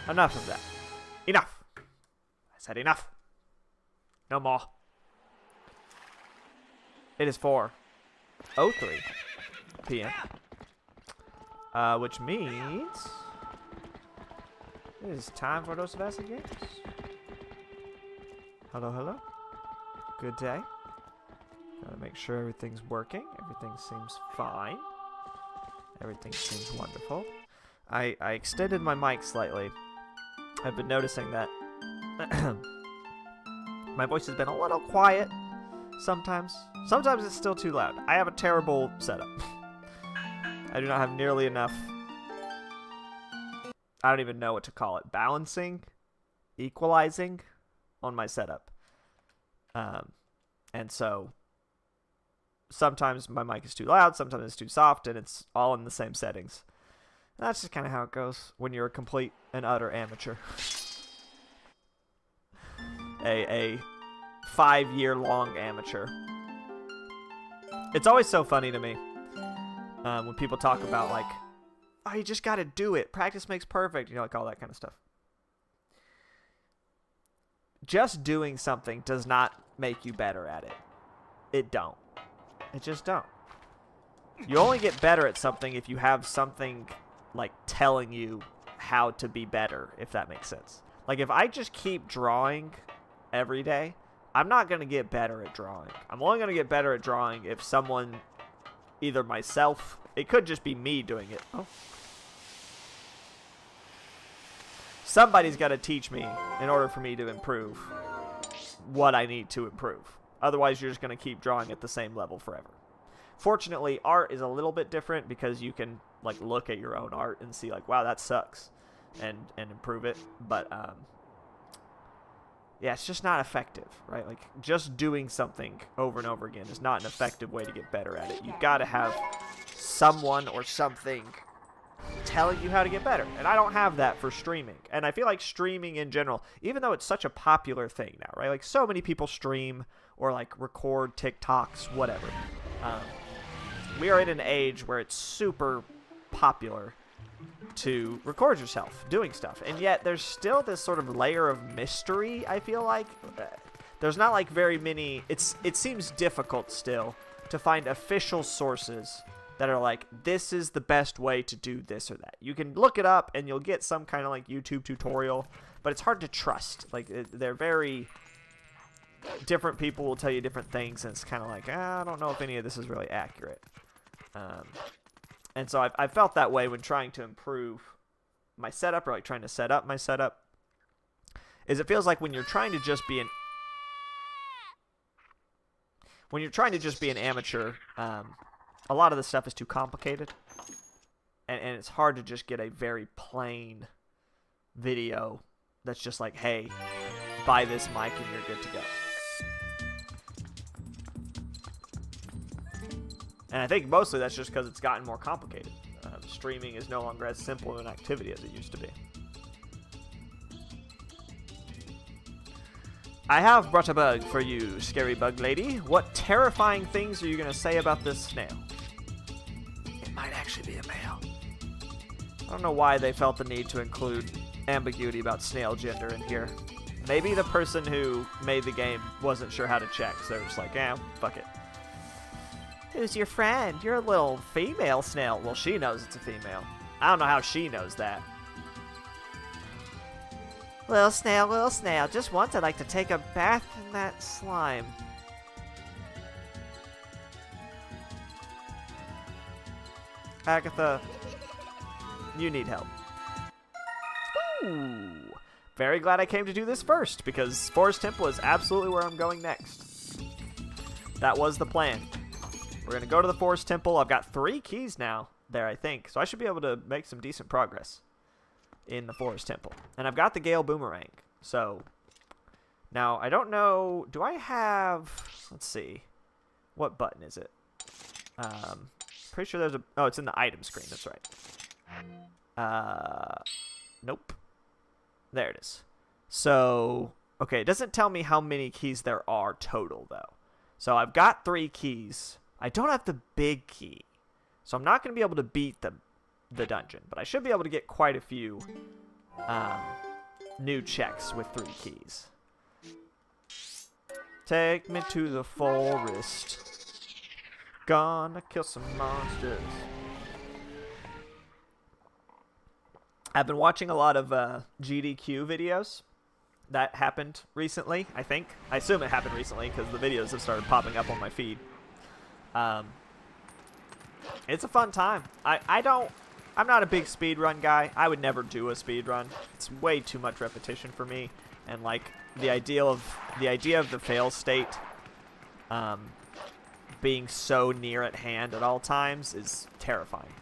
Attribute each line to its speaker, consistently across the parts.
Speaker 1: Enough of that. Enough. I said enough. No more. It is 4:03 p.m. Which means it is time for those games. Hello, hello. Good day. Gotta make sure everything's working. Everything seems fine. Everything seems wonderful. I extended my mic slightly. I've been noticing that my voice has been a little quiet sometimes. Sometimes it's still too loud. I have a terrible setup. I do not have nearly enough. I don't even know what to call it. Balancing? Equalizing on my setup. And so sometimes my mic is too loud, sometimes it's too soft, and it's all in the same settings. And that's just kind of how it goes when you're a complete and utter amateur. A 5-year-long amateur. It's always so funny to me when people talk about, like, oh, you just got to do it. Practice makes perfect. You know, like all that kind of stuff. Just doing something does not make you better at it. It don't. It just don't. You only get better at something if you have something, like, telling you how to be better, if that makes sense. Like, if I just keep drawing every day, I'm not going to get better at drawing. I'm only going to get better at drawing if someone, either myself, it could just be me doing it. Oh. Somebody's got to teach me in order for me to improve what I need to improve. Otherwise, you're just going to keep drawing at the same level forever. Fortunately, art is a little bit different because you can, like, look at your own art and see, like, wow, that sucks, and improve it. But yeah, it's just not effective, right? Like, just doing something over and over again is not an effective way to get better at it. You've got to have someone or something telling you how to get better. And I don't have that for streaming. And I feel like streaming in general, even though it's such a popular thing now, right? Like, so many people stream or, like, record TikToks, whatever. We are in an age where it's super popular to record yourself doing stuff, and yet there's still this sort of layer of mystery. I feel like there's not, like, very many. It seems difficult still to find official sources that are like, this is the best way to do this or that. You can look it up and you'll get some kind of, like, YouTube tutorial, but it's hard to trust. Like, they're very different. People will tell you different things, and it's kind of like, I don't know if any of this is really accurate. And so I felt that way when trying to improve my setup, or, like, trying to set up my setup. Is it feels like when you're trying to just be an amateur, a lot of the stuff is too complicated, and it's hard to just get a very plain video that's just like, hey, buy this mic and you're good to go. And I think mostly that's just because it's gotten more complicated. Streaming is no longer as simple of an activity as it used to be. I have brought a bug for you, scary bug lady. What terrifying things are you going to say about this snail? It might actually be a male. I don't know why they felt the need to include ambiguity about snail gender in here. Maybe the person who made the game wasn't sure how to check, so they're just like, fuck it. Who's your friend? You're a little female snail. Well, she knows it's a female. I don't know how she knows that. Little snail, just once I'd like to take a bath in that slime. Agatha, you need help. Ooh. Very glad I came to do this first, because Forest Temple is absolutely where I'm going next. That was the plan. We're going to go to the Forest Temple. I've got 3 keys now there, I think. So I should be able to make some decent progress in the Forest Temple. And I've got the Gale Boomerang. So now I don't know. Do I have... Let's see. What button is it? Pretty sure there's a... Oh, it's in the item screen. That's right. Nope. There it is. So, okay. It doesn't tell me how many keys there are total, though. So I've got 3 keys. I don't have the big key, so I'm not going to be able to beat the dungeon, but I should be able to get quite a few new checks with 3 keys. Take me to the forest. Gonna kill some monsters. I've been watching a lot of GDQ videos. That happened recently, I think. I assume it happened recently because the videos have started popping up on my feed. It's a fun time. I'm not a big speedrun guy. I would never do a speedrun. It's way too much repetition for me. And like the idea of the fail state being so near at hand at all times is terrifying.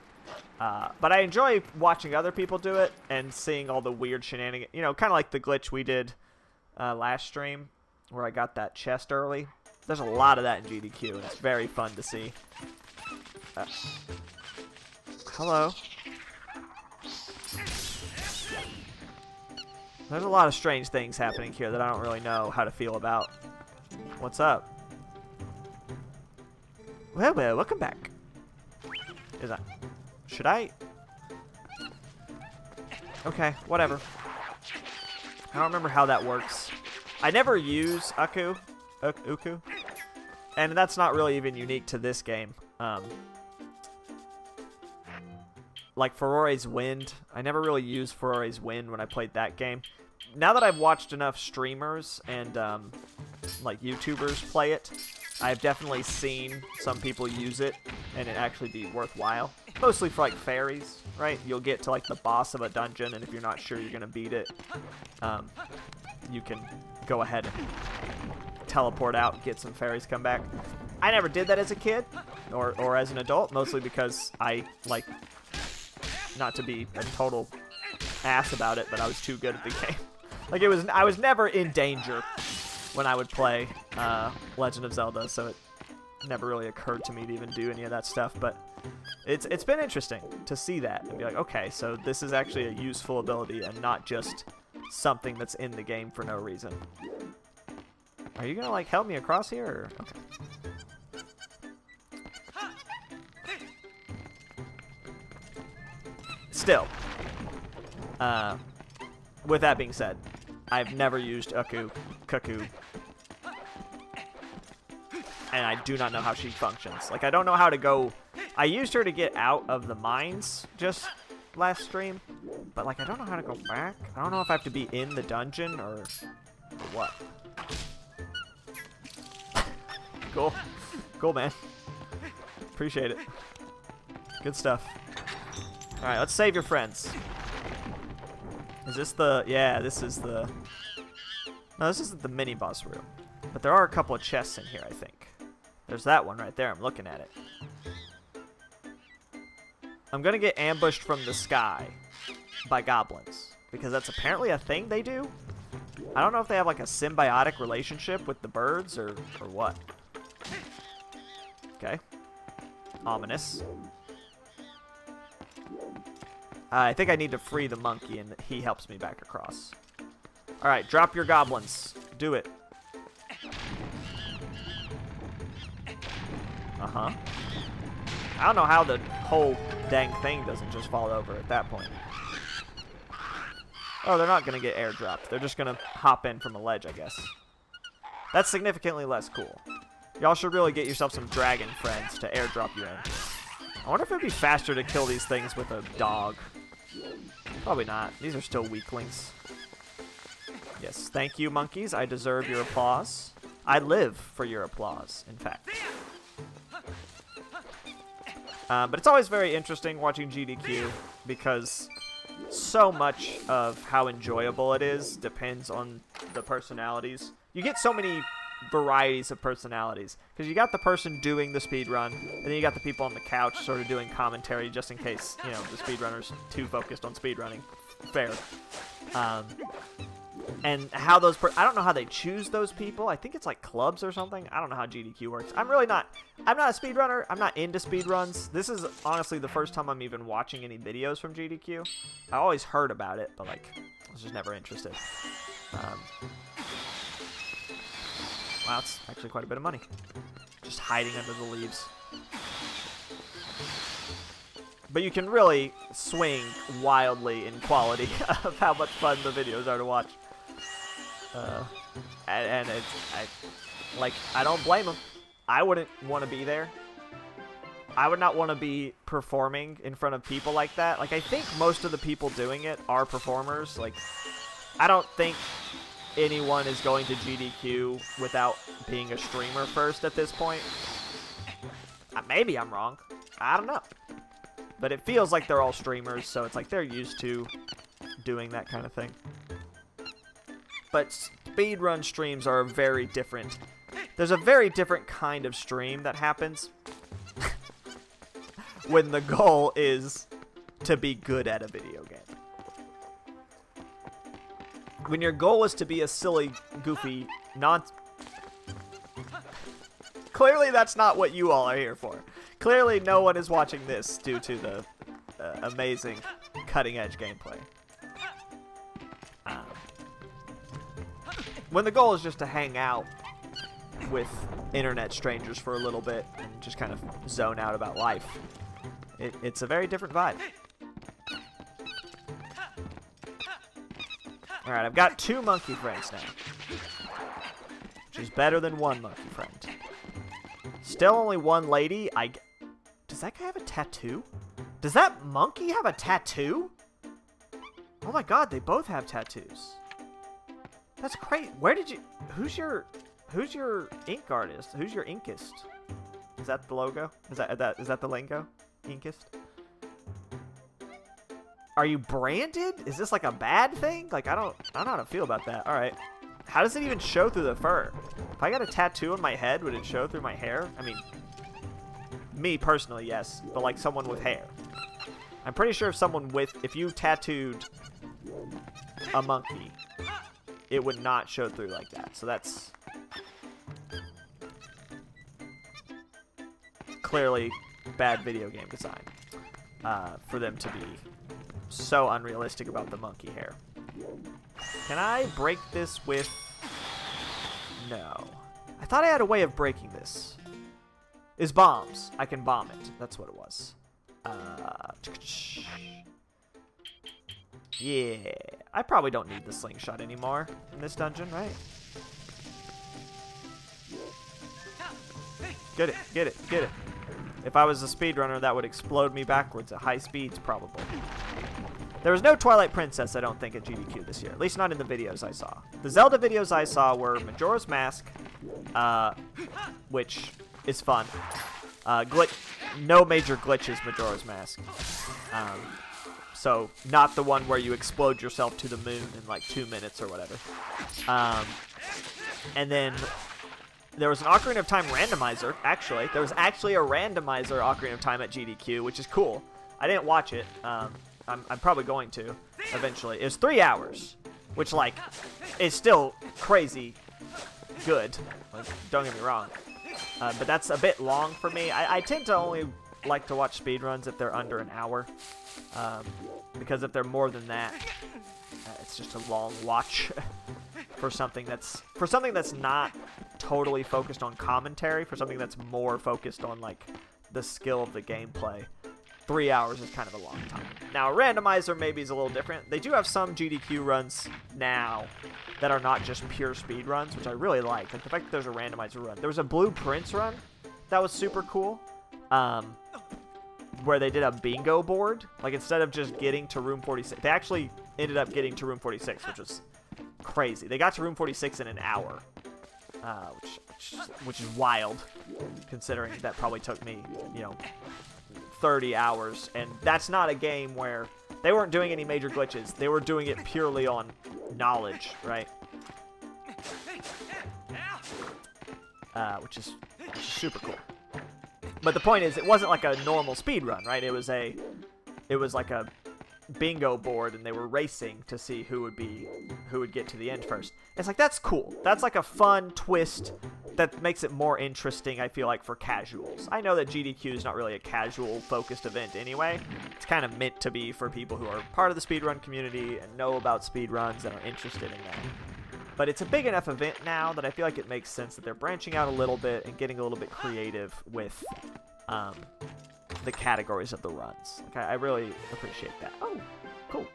Speaker 1: But I enjoy watching other people do it and seeing all the weird shenanigans. You know, kind of like the glitch we did last stream where I got that chest early. There's a lot of that in GDQ, and it's very fun to see. Hello. There's a lot of strange things happening here that I don't really know how to feel about. What's up? Well, welcome back. Is that... Should I? Okay, whatever. I don't remember how that works. I never use Uku. And that's not really even unique to this game. Like Furore's Wind. I never really used Furore's Wind when I played that game. Now that I've watched enough streamers and like YouTubers play it, I've definitely seen some people use it and it actually be worthwhile. Mostly for like fairies, right? You'll get to like the boss of a dungeon, and if you're not sure you're gonna beat it, you can go ahead and teleport out, get some fairies, come back. I never did that as a kid or as an adult, mostly because I like, not to be a total ass about it, but I was too good at the game. Like I was never in danger when I would play Legend of Zelda, so it never really occurred to me to even do any of that stuff. But it's been interesting to see that and be like, okay, so this is actually a useful ability and not just something that's in the game for no reason. Are you gonna like help me across here? Or? Okay. Still, with that being said, I've never used Cuckoo, and I do not know how she functions. Like, I don't know how to go. I used her to get out of the mines just last stream, but like I don't know how to go back. I don't know if I have to be in the dungeon or what. Cool, man. Appreciate it. Good stuff. All right, let's save your friends. Is this the... Yeah, this is the... No, this isn't the mini-boss room. But there are a couple of chests in here, I think. There's that one right there. I'm looking at it. I'm going to get ambushed from the sky by goblins. Because that's apparently a thing they do. I don't know if they have like a symbiotic relationship with the birds or what. Okay. Ominous. I think I need to free the monkey, and he helps me back across. Alright, drop your goblins. Do it. Uh-huh. I don't know how the whole dang thing doesn't just fall over at that point. Oh, they're not going to get airdropped. They're just going to hop in from a ledge, I guess. That's significantly less cool. Y'all should really get yourself some dragon friends to airdrop you in. I wonder if it'd be faster to kill these things with a dog. Probably not. These are still weaklings. Yes, thank you, monkeys. I deserve your applause. I live for your applause, in fact. But it's always very interesting watching GDQ because so much of how enjoyable it is depends on the personalities. You get so many varieties of personalities because you got the person doing the speed run, and then you got the people on the couch sort of doing commentary just in case, you know, the speedrunner's too focused on speedrunning. Fair. And how those I don't know how they choose those people. I think it's like clubs or something. I don't know how GDQ works. I'm not a speedrunner. I'm not into speedruns. This is honestly the first time I'm even watching any videos from GDQ. I always heard about it, but like I was just never interested. Wow, it's actually quite a bit of money. Just hiding under the leaves. But you can really swing wildly in quality of how much fun the videos are to watch. And I don't blame them. I wouldn't want to be there. I would not want to be performing in front of people like that. Like, I think most of the people doing it are performers. Like, I don't think anyone is going to GDQ without being a streamer first at this point. Maybe I'm wrong. I don't know. But it feels like they're all streamers, so it's like they're used to doing that kind of thing. But speedrun streams are very different. There's a very different kind of stream that happens when the goal is to be good at a video game. When your goal is to be a silly, goofy, Clearly that's not what you all are here for. Clearly no one is watching this due to the amazing cutting-edge gameplay. When the goal is just to hang out with internet strangers for a little bit and just kind of zone out about life, it's a very different vibe. Alright, I've got 2 monkey friends now, which is better than 1 monkey friend. Still only 1 lady. Does that guy have a tattoo? Does that monkey have a tattoo? Oh my god, they both have tattoos. That's great. Where did you... Who's your ink artist? Who's your inkist? Is that the logo? Is that the lingo? Inkist? Are you branded? Is this like a bad thing? Like, I don't know how to feel about that. Alright. How does it even show through the fur? If I got a tattoo on my head, would it show through my hair? I mean, me personally, yes. But like someone with hair. I'm pretty sure if you tattooed a monkey, it would not show through like that. So that's clearly bad video game design for them to be so unrealistic about the monkey hair. Can I break this with... No. I thought I had a way of breaking this. Is bombs. I can bomb it. That's what it was. Yeah. I probably don't need the slingshot anymore in this dungeon, right? Get it, get it, get it. If I was a speedrunner, that would explode me backwards at high speeds, probably. There was no Twilight Princess, I don't think, at GDQ this year. At least not in the videos I saw. The Zelda videos I saw were Majora's Mask, which is fun. No major glitches, Majora's Mask. So, not the one where you explode yourself to the moon in like 2 minutes or whatever. And then there was an Ocarina of Time randomizer, actually. There was actually a randomizer Ocarina of Time at GDQ, which is cool. I didn't watch it. I'm probably going to eventually. It was 3 hours, which, like, is still crazy good. Like, don't get me wrong. But that's a bit long for me. I tend to only like to watch speedruns if they're under an hour. Because if they're more than that, it's just a long watch for something that's not totally focused on commentary, for something that's more focused on like the skill of the gameplay. 3 hours is kind of a long time. Now, a randomizer maybe is a little different. They do have some GDQ runs now that are not just pure speed runs, which I really like. Like the fact that there's a randomizer run. There was a Blueprints run that was super cool, where they did a bingo board. Like, instead of just getting to room 46, they actually ended up getting to room 46, which was crazy. They got to room 46 in an hour, which is wild, considering that probably took me, 30 hours. And that's not a game where they weren't doing any major glitches. They were doing it purely on knowledge, right? Which is super cool. But the point is, it wasn't like a normal speed run, right? It was like a bingo board, and they were racing to see who would get to the end first. It's like, that's cool. That's like a fun twist that makes it more interesting, I feel like, for casuals. I know that GDQ is not really a casual-focused event anyway. It's kind of meant to be for people who are part of the speedrun community and know about speedruns and are interested in that. But it's a big enough event now that I feel like it makes sense that they're branching out a little bit and getting a little bit creative with the categories of the runs. Like, I really appreciate that. Oh, cool.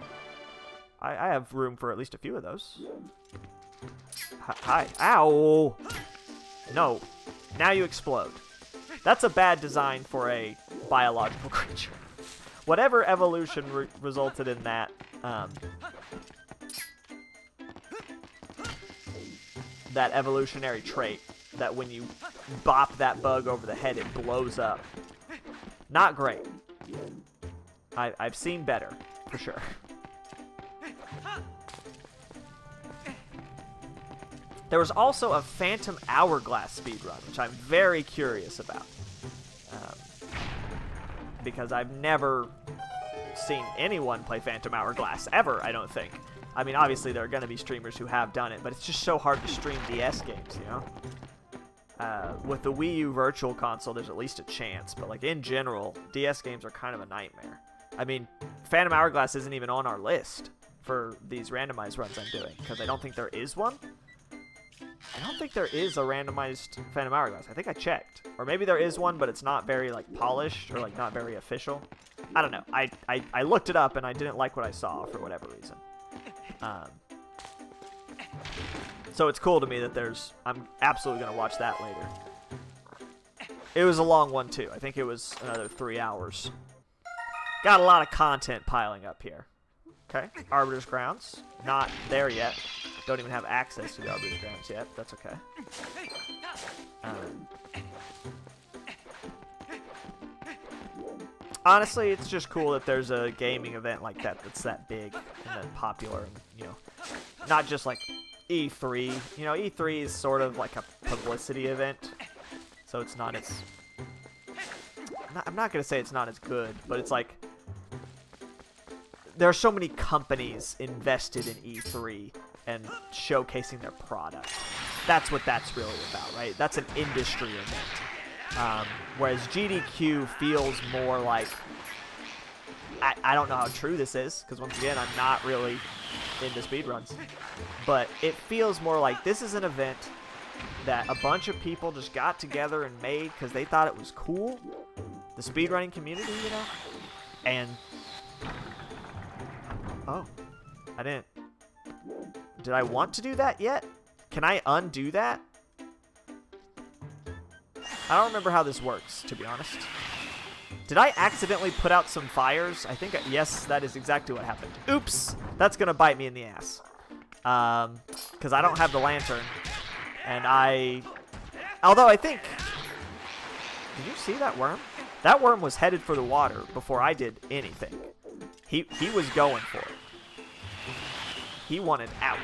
Speaker 1: I have room for at least a few of those. Hi. Ow! No. Now you explode. That's a bad design for a biological creature. Whatever evolution resulted in that, that evolutionary trait, that when you bop that bug over the head, it blows up. Not great. I've seen better, for sure. There was also a Phantom Hourglass speedrun, which I'm very curious about. Because I've never seen anyone play Phantom Hourglass, ever, I don't think. I mean, obviously there are going to be streamers who have done it, but it's just so hard to stream DS games, you know? With the Wii U Virtual Console, there's at least a chance, but like in general, DS games are kind of a nightmare. I mean, Phantom Hourglass isn't even on our list for these randomized runs I'm doing, because I don't think there is one. I don't think there is a randomized Phantom Hourglass. I think I checked. Or maybe there is one, but it's not very, like, polished or, like, not very official. I don't know. I looked it up, and I didn't like what I saw for whatever reason. So it's cool to me that there's... I'm absolutely going to watch that later. It was a long one, too. I think it was another 3 hours. Got a lot of content piling up here. Okay. Arbiter's Grounds. Not there yet. Don't even have access to the Arbiter's Grounds yet. That's okay. Honestly, it's just cool that there's a gaming event like that that's that big and that popular. And, you know, not just like E3. You know, E3 is sort of like a publicity event. So it's not as... I'm not going to say it's not as good, but it's like... There are so many companies invested in E3 and showcasing their product. That's what that's really about, right? That's an industry event. Whereas GDQ feels more like... I don't know how true this is, because once again, I'm not really into speedruns. But it feels more like this is an event that a bunch of people just got together and made because they thought it was cool. The speedrunning community, you know? And... Oh, I didn't. Did I want to do that yet? Can I undo that? I don't remember how this works, to be honest. Did I accidentally put out some fires? I think, yes, that is exactly what happened. Oops! That's gonna bite me in the ass. Because I don't have the lantern. And although I think... Did you see that worm? That worm was headed for the water before I did anything. He was going for it. He wanted out.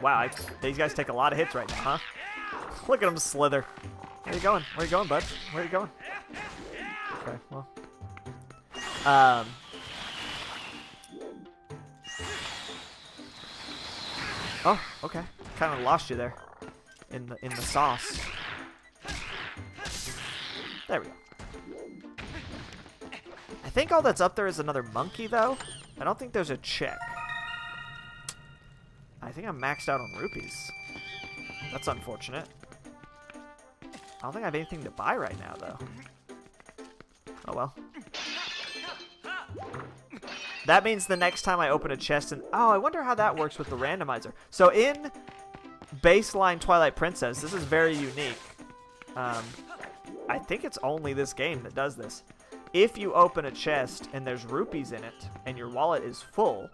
Speaker 1: Wow, these guys take a lot of hits right now, huh? Look at him slither. Where you going? Where you going, bud? Where you going? Okay, well. Oh, okay. Kind of lost you there. In the sauce. There we go. I think all that's up there is another monkey, though. I don't think there's a check. I think I'm maxed out on rupees. That's unfortunate. I don't think I have anything to buy right now, though. Oh, well. That means the next time I open a chest and... Oh, I wonder how that works with the randomizer. So in baseline Twilight Princess, this is very unique. I think it's only this game that does this. If you open a chest and there's rupees in it and your wallet is full,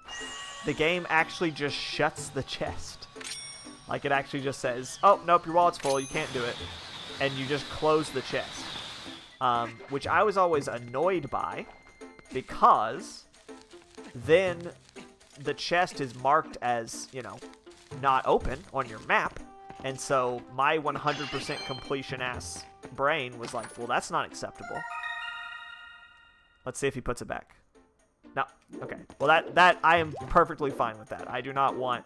Speaker 1: the game actually just shuts the chest. Like, it actually just says, oh, nope, your wallet's full, you can't do it. And you just close the chest. Which I was always annoyed by, because then the chest is marked as, you know, not open on your map. And so my 100% completion ass brain was like, well, that's not acceptable. Let's see if he puts it back. No. Okay. Well, that I am perfectly fine with that. I do not want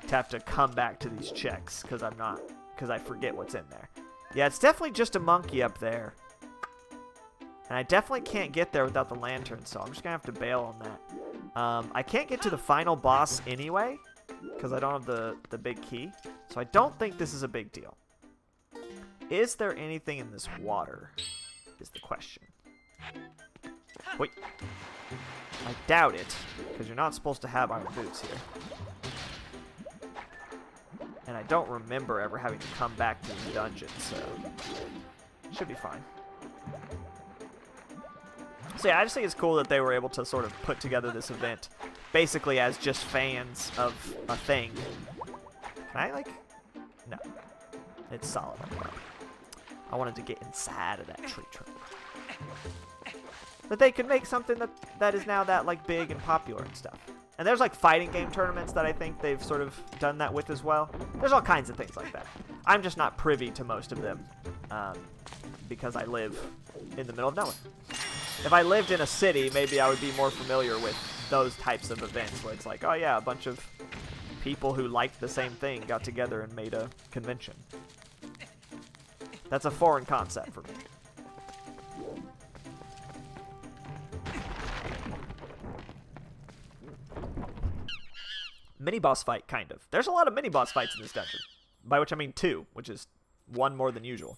Speaker 1: to have to come back to these checks because I forget what's in there. Yeah, it's definitely just a monkey up there. And I definitely can't get there without the lantern, so I'm just going to have to bail on that. I can't get to the final boss anyway because I don't have the big key. So I don't think this is a big deal. Is there anything in this water? Is the question. Wait. I doubt it, because you're not supposed to have iron boots here. And I don't remember ever having to come back to the dungeon, so should be fine. So yeah, I just think it's cool that they were able to sort of put together this event basically as just fans of a thing. Can I, like... No. It's solid. I wanted to get inside of that tree trunk. But they could make something that is now that, like, big and popular and stuff. And there's, like, fighting game tournaments that I think they've sort of done that with as well. There's all kinds of things like that. I'm just not privy to most of them because I live in the middle of nowhere. If I lived in a city, maybe I would be more familiar with those types of events where it's like, oh yeah, a bunch of people who liked the same thing got together and made a convention. That's a foreign concept for me. Mini-boss fight, kind of. There's a lot of mini-boss fights in this dungeon. By which I mean 2, which is 1 more than usual.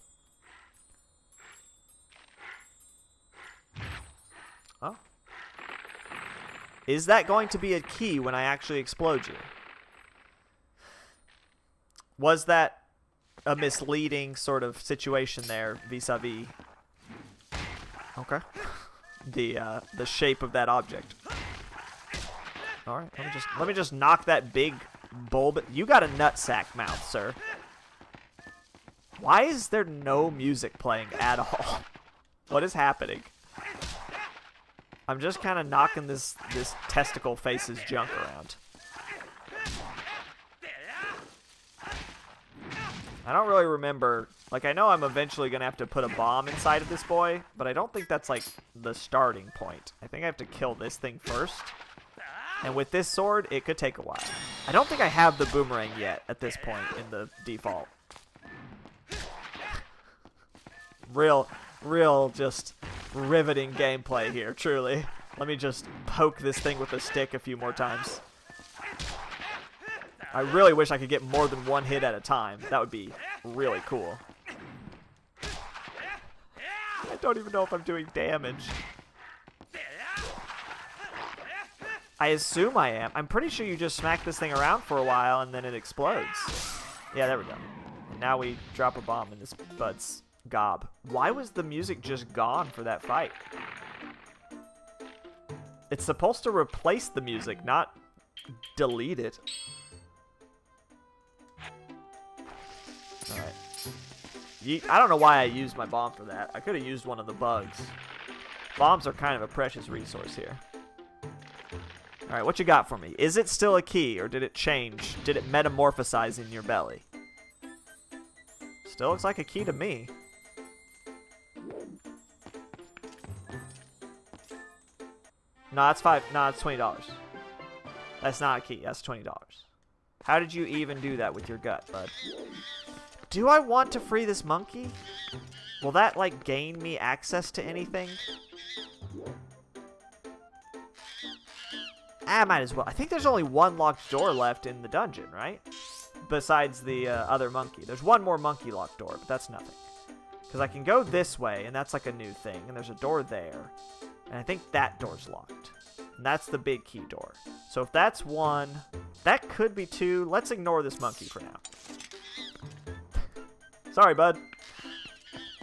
Speaker 1: Oh. Is that going to be a key when I actually explode you? Was that a misleading sort of situation there vis-a-vis... Okay. The shape of that object. All right, let me just knock that big bulb. You got a nutsack mouth, sir. Why is there no music playing at all? What is happening? I'm just kind of knocking this testicle face's junk around. I don't really remember. Like, I know I'm eventually gonna have to put a bomb inside of this boy, but I don't think that's like the starting point. I think I have to kill this thing first. And with this sword, it could take a while. I don't think I have the boomerang yet at this point in the default. Real just riveting gameplay here, truly. Let me just poke this thing with a stick a few more times. I really wish I could get more than 1 hit at a time. That would be really cool. I don't even know if I'm doing damage. I assume I am. I'm pretty sure you just smack this thing around for a while and then it explodes. Yeah, there we go. And now we drop a bomb in this bud's gob. Why was the music just gone for that fight? It's supposed to replace the music, not delete it. Alright. I don't know why I used my bomb for that. I could have used one of the bugs. Bombs are kind of a precious resource here. Alright, what you got for me? Is it still a key, or did it change? Did it metamorphosize in your belly? Still looks like a key to me. No, that's it's $20. That's not a key. That's $20. How did you even do that with your gut, bud? Do I want to free this monkey? Will that, like, gain me access to anything? I might as well. I think there's only 1 locked door left in the dungeon, right? Besides the other monkey. There's 1 more monkey locked door, but that's nothing. Because I can go this way, and that's like a new thing. And there's a door there. And I think that door's locked. And that's the big key door. So if that's 1, that could be 2. Let's ignore this monkey for now. Sorry, bud.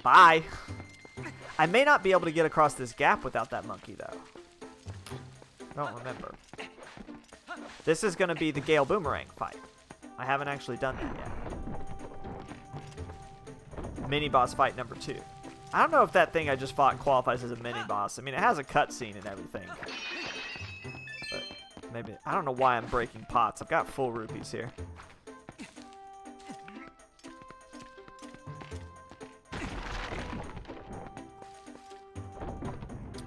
Speaker 1: Bye. I may not be able to get across this gap without that monkey, though. I don't remember. This is going to be the Gale Boomerang fight. I haven't actually done that yet. Mini-boss fight number 2. I don't know if that thing I just fought qualifies as a mini-boss. I mean, it has a cutscene and everything. But maybe... I don't know why I'm breaking pots. I've got full rupees here.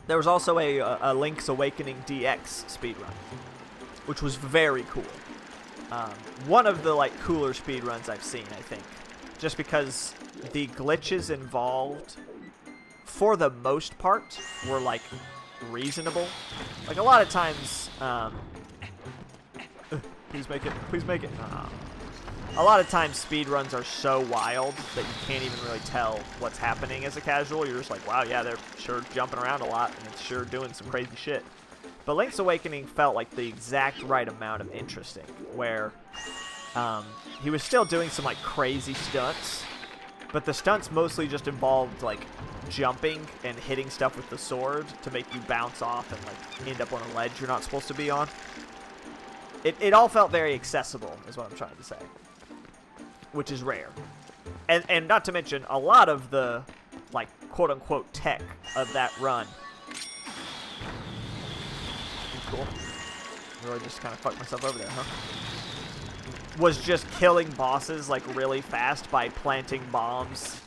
Speaker 1: There was also a Link's Awakening DX speedrun, which was very cool. One of the like cooler speedruns I've seen, I think, just because the glitches involved, for the most part, were like reasonable. Like a lot of times, please make it, please make it. a lot of times speedruns are so wild that you can't even really tell what's happening as a casual. You're just like, wow, yeah, they're sure jumping around a lot, and it's sure doing some crazy shit. But Link's Awakening felt like the exact right amount of interesting, where he was still doing some like crazy stunts, but the stunts mostly just involved like jumping and hitting stuff with the sword to make you bounce off and like end up on a ledge you're not supposed to be on. It all felt very accessible, is what I'm trying to say, which is rare. And not to mention, a lot of the, like, quote-unquote tech of that run. Cool. Really just kind of fucked myself over there, huh? Was just killing bosses, like, really fast by planting bombs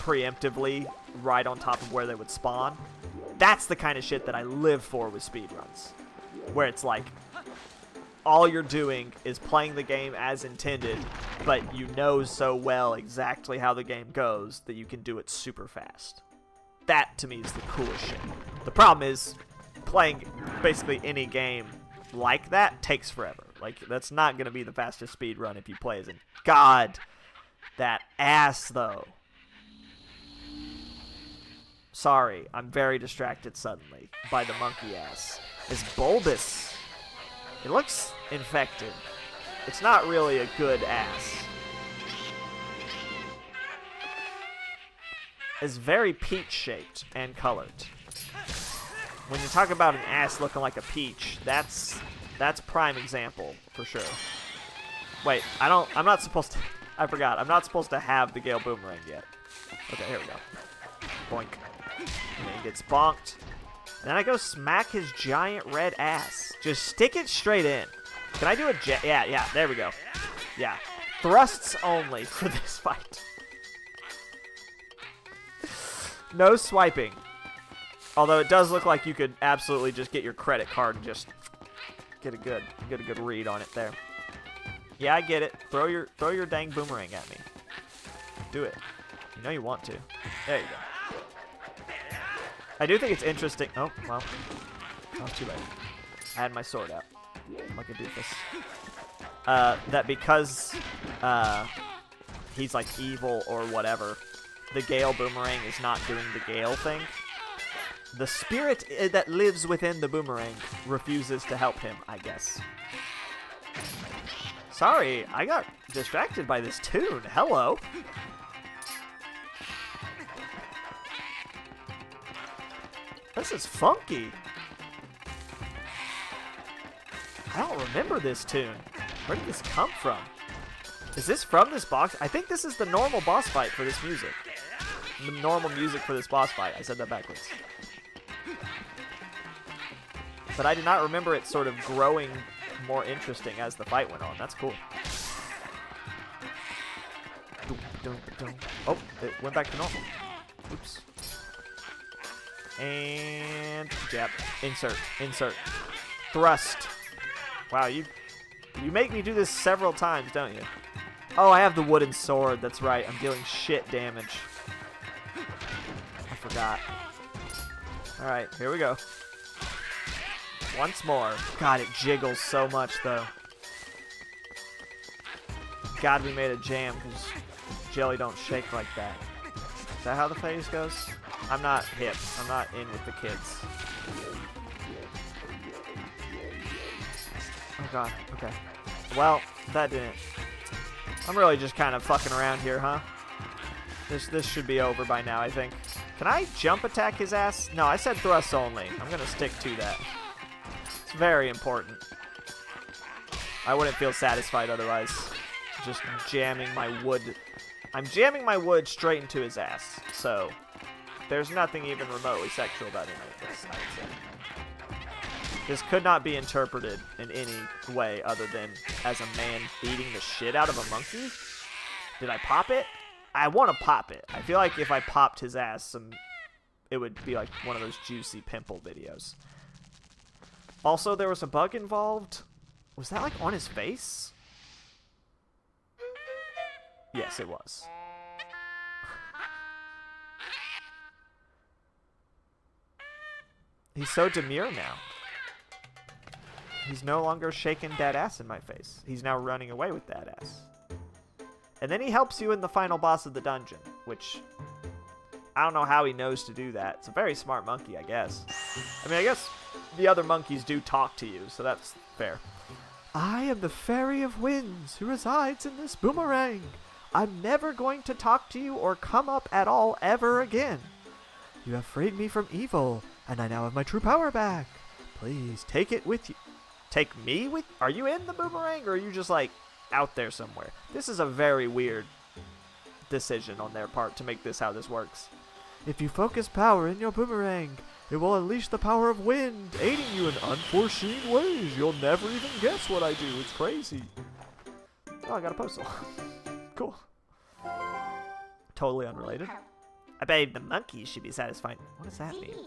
Speaker 1: preemptively right on top of where they would spawn. That's the kind of shit that I live for with speedruns. Where it's like, all you're doing is playing the game as intended, but you know so well exactly how the game goes that you can do it super fast. That, to me, is the coolest shit. The problem is, playing basically any game like that takes forever. Like, that's not going to be the fastest speed run if you play as in. God, that ass, though. Sorry, I'm very distracted suddenly by the monkey ass. It's bulbous. It looks infected. It's not really a good ass. It's very peach-shaped and colored. When you talk about an ass looking like a peach, that's prime example for sure. Wait, I'm not supposed to. I forgot. I'm not supposed to have the Gale Boomerang yet. Okay, here we go. Boink. And then he gets bonked. Then I go smack his giant red ass. Just stick it straight in. Can I do a yeah, there we go. Yeah. Thrusts only for this fight. No swiping. Although it does look like you could absolutely just get your credit card and just get a good read on it there. Yeah, I get it. Throw your dang boomerang at me. Do it. You know you want to. There you go. I do think it's interesting. Oh, well. Oh, too late. I had my sword out. Like a doofus. That because he's like evil or whatever, the Gale Boomerang is not doing the Gale thing. The spirit that lives within the boomerang refuses to help him, I guess. Sorry, I got distracted by this tune. Hello. This is funky. I don't remember this tune. Where did this come from? Is this from this box? I think this is the normal boss fight for this music. The normal music for this boss fight. I said that backwards. But I did not remember it sort of growing more interesting as the fight went on. That's cool. Oh, it went back to normal. Oops. And jab. Insert. Thrust. Wow, you make me do this several times, don't you? Oh, I have the wooden sword. That's right. I'm dealing shit damage. I forgot. Alright, here we go. Once more. God, it jiggles so much, though. God, we made a jam, because jelly don't shake like that. Is that how the phase goes? I'm not hip. I'm not in with the kids. Oh god, okay. Well, that didn't. I'm really just kind of fucking around here, huh? This should be over by now, I think. Can I jump attack his ass? No, I said thrust only. I'm gonna stick to that. It's very important. I wouldn't feel satisfied otherwise. Just jamming my wood. I'm jamming my wood straight into his ass, so there's nothing even remotely sexual about any of this, I would say. This could not be interpreted in any way other than as a man beating the shit out of a monkey. Did I pop it? I want to pop it. I feel like if I popped his ass, it would be like one of those juicy pimple videos. Also, there was a bug involved. Was that like on his face? Yes, it was. He's so demure now. He's no longer shaking that ass in my face. He's now running away with that ass. And then he helps you in the final boss of the dungeon, which I don't know how he knows to do that. It's a very smart monkey, I guess. I mean, I guess the other monkeys do talk to you, so that's fair. I am the Fairy of Winds who resides in this boomerang. I'm never going to talk to you or come up at all ever again. You have freed me from evil, and I now have my true power back. Please take it with you. Take me with? Are you in the boomerang, or are you just like out there somewhere? This is a very weird decision on their part to make this how this works. If you focus power in your boomerang, it will unleash the power of wind, aiding you in unforeseen ways. You'll never even guess what I do. It's crazy. Oh, I got a postal. Cool. Totally unrelated. I bet the monkeys should be satisfied. What does that mean?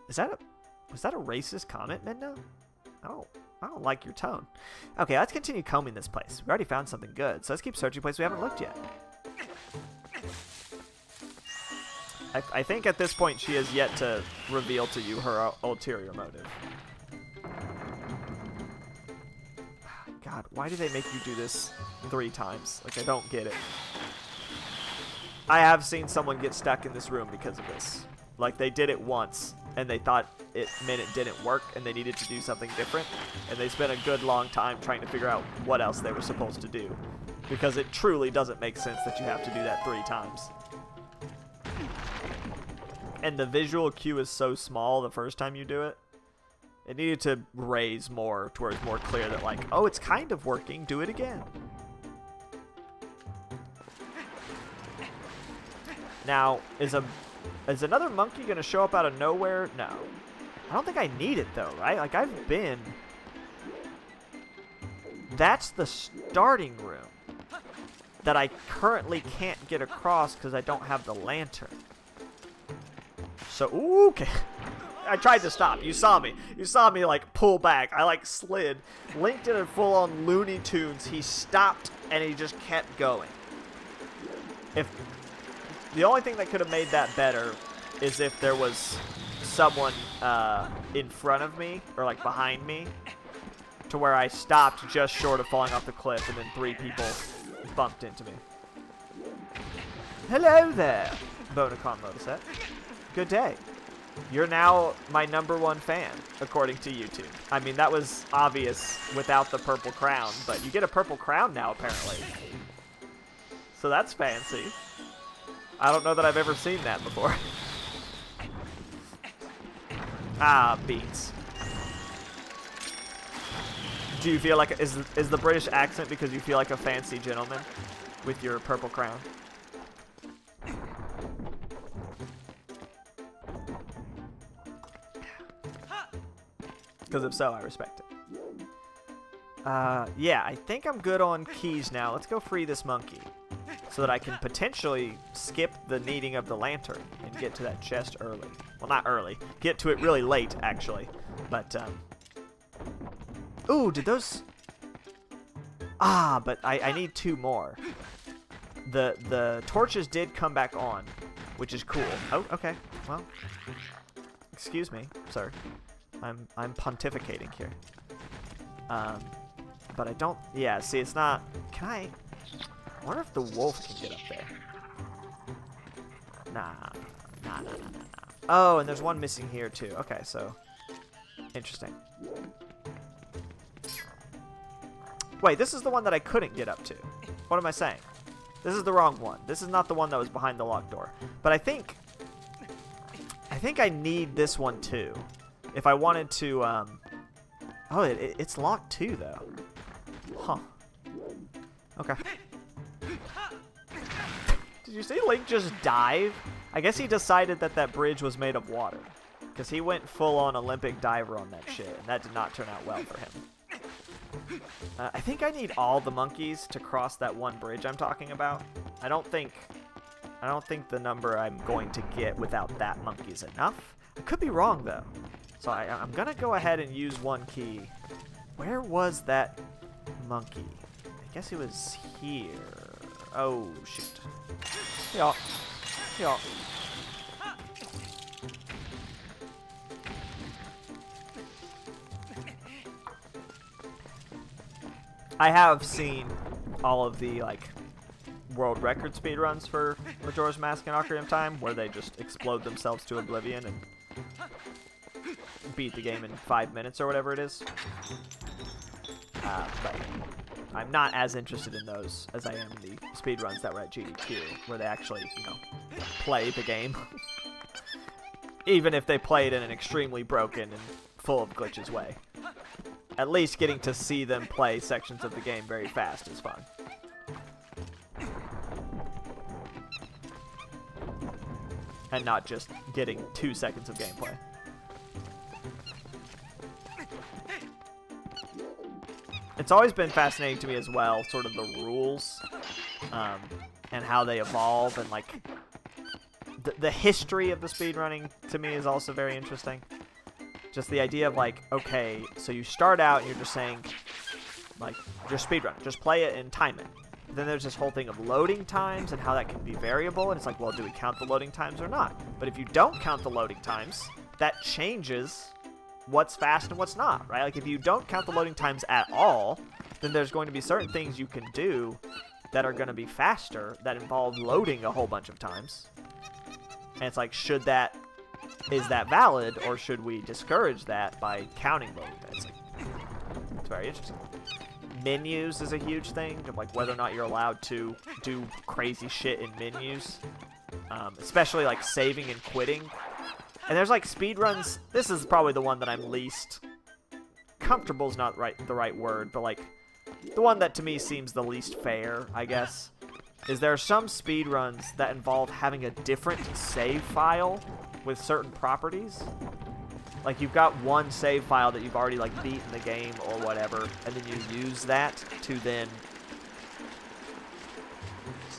Speaker 1: Was that a racist comment, Mendo? I don't like your tone. Okay, let's continue combing this place. We already found something good, so let's keep searching places we haven't looked yet. I think at this point she has yet to reveal to you her ulterior motive. God, why do they make you do this 3 times? Like, I don't get it. I have seen someone get stuck in this room because of this. Like, they did it once, and they thought it meant it didn't work, and they needed to do something different, and they spent a good long time trying to figure out what else they were supposed to do. Because it truly doesn't make sense that you have to do that 3 times. And the visual cue is so small the first time you do it. It needed to raise more to where it's more clear that, like, oh, it's kind of working, do it again. Now, is another monkey going to show up out of nowhere? No. I don't think I need it, though, right? Like, I've been... That's the starting room that I currently can't get across because I don't have the lantern. So, ooh, okay. I tried to stop. You saw me. You saw me, like, pull back. I, like, slid. Link did a full-on Looney Tunes. He stopped, and he just kept going. If... The only thing that could have made that better is if there was someone in front of me, or, like, behind me, to where I stopped just short of falling off the cliff, and then 3 people bumped into me. Hello there, Bonacon Motoset. Good day. You're now my #1 fan, according to YouTube. I mean, that was obvious without the purple crown, but you get a purple crown now, apparently. So that's fancy. I don't know that I've ever seen that before. Ah, beats. Do you feel like... Is the British accent because you feel like a fancy gentleman with your purple crown? Because if so, I respect it. Yeah, I think I'm good on keys now. Let's go free this monkey so that I can potentially skip the needing of the lantern and get to that chest early. Well, not early. Get to it really late, actually. But, ooh, did those... Ah, but I need 2 more. The torches did come back on, which is cool. Oh, okay. Well, excuse me, sir. I'm pontificating here. But I don't... Yeah, see, it's not... Can I wonder if the wolf can get up there. Nah. Oh, and there's one missing here, too. Okay, so... Interesting. Wait, this is the one that I couldn't get up to. What am I saying? This is the wrong one. This is not the one that was behind the locked door. But I think I need this one, too. If I wanted to, Oh, it's locked too, though. Huh. Okay. Did you see Link just dive? I guess he decided that bridge was made of water. Because he went full-on Olympic diver on that shit, and that did not turn out well for him. I think I need all the monkeys to cross that one bridge I'm talking about. I don't think the number I'm going to get without that monkey is enough. I could be wrong, though. So I'm going to go ahead and use 1 key. Where was that monkey? I guess he was here. Oh, shoot. Yeah. I have seen all of the, like, world record speedruns for Majora's Mask and Ocarina of Time, where they just explode themselves to oblivion and beat the game in 5 minutes or whatever it is. But I'm not as interested in those as I am in the speedruns that were at GDQ, where they actually, you know, play the game. Even if they play it in an extremely broken and full of glitches way. At least getting to see them play sections of the game very fast is fun. And not just getting 2 seconds of gameplay. It's always been fascinating to me as well, sort of the rules, and how they evolve, and like the history of the speedrunning to me is also very interesting. Just the idea of like, okay, so you start out and you're just saying, like, just speedrun, just play it and time it. Then there's this whole thing of loading times and how that can be variable, and it's like, well, do we count the loading times or not? But if you don't count the loading times, that changes what's fast and what's not, right? Like, if you don't count the loading times at all, then there's going to be certain things you can do that are going to be faster that involve loading a whole bunch of times. And it's like, is that valid, or should we discourage that by counting loading times? It's very interesting. Menus is a huge thing, of like whether or not you're allowed to do crazy shit in menus, especially like saving and quitting. And there's like speedruns. This is probably the one that I'm least comfortable is not the right word, but like the one that to me seems the least fair, I guess, is there are some speedruns that involve having a different save file with certain properties. Like, you've got one save file that you've already, like, beaten the game or whatever, and then you use that to then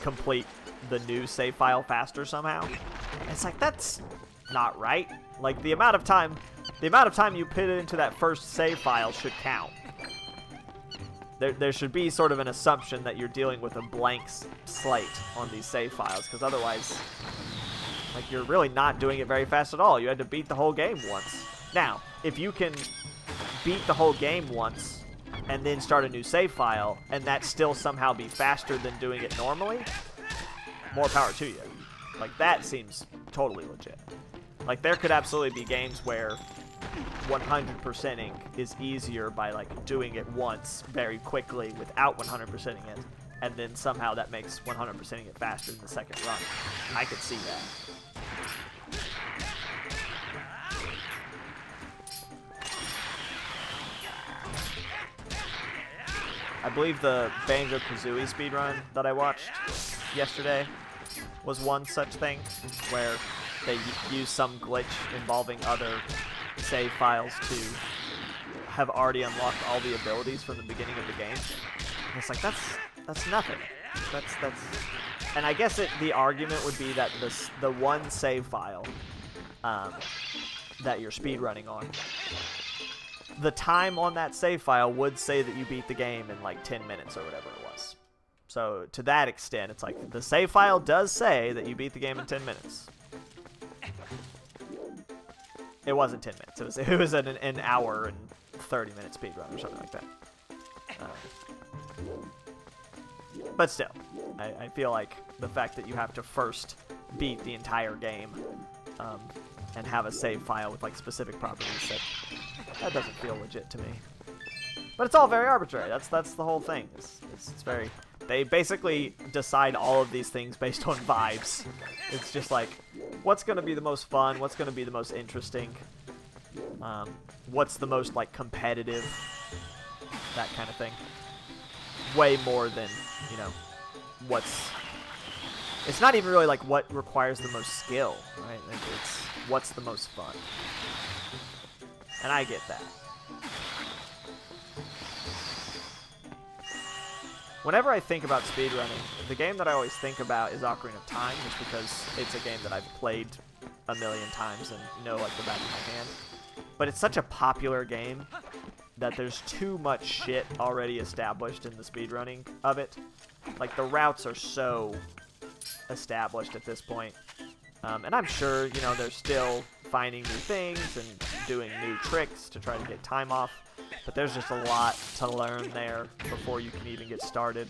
Speaker 1: complete the new save file faster somehow. And it's like, that's not right. Like, the amount of time you put into that first save file should count. There should be sort of an assumption that you're dealing with a blank slate on these save files, because otherwise, like, you're really not doing it very fast at all. You had to beat the whole game once. Now, if you can beat the whole game once and then start a new save file, and that still somehow be faster than doing it normally, more power to you. Like, that seems totally legit. Like, there could absolutely be games where 100%ing is easier by, like, doing it once very quickly without 100%ing it, and then somehow that makes 100%ing it faster in the second run. I could see that. I believe the Banjo-Kazooie speedrun that I watched yesterday was one such thing, where they use some glitch involving other save files to have already unlocked all the abilities from the beginning of the game. And it's like, that's nothing. That's and I guess the argument would be that the one save file that you're speedrunning on, the time on that save file would say that you beat the game in like 10 minutes or whatever it was. So to that extent, it's like the save file does say that you beat the game in 10 minutes. It wasn't 10 minutes. It was an hour and 30-minute speedrun or something like that. But still, I feel like the fact that you have to first beat the entire game and have a save file with like specific properties, that doesn't feel legit to me. But it's all very arbitrary. That's the whole thing. It's very. They basically decide all of these things based on vibes. It's just like, what's going to be the most fun? What's going to be the most interesting? What's the most like competitive? That kind of thing. Way more than, you know, it's not even really like what requires the most skill, right? It's what's the most fun. And I get that. Whenever I think about speedrunning, the game that I always think about is Ocarina of Time, just because it's a game that I've played a million times and know like the back of my hand. But it's such a popular game that there's too much shit already established in the speedrunning of it. Like, the routes are so established at this point. And I'm sure, you know, they're still finding new things and doing new tricks to try to get time off. But there's just a lot to learn there before you can even get started.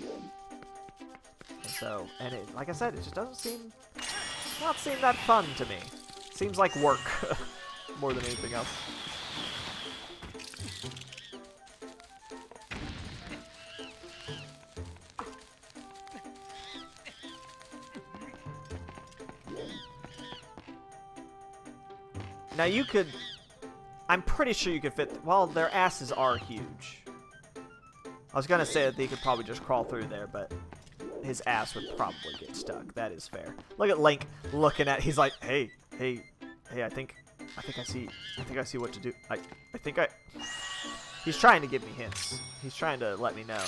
Speaker 1: And So, and it, like I said, it just doesn't not seem that fun to me. Seems like work more than anything else. Now you could, I'm pretty sure you could fit, well, their asses are huge. I was gonna say that they could probably just crawl through there, but his ass would probably get stuck. That is fair. Look at Link looking at, he's like, hey, I think I see what to do. He's trying to give me hints. He's trying to let me know.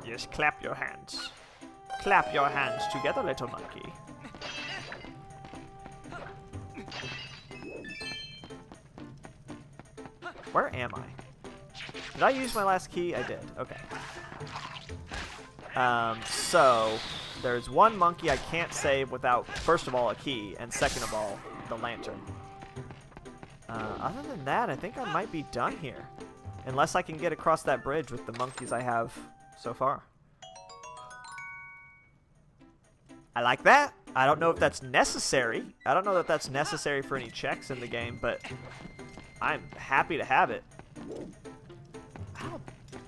Speaker 1: Yes, clap your hands. Clap your hands together, little monkey. Where am I? Did I use my last key? I did. Okay. So there's one monkey I can't save without, first of all, a key, and second of all, the lantern. Other than that, I think I might be done here. Unless I can get across that bridge with the monkeys I have so far. I like that. I don't know if that's necessary. I don't know that that's necessary for any checks in the game, but I'm happy to have it.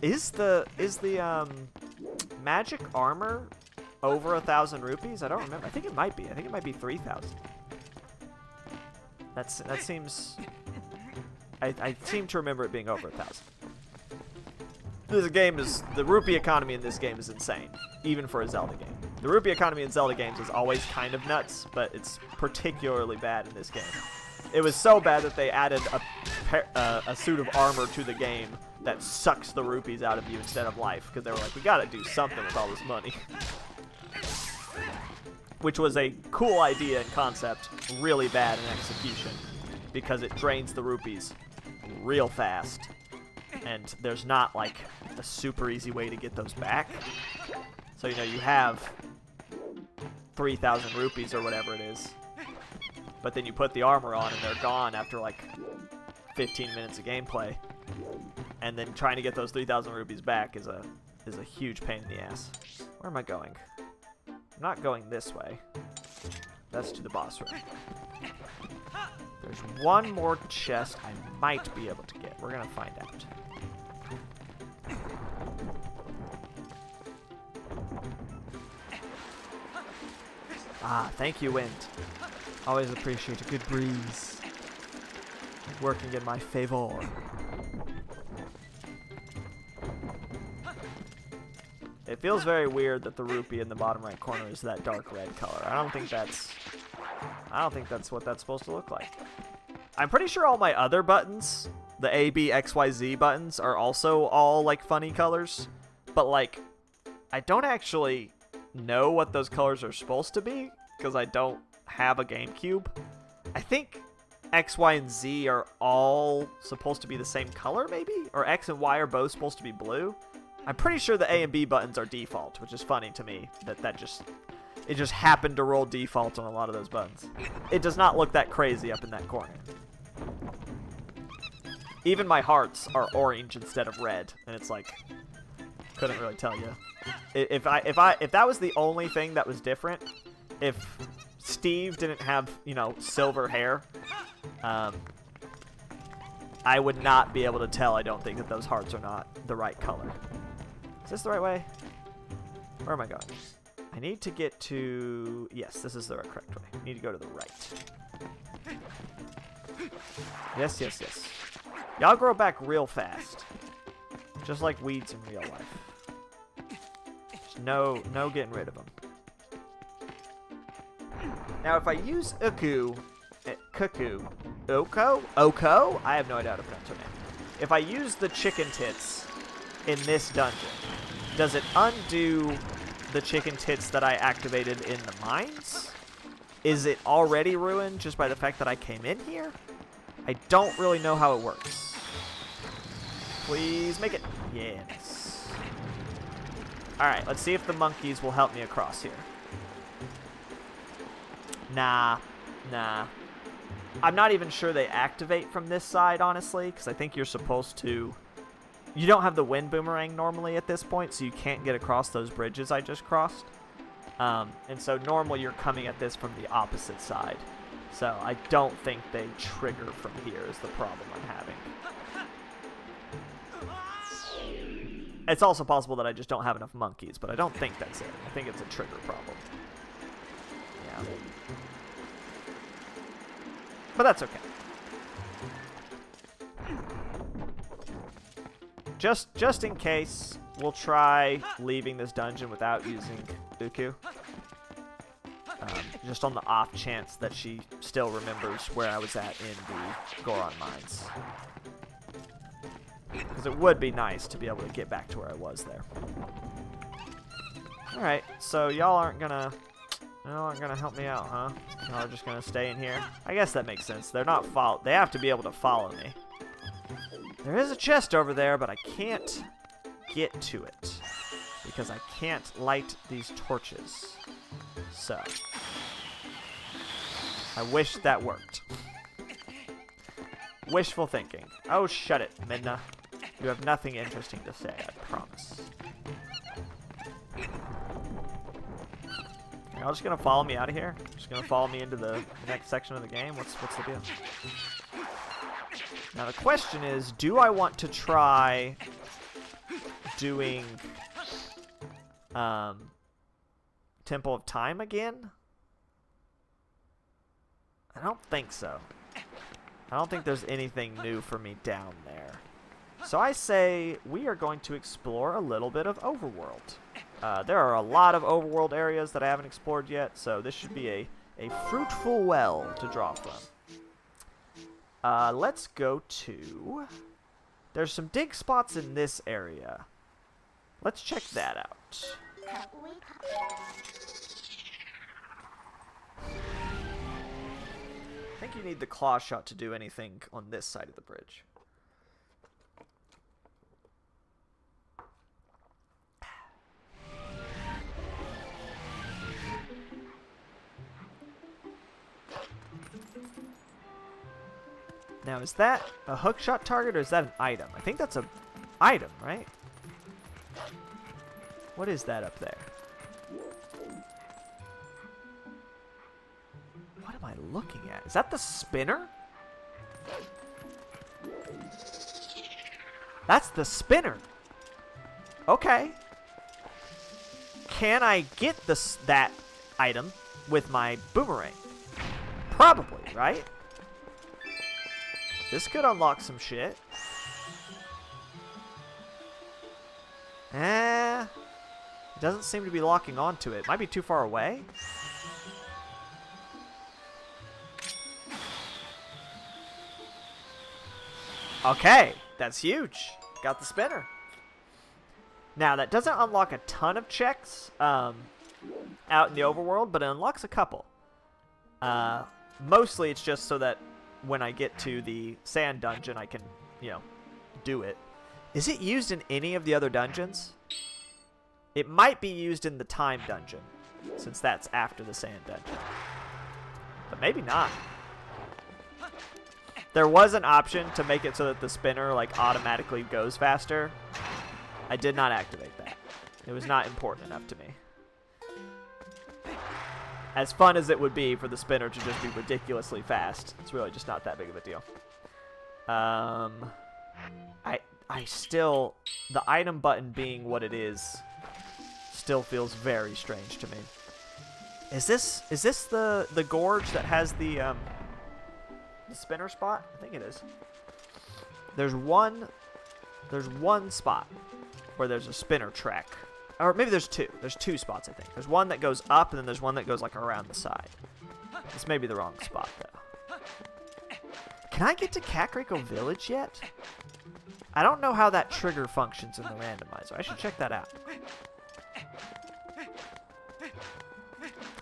Speaker 1: Is the magic armor over 1,000 rupees? I don't remember. I think it might be. I think it might be 3,000. That seems. I seem to remember it being over 1,000. This game is, the rupee economy in this game is insane, even for a Zelda game. The rupee economy in Zelda games is always kind of nuts, but it's particularly bad in this game. It was so bad that they added a suit of armor to the game that sucks the rupees out of you instead of life, because they were like, we gotta do something with all this money. Which was a cool idea and concept, really bad in execution, because it drains the rupees real fast, and there's not like a super easy way to get those back. So, you know, you have 3,000 rupees or whatever it is, but then you put the armor on and they're gone after like 15 minutes of gameplay. And then trying to get those 3,000 rupees back is a huge pain in the ass. Where am I going? I'm not going this way. That's to the boss room. There's one more chest I might be able to get. We're gonna find out. Ah, thank you, wind. Always appreciate a good breeze. Working in my favor. It feels very weird that the rupee in the bottom right corner is that dark red color. I don't think that's what that's supposed to look like. I'm pretty sure all my other buttons, the A, B, X, Y, Z buttons, are also all like funny colors. But like, I don't actually know what those colors are supposed to be because I don't have a GameCube. I think X, Y, and Z are all supposed to be the same color, maybe? Or X and Y are both supposed to be blue? I'm pretty sure the A and B buttons are default, which is funny to me that it just happened to roll default on a lot of those buttons. It does not look that crazy up in that corner. Even my hearts are orange instead of red, and it's like, couldn't really tell you. If that was the only thing that was different, if Steve didn't have, you know, silver hair, I would not be able to tell, I don't think, that those hearts are not the right color. Is this the right way? Where am I going? I need to get to... Yes, this is the correct way. I need to go to the right. Yes, yes, yes. Y'all grow back real fast. Just like weeds in real life. Just no getting rid of them. Now, if I use Oko? I have no idea how to pronounce her name. If I use the chicken tits in this dungeon, does it undo the chicken tits that I activated in the mines? Is it already ruined just by the fact that I came in here? I don't really know how it works. Please make it. Yes. Alright, let's see if the monkeys will help me across here. Nah. I'm not even sure they activate from this side, honestly, because I think you're supposed to you don't have the wind boomerang normally at this point, so you can't get across those bridges I just crossed. And so normally you're coming at this from the opposite side. So I don't think they trigger from here is the problem I'm having. It's also possible that I just don't have enough monkeys, but I don't think that's it. I think it's a trigger problem. Yeah. But that's okay. Just in case, we'll try leaving this dungeon without using Uku. Just on the off chance that she still remembers where I was at in the Goron Mines. Because it would be nice to be able to get back to where I was there. Alright, so y'all aren't gonna help me out, huh? Y'all are just gonna stay in here? I guess that makes sense. They're not they have to be able to follow me. There is a chest over there, but I can't get to it. Because I can't light these torches. So, I wish that worked. Wishful thinking. Oh, shut it, Midna. You have nothing interesting to say, I promise. Y'all just gonna follow me out of here? Just gonna follow me into the next section of the game? What's the deal? Now the question is, do I want to try doing Temple of Time again? I don't think so. I don't think there's anything new for me down there. So I say we are going to explore a little bit of Overworld. There are a lot of Overworld areas that I haven't explored yet, so this should be a fruitful well to draw from. Let's go to... There's some dig spots in this area. Let's check that out. I think you need the claw shot to do anything on this side of the bridge. Now, is that a hookshot target or is that an item? I think that's an item, right? What is that up there? What am I looking at? Is that the spinner? That's the spinner. Okay. Can I get that item with my boomerang? Probably, right? This could unlock some shit. It doesn't seem to be locking onto it. Might be too far away. Okay, that's huge. Got the spinner. Now, that doesn't unlock a ton of checks out in the overworld, but it unlocks a couple. Mostly it's just so that when I get to the sand dungeon, I can, you know, do it. Is it used in any of the other dungeons? It might be used in the time dungeon, since that's after the sand dungeon. But maybe not. There was an option to make it so that the spinner, like, automatically goes faster. I did not activate that. It was not important enough to me. As fun as it would be for the spinner to just be ridiculously fast, it's really just not that big of a deal. I still, the item button being what it is, still feels very strange to me. Is this the gorge that has the spinner spot? I think it is. There's one spot where there's a spinner track. Or maybe there's two. There's two spots, I think. There's one that goes up, and then there's one that goes, like, around the side. This may be the wrong spot, though. Can I get to Kakariko Village yet? I don't know how that trigger functions in the randomizer. I should check that out.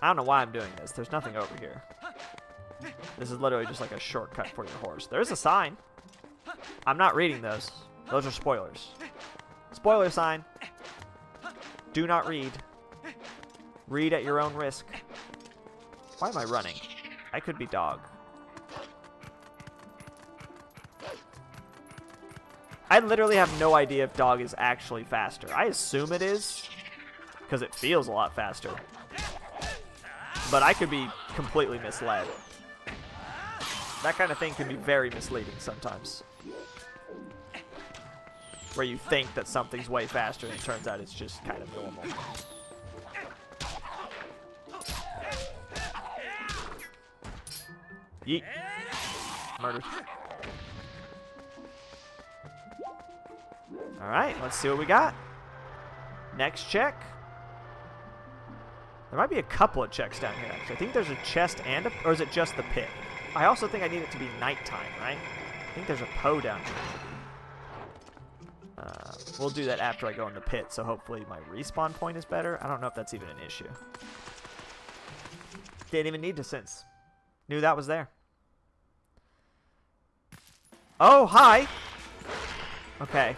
Speaker 1: I don't know why I'm doing this. There's nothing over here. This is literally just like a shortcut for your horse. There's a sign. I'm not reading those. Those are spoilers. Spoiler sign. Do not read. Read at your own risk. Why am I running? I could be dog. I literally have no idea if dog is actually faster. I assume it is, because it feels a lot faster. But I could be completely misled. That kind of thing can be very misleading sometimes. Where you think that something's way faster and it turns out it's just kind of normal. Yeet. Murdered. Alright, let's see what we got. Next check. There might be a couple of checks down here, actually. I think there's a chest and a... Or is it just the pit? I also think I need it to be nighttime, right? I think there's a Poe down here. We'll do that after I go in the pit, so hopefully my respawn point is better. I don't know if that's even an issue. Didn't even need to sense. Knew that was there. Oh, hi! Okay.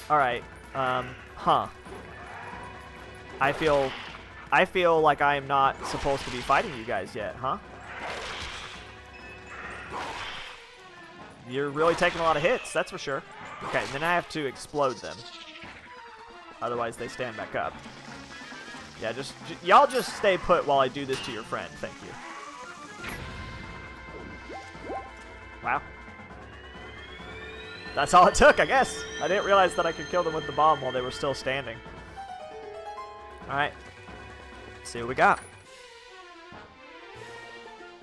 Speaker 1: Alright. Huh. I feel like I am not supposed to be fighting you guys yet, huh? You're really taking a lot of hits, that's for sure. Okay, then I have to explode them. Otherwise, they stand back up. Yeah, y'all just stay put while I do this to your friend. Thank you. Wow. That's all it took, I guess. I didn't realize that I could kill them with the bomb while they were still standing. Alright. Let's see what we got.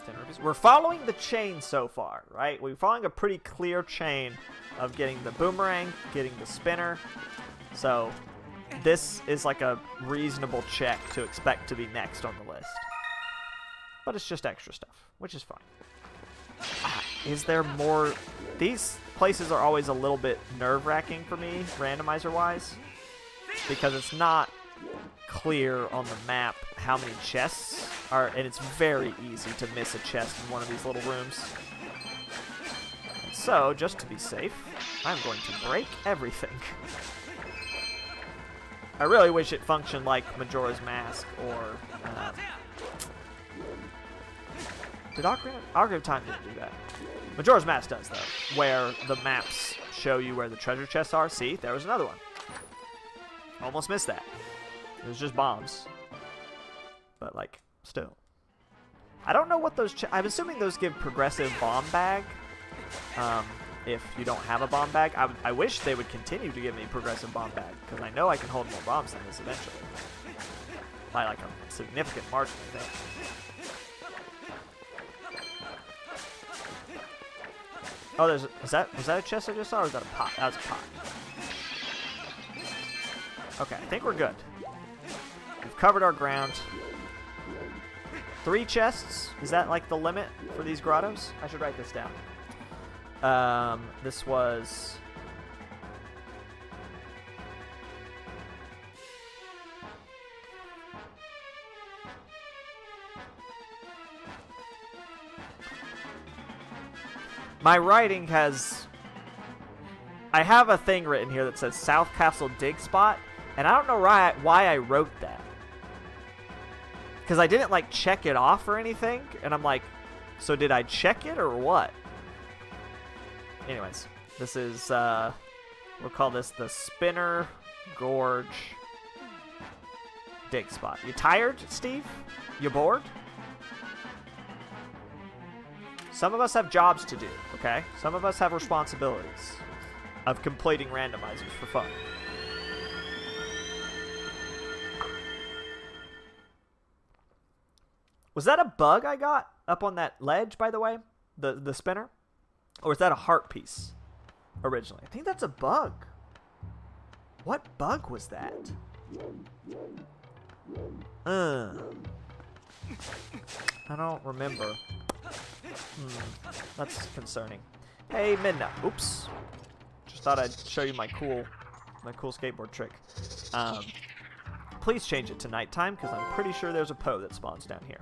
Speaker 1: 10 rupees. We're following the chain so far, right? We're following a pretty clear chain of getting the boomerang, getting the spinner. So this is like a reasonable check to expect to be next on the list. But it's just extra stuff, which is fine. Is there more? These places are always a little bit nerve-wracking for me, randomizer-wise, because it's not clear on the map how many chests are, and it's very easy to miss a chest in one of these little rooms. And so, just to be safe, I'm going to break everything. I really wish it functioned like Majora's Mask or... did Ocarina of Time didn't do that. Majora's Mask does, though, where the maps show you where the treasure chests are. See, there was another one. Almost missed that. It was just bombs. But, like, still. I don't know what those... I'm assuming those give progressive bomb bag. If you don't have a bomb bag. I wish they would continue to give me progressive bomb bag, because I know I can hold more bombs than this eventually. By, like, a significant margin, I think. Oh, was that a chest I just saw, or was that a pot? That was a pot. Okay, I think we're good. We've covered our ground. 3 chests? Is that like the limit for these grottos? I should write this down. This was... My writing has... I have a thing written here that says South Castle Dig Spot, and I don't know why I wrote that. Because I didn't, like, check it off or anything, and I'm like, so did I check it or what? Anyways, this is, we'll call this the Spinner Gorge Dig Spot. You tired, Steve? You bored? Some of us have jobs to do, okay? Some of us have responsibilities of completing randomizers for fun. Was that a bug I got up on that ledge, by the way? The spinner? Or is that a heart piece originally? I think that's a bug. What bug was that? I don't remember. That's concerning. Hey, Midna. Oops. Just thought I'd show you my cool skateboard trick. Please change it to nighttime, because I'm pretty sure there's a Poe that spawns down here.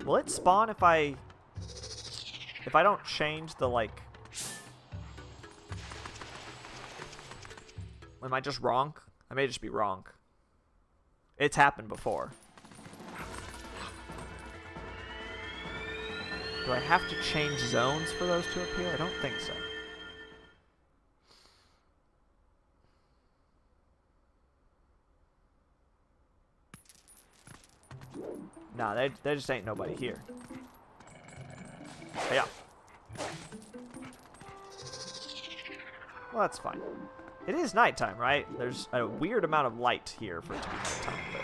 Speaker 1: Will it spawn if I don't change the, like... Am I just wrong? I may just be wrong. It's happened before. Do I have to change zones for those to appear? I don't think so. Nah, there just ain't nobody here. Yeah. Well, that's fine. It is nighttime, right? There's a weird amount of light here for it to be nighttime, but...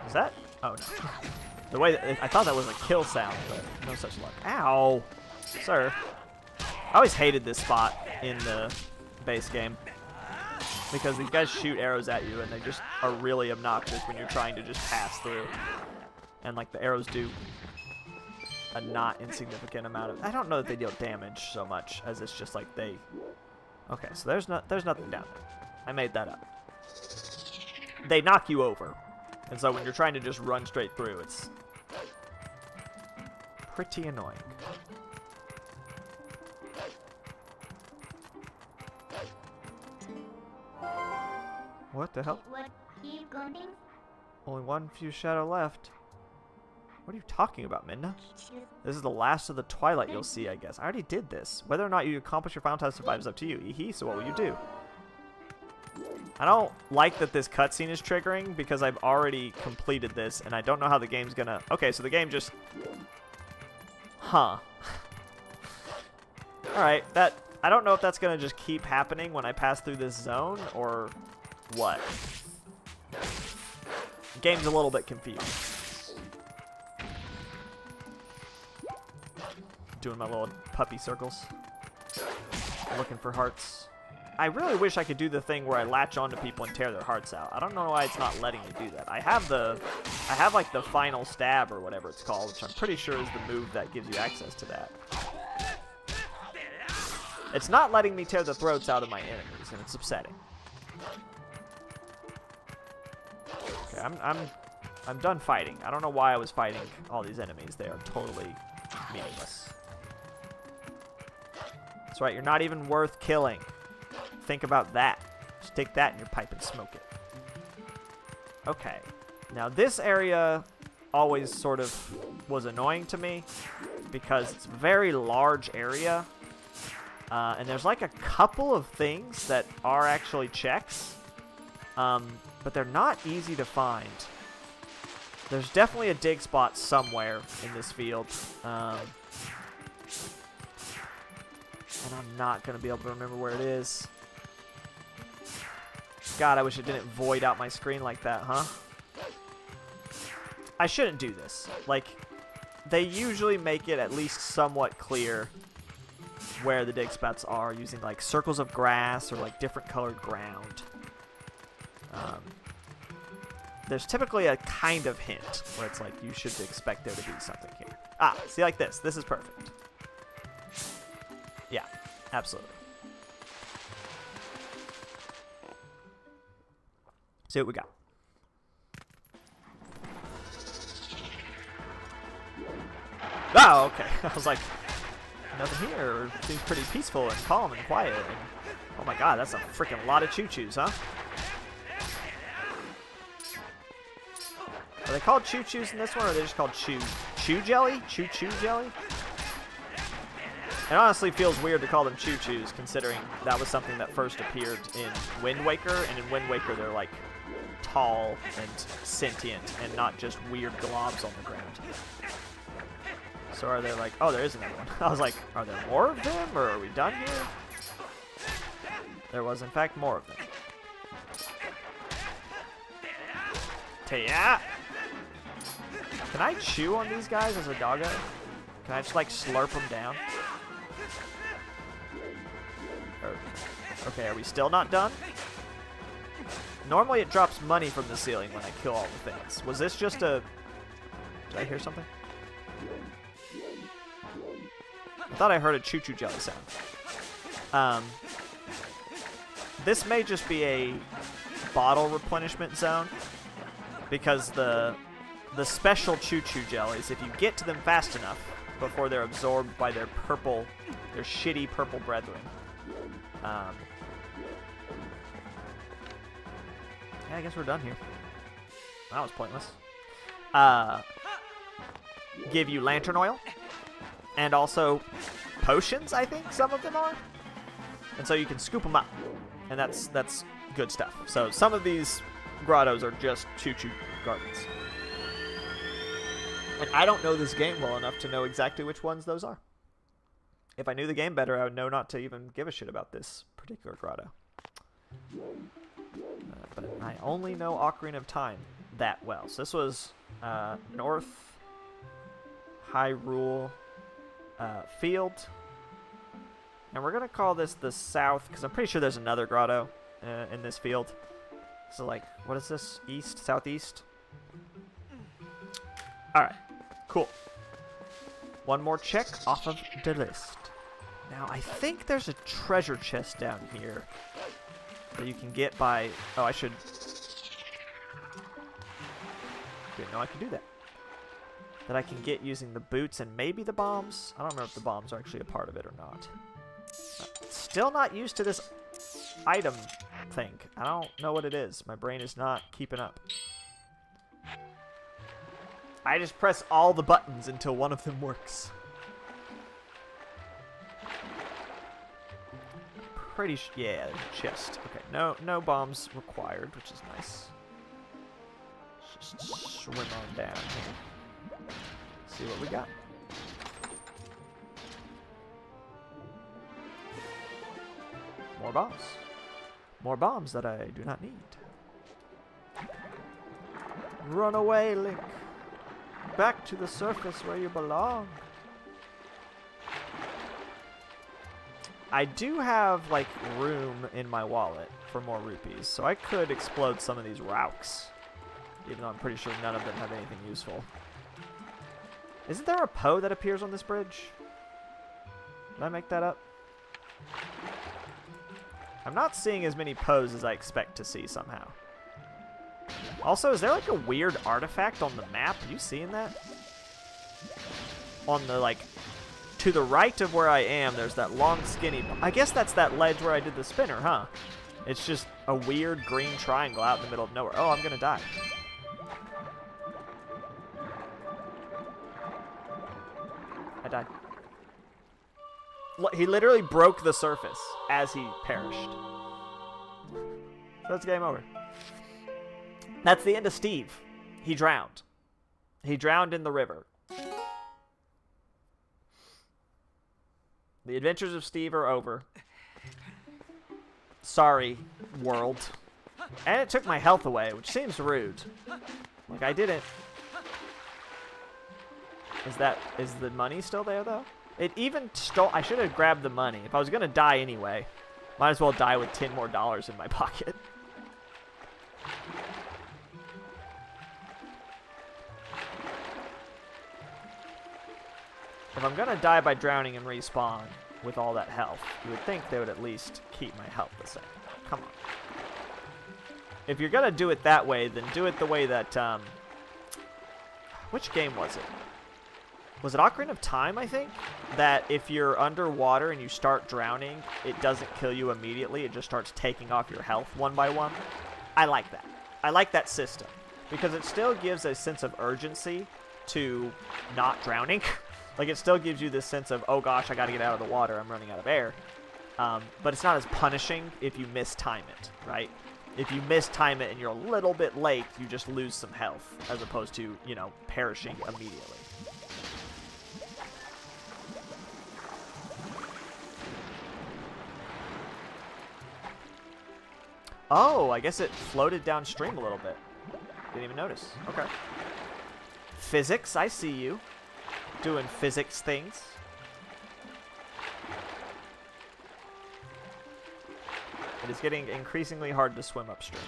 Speaker 1: Is that? Oh, no. The way that I thought that was a kill sound, but no such luck. Ow! Sir. I always hated this spot in the base game. Because these guys shoot arrows at you, and they just are really obnoxious when you're trying to just pass through. And, like, the arrows do a not insignificant amount of... I don't know that they deal damage so much, as it's just, like, they... Okay, so there's nothing down there. I made that up. They knock you over. And so when you're trying to just run straight through, it's pretty annoying. What the hell? Only one few shadow left. What are you talking about, Midna? This is the last of the Twilight you'll see, I guess. I already did this. Whether or not you accomplish your final task to survive is up to you. Eehee, so what will you do? I don't like that this cutscene is triggering because I've already completed this and I don't know how the game's gonna... Okay, so the game just... Huh. Alright, that... I don't know if that's gonna just keep happening when I pass through this zone or what. The game's a little bit confused. Doing my little puppy circles. Looking for hearts. I really wish I could do the thing where I latch onto people and tear their hearts out. I don't know why it's not letting me do that. I have like the final stab or whatever it's called, which I'm pretty sure is the move that gives you access to that. It's not letting me tear the throats out of my enemies, and it's upsetting. Okay, I'm done fighting. I don't know why I was fighting all these enemies. They are totally meaningless. That's right, you're not even worth killing. Think about that. Stick that in your pipe and smoke it. Okay. Now this area always sort of was annoying to me because it's a very large area. And there's like a couple of things that are actually checks. But they're not easy to find. There's definitely a dig spot somewhere in this field. And I'm not going to be able to remember where it is. God, I wish it didn't void out my screen like that, huh? I shouldn't do this. Like, they usually make it at least somewhat clear where the dig spots are using, like, circles of grass or, like, different colored ground. There's typically a kind of hint where it's like, you should expect there to be something here. Ah, see, like this. This is perfect. Yeah, absolutely. See what we got. Oh, okay. I was like, nothing here. It seems pretty peaceful and calm and quiet. And, oh my god, that's a freaking lot of choo-choos, huh? Are they called choo-choos in this one, or are they just called chew jelly? Choo-choo jelly? It honestly feels weird to call them choo-choos, considering that was something that first appeared in Wind Waker, and in Wind Waker they're like tall and sentient, and not just weird globs on the ground. So are they like, oh, there is another one. I was like, are there more of them, or are we done here? There was, in fact, more of them. Yeah. Can I chew on these guys as a doggo? Can I just, like, slurp them down? Okay, are we still not done? Normally it drops money from the ceiling when I kill all the things. Was this just a... Did I hear something? I thought I heard a choo-choo jelly sound. This may just be a bottle replenishment zone, because the special choo-choo jellies, if you get to them fast enough before they're absorbed by their shitty purple brethren, Yeah, I guess we're done here. That was pointless. Give you lantern oil. And also potions, I think some of them are. And so you can scoop them up. And that's good stuff. So some of these grottos are just choo-choo gardens. And I don't know this game well enough to know exactly which ones those are. If I knew the game better, I would know not to even give a shit about this particular grotto. But I only know Ocarina of Time that well. So this was North Hyrule Field. And we're going to call this the South, because I'm pretty sure there's another grotto in this field. So, like, what is this? East? Southeast? Alright, cool. One more check off of the list. Now, I think there's a treasure chest down here that you can get by... Oh, I should... Didn't know I could do that. That I can get using the boots and maybe the bombs. I don't remember if the bombs are actually a part of it or not. Still not used to this item thing. I don't know what it is. My brain is not keeping up. I just press all the buttons until one of them works. Pretty yeah, chest. Okay, no bombs required, which is nice. Let's just swim on down here. See what we got. More bombs. More bombs that I do not need. Run away, Link. Back to the surface where you belong. I do have, like, room in my wallet for more rupees, so I could explode some of these rocks. Even though I'm pretty sure none of them have anything useful. Isn't there a Poe that appears on this bridge? Did I make that up? I'm not seeing as many Poes as I expect to see somehow. Also, is there like a weird artifact on the map? Are you seeing that? On the, like, to the right of where I am, there's that long skinny... I guess that's that ledge where I did the spinner, huh? It's just a weird green triangle out in the middle of nowhere. Oh, I'm gonna die. I died. He literally broke the surface as he perished. So it's game over. That's the end of Steve. He drowned. He drowned in the river. The adventures of Steve are over. Sorry, world. And it took my health away, which seems rude. Like, I didn't... Is the money still there, though? It even stole... I should have grabbed the money. If I was going to die anyway, might as well die with $10 more in my pocket. If I'm going to die by drowning and respawn with all that health, you would think they would at least keep my health the same. Come on. If you're going to do it that way, then do it the way that... Which game was it? Was it Ocarina of Time, I think? That if you're underwater and you start drowning, it doesn't kill you immediately. It just starts taking off your health one by one. I like that. I like that system. Because it still gives a sense of urgency to not drowning. Like, it still gives you this sense of, oh gosh, I gotta get out of the water, I'm running out of air. But it's not as punishing if you mistime it, right? If you mistime it and you're a little bit late, you just lose some health, as opposed to, you know, perishing immediately. Oh, I guess it floated downstream a little bit. Didn't even notice. Okay. Physics, I see you. Doing physics things. It is getting increasingly hard to swim upstream.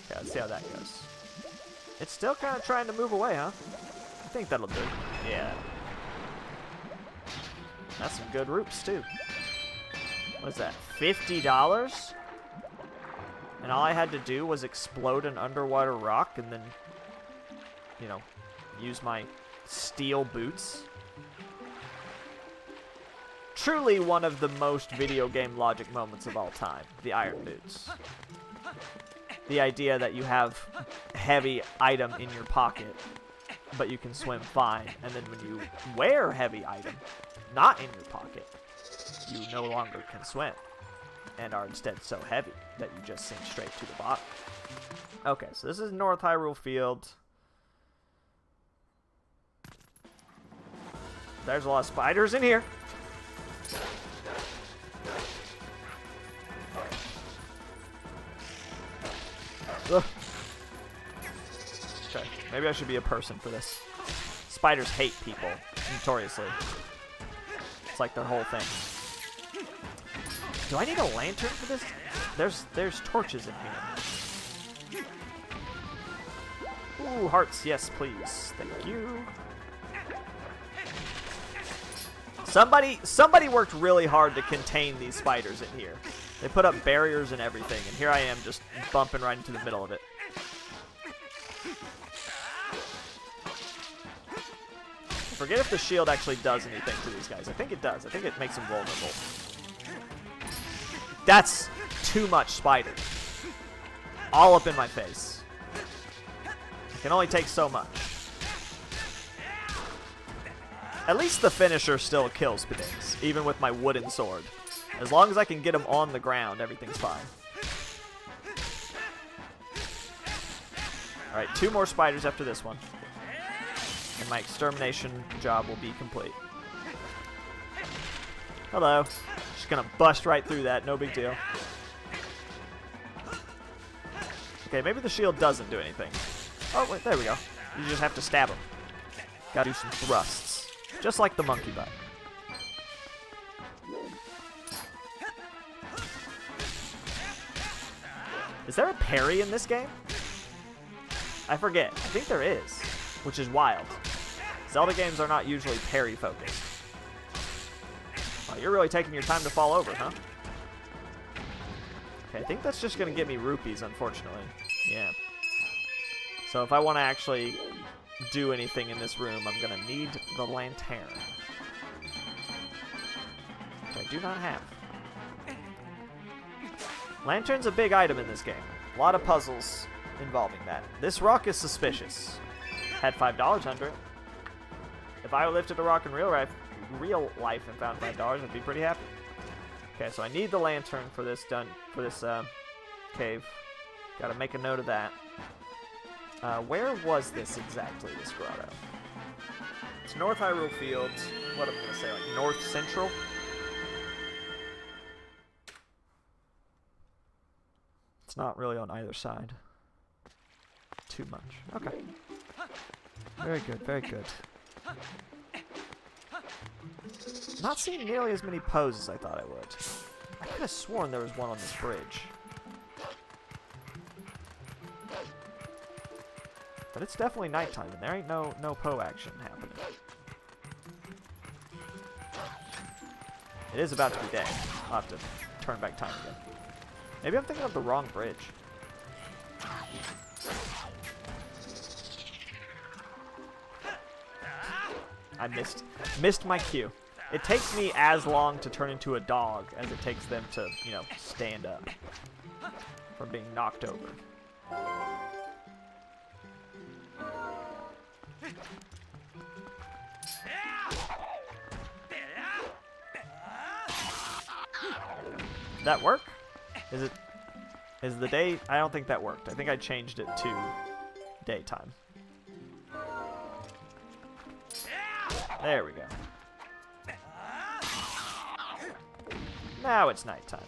Speaker 1: Okay, let's see how that goes. It's still kind of trying to move away, huh? I think that'll do. Yeah. That's some good roots, too. What is that? $50? And all I had to do was explode an underwater rock and then, you know, use my steel boots. Truly one of the most video game logic moments of all time. The iron boots. the idea that you have heavy item in your pocket, but you can swim fine. And then when you wear heavy item not in your pocket, you no longer can swim and are instead so heavy that you just sink straight to the bottom. Okay, so this is North Hyrule Field. There's a lot of spiders in here. Ugh. Okay, maybe I should be a person for this. Spiders hate people, notoriously. It's like their whole thing. Do I need a lantern for this? There's torches in here. Ooh, hearts, yes, please. Thank you. Somebody worked really hard to contain these spiders in here. They put up barriers and everything, and here I am just bumping right into the middle of it. I forget if the shield actually does anything to these guys. I think it does. I think it makes them vulnerable. That's too much spider. All up in my face. I can only take so much. At least the finisher still kills Spadings, even with my wooden sword. As long as I can get them on the ground, everything's fine. Alright, 2 more spiders after this one. And my extermination job will be complete. Hello. Just gonna bust right through that, no big deal. Okay, maybe the shield doesn't do anything. Oh, wait, there we go. You just have to stab him. Gotta do some thrusts. Just like the monkey butt. Is there a parry in this game? I forget. I think there is, which is wild. Zelda games are not usually parry focused. Wow, you're really taking your time to fall over, huh? Okay, I think that's just going to get me rupees, unfortunately. Yeah. So if I want to actually do anything in this room, I'm going to need the lantern. Which I do not have. Lantern's a big item in this game. A lot of puzzles involving that. This rock is suspicious. Had $5 under it. If I lifted a rock in real life and found $5, I'd be pretty happy. Okay, so I need the lantern for this cave. Gotta make a note of that. Where was this exactly, this grotto? It's North Hyrule Field. What am I gonna say, like North Central? It's not really on either side. Too much. Okay. Very good, very good. Not seeing nearly as many poses as I thought I would. I could have sworn there was one on this bridge. But it's definitely nighttime, and there ain't no Poe action happening. It is about to be day. I'll have to turn back time again. Maybe I'm thinking of the wrong bridge. I missed my cue. It takes me as long to turn into a dog as it takes them to, you know, stand up from being knocked over. Did that work? Is the day? I don't think that worked. I think I changed it to daytime. There we go. Now it's nighttime.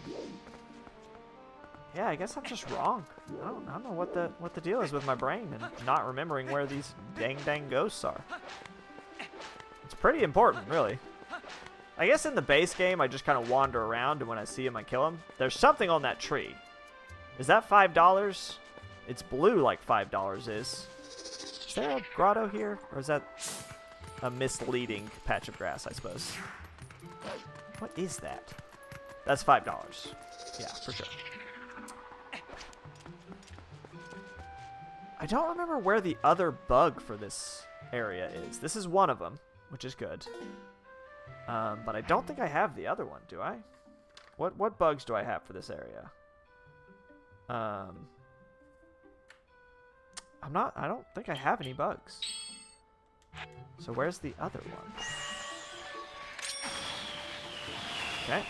Speaker 1: Yeah, I guess I'm just wrong. I don't know what the deal is with my brain and not remembering where these dang ghosts are. It's pretty important, really. I guess in the base game, I just kind of wander around, and when I see him, I kill him. There's something on that tree. Is that $5? It's blue like $5 is. Is there a grotto here? Or is that a misleading patch of grass, I suppose? What is that? That's $5. Yeah, for sure. I don't remember where the other bug for this area is. This is one of them, which is good. But I don't think I have the other one, do I? What bugs do I have for this area? I don't think I have any bugs. So where's the other one? Okay.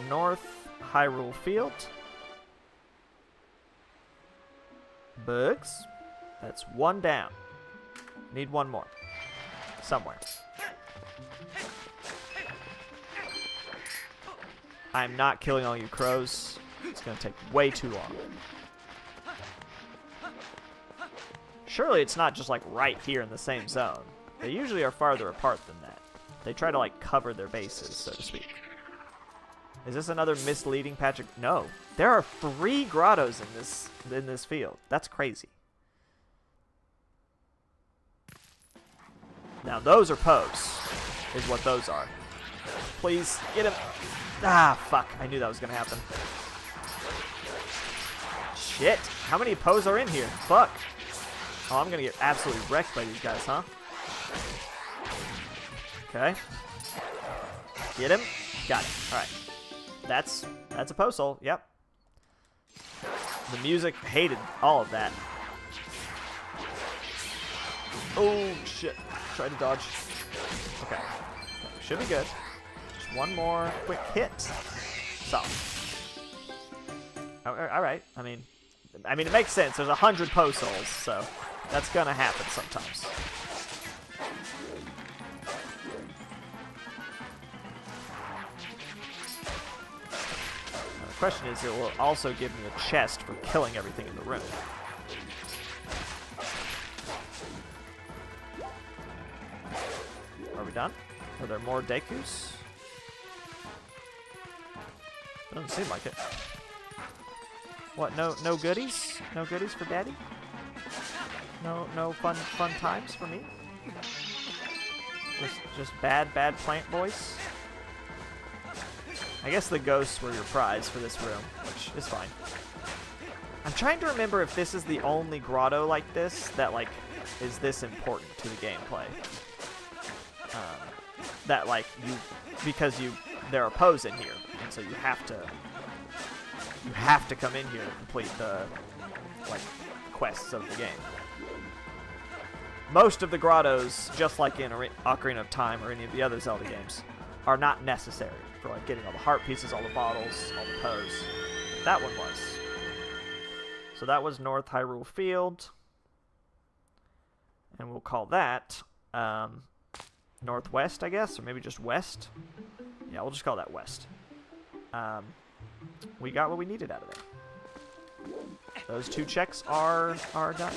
Speaker 1: North Hyrule Field. Bugs. That's one down. Need one more. Somewhere. I'm not killing all you crows. It's going to take way too long. Surely it's not just like right here in the same zone. They usually are farther apart than that. They try to like cover their bases, so to speak. Is this another misleading patch of... No. There are 3 grottos in this field. That's crazy. Now those are Poes, is what those are. Please, get him. Ah, fuck. I knew that was going to happen. Shit. How many Poes are in here? Fuck. Oh, I'm going to get absolutely wrecked by these guys, huh? Okay. Get him. Got it. All right. That's a Poe soul. Yep. The music hated all of that. Oh, shit. Try to dodge. Okay. Should be good. Just one more quick hit. Solid. All right. I mean, it makes sense. There's 100 Poe souls, so that's gonna happen sometimes. Now, the question is, it will also give me a chest for killing everything in the room. Are we done? Are there more Dekus? Doesn't seem like it. What? No goodies? No goodies for Daddy? No fun times for me? Just bad plant boys? I guess the ghosts were your prize for this room, which is fine. I'm trying to remember if this is the only grotto like this that like is this important to the gameplay. That like because there are Poes in here, and so you have to come in here to complete the like quests of the game. Most of the grottos, just like in Ocarina of Time or any of the other Zelda games, are not necessary for like getting all the heart pieces, all the bottles, all the Poes. That one was. So that was North Hyrule Field, and we'll call that Northwest, I guess, or maybe just West. Yeah, we'll just call that West. We got what we needed out of there. Those 2 checks are done.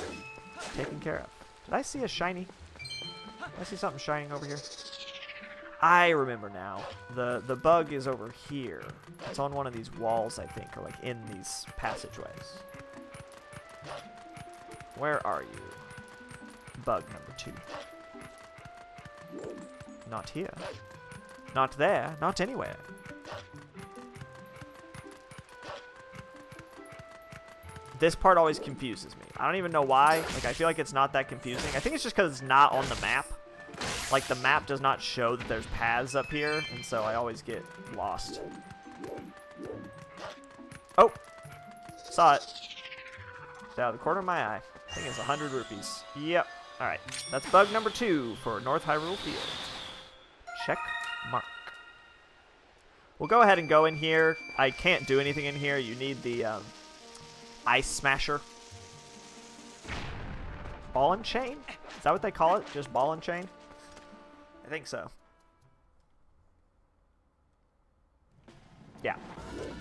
Speaker 1: Taken care of. Did I see a shiny? Did I see something shining over here? I remember now. The bug is over here. It's on one of these walls, I think, or like in these passageways. Where are you? Bug number 2. Not here. Not there. Not anywhere. This part always confuses me. I don't even know why. Like, I feel like it's not that confusing. I think it's just because it's not on the map. Like, the map does not show that there's paths up here, and so I always get lost. Oh! Saw it. It's out of the corner of my eye. I think it's 100 rupees. Yep. Alright. That's bug number 2 for North Hyrule Field. Check mark. We'll go ahead and go in here. I can't do anything in here. You need the Ice Smasher. Ball and chain? Is that what they call it? Just ball and chain? I think so. Yeah.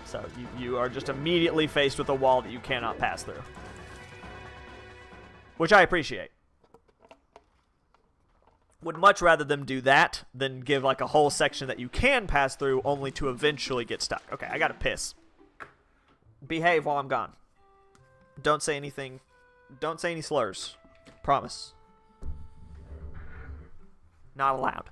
Speaker 1: So you are just immediately faced with a wall that you cannot pass through. Which I appreciate. Would much rather them do that than give like a whole section that you can pass through only to eventually get stuck. Okay, I gotta piss. Behave while I'm gone. Don't say anything. Don't say any slurs. Promise. Not allowed.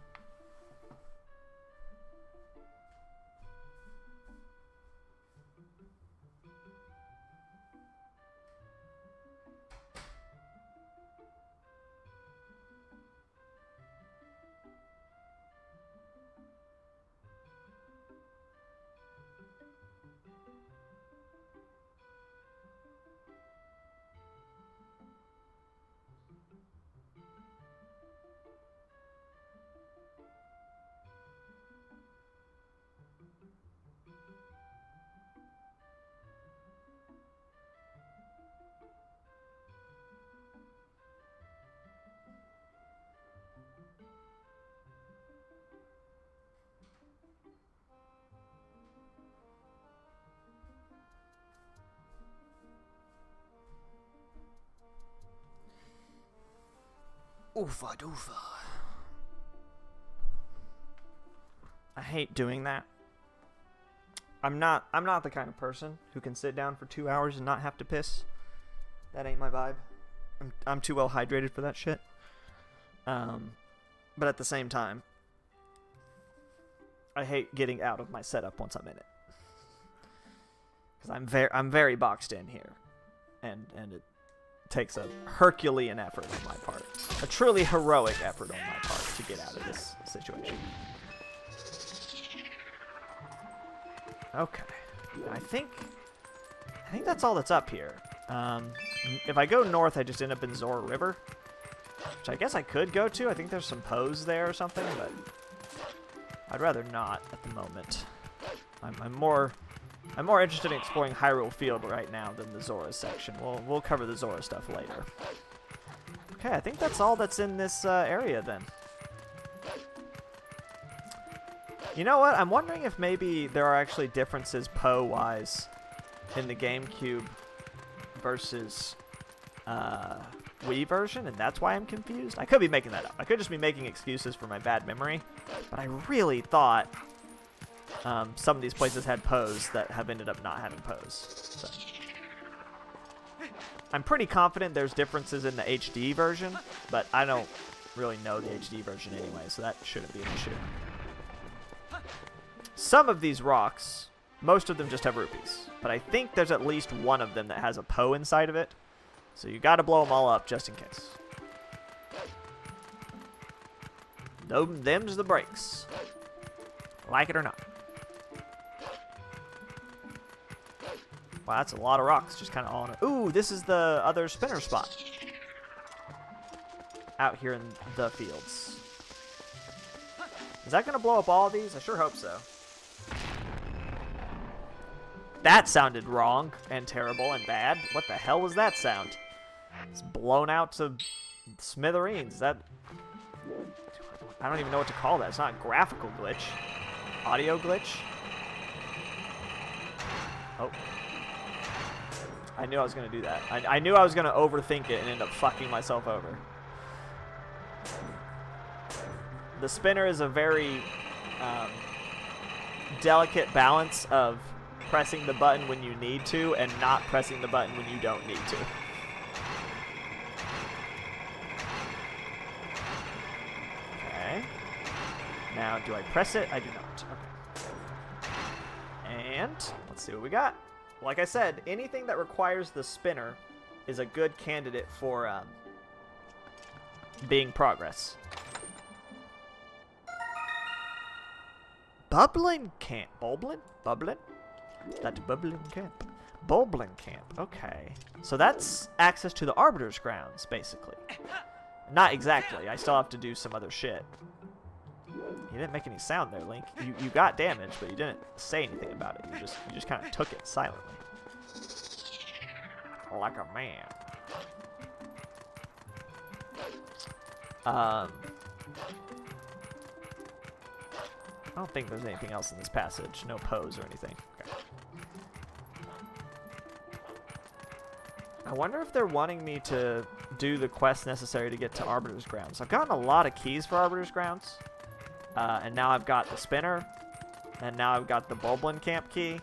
Speaker 1: Oofa doofa. I hate doing that. I'm not the kind of person who can sit down for 2 hours and not have to piss. That ain't my vibe. I'm too well hydrated for that shit. But at the same time, I hate getting out of my setup once I'm in it. Because I'm very boxed in here. And it takes a Herculean effort on my part. A truly heroic effort on my part to get out of this situation. Okay. I think that's all that's up here. If I go north, I just end up in Zora River. Which I guess I could go to. I think there's some pose there or something, but I'd rather not at the moment. I'm more interested in exploring Hyrule Field right now than the Zora section. We'll cover the Zora stuff later. Okay, I think that's all that's in this area then. You know what? I'm wondering if maybe there are actually differences Poe-wise in the GameCube versus Wii version, and that's why I'm confused. I could be making that up. I could just be making excuses for my bad memory, but I really thought some of these places had Poes that have ended up not having Poes. So. I'm pretty confident there's differences in the HD version, but I don't really know the HD version anyway, so that shouldn't be an issue. Some of these rocks, most of them just have rupees, but I think there's at least one of them that has a Poe inside of it, so you gotta blow them all up just in case. Them's the breaks. Like it or not. Wow, that's a lot of rocks just kind of all in it. Ooh, this is the other spinner spot. Out here in the fields. Is that going to blow up all of these? I sure hope so. That sounded wrong and terrible and bad. What the hell was that sound? It's blown out to smithereens. That... I don't even know what to call that. It's not a graphical glitch. Audio glitch? Oh. I knew I was going to do that. I knew I was going to overthink it and end up fucking myself over. The spinner is a very delicate balance of pressing the button when you need to and not pressing the button when you don't need to. Okay. Now, do I press it? I do not. Okay. And let's see what we got. Like I said, anything that requires the spinner is a good candidate for being progress. Bubbling Camp. Bulblin? Bublin? That's Bubbling Camp. Bulblin Camp. Okay. So that's access to the Arbiter's Grounds, basically. Not exactly. I still have to do some other shit. You didn't make any sound there, Link. You got damaged, but you didn't say anything about it. You just kind of took it silently. Like a man. I don't think there's anything else in this passage. No pose or anything. Okay. I wonder if they're wanting me to do the quest necessary to get to Arbiter's Grounds. I've gotten a lot of keys for Arbiter's Grounds. And now I've got the spinner. And now I've got the Bulblin Camp key.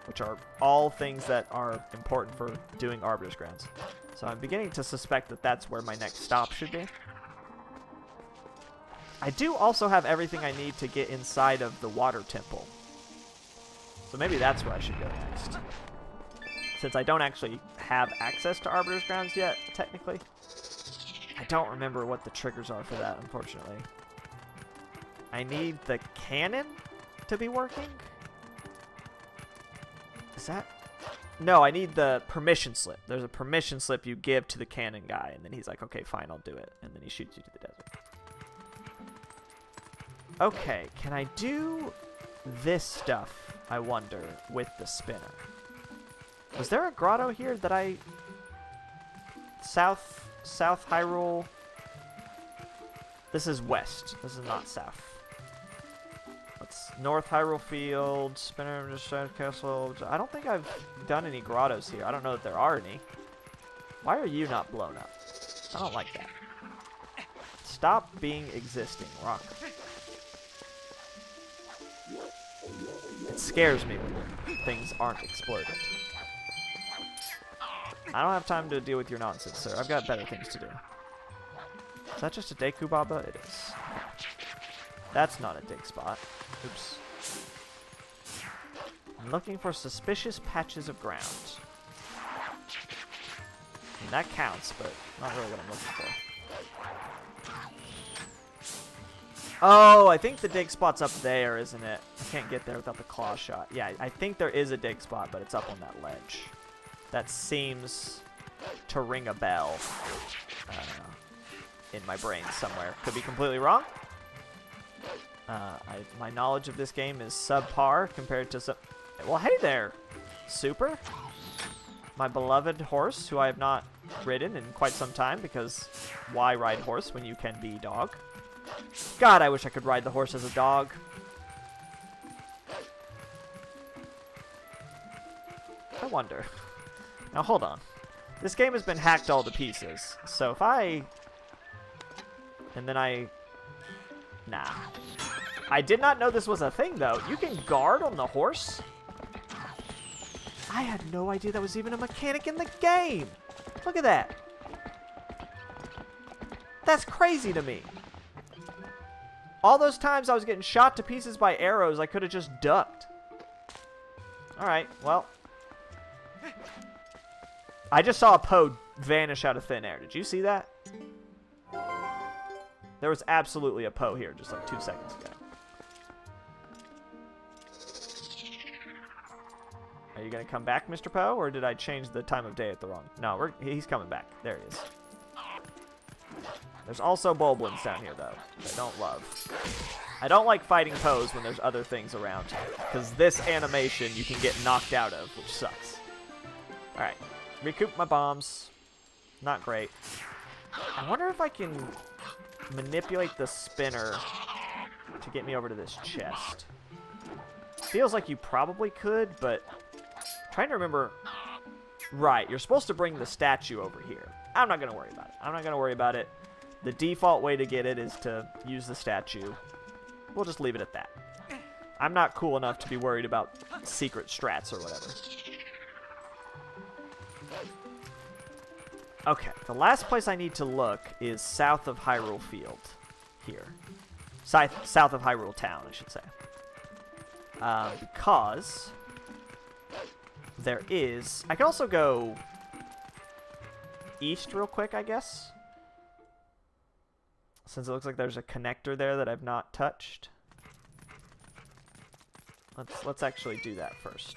Speaker 1: Which are all things that are important for doing Arbiter's Grounds. So I'm beginning to suspect that that's where my next stop should be. I do also have everything I need to get inside of the water temple. So maybe that's where I should go next. Since I don't actually have access to Arbiter's Grounds yet, technically. I don't remember what the triggers are for that, unfortunately. I need the cannon to be working? Is that... No, I need the permission slip. There's a permission slip you give to the cannon guy, and then he's like, okay, fine, I'll do it. And then he shoots you to the desert. Okay, can I do this stuff, I wonder, with the spinner? Was there a grotto here that I... South Hyrule... This is west. This is not south. Let's... North Hyrule Field, Spinner, Castle... I don't think I've done any grottos here. I don't know that there are any. Why are you not blown up? I don't like that. stop being existing, rock. It scares me when things aren't exploded. I don't have time to deal with your nonsense, sir. I've got better things to do. Is that just a Deku Baba? It is. That's not a dig spot. Oops. I'm looking for suspicious patches of ground. I mean, that counts, but not really what I'm looking for. Oh, I think the dig spot's up there, isn't it? I can't get there without the claw shot. Yeah, I think there is a dig spot, but it's up on that ledge. That seems to ring a bell in my brain somewhere. Could be completely wrong. My knowledge of this game is subpar compared to some... Well, hey there, Super. My beloved horse, who I have not ridden in quite some time, because why ride horse when you can be dog? God, I wish I could ride the horse as a dog. I wonder. Now, hold on. This game has been hacked all to pieces, so if I... And then I... Nah. I did not know this was a thing, though. You can guard on the horse? I had no idea that was even a mechanic in the game. Look at that. That's crazy to me. All those times I was getting shot to pieces by arrows, I could have just ducked. Alright, well. I just saw a Poe vanish out of thin air. Did you see that? There was absolutely a Poe here just like 2 seconds ago. Are you going to come back, Mr. Poe, or did I change the time of day at the wrong? No, he's coming back. There he is. There's also Bulblins down here, though, which I don't love. I don't like fighting Poes when there's other things around, because this animation you can get knocked out of, which sucks. Alright, recoup my bombs. Not great. I wonder if I can manipulate the spinner to get me over to this chest. Feels like you probably could, but I'm trying to remember. Right, you're supposed to bring the statue over here. I'm not going to worry about it. I'm not going to worry about it. The default way to get it is to use the statue. We'll just leave it at that. I'm not cool enough to be worried about secret strats or whatever. Okay, the last place I need to look is south of Hyrule Field. Here. South of Hyrule Town, I should say. Because there is... I can also go east real quick, I guess. Since it looks like there's a connector there that I've not touched. Let's actually do that first.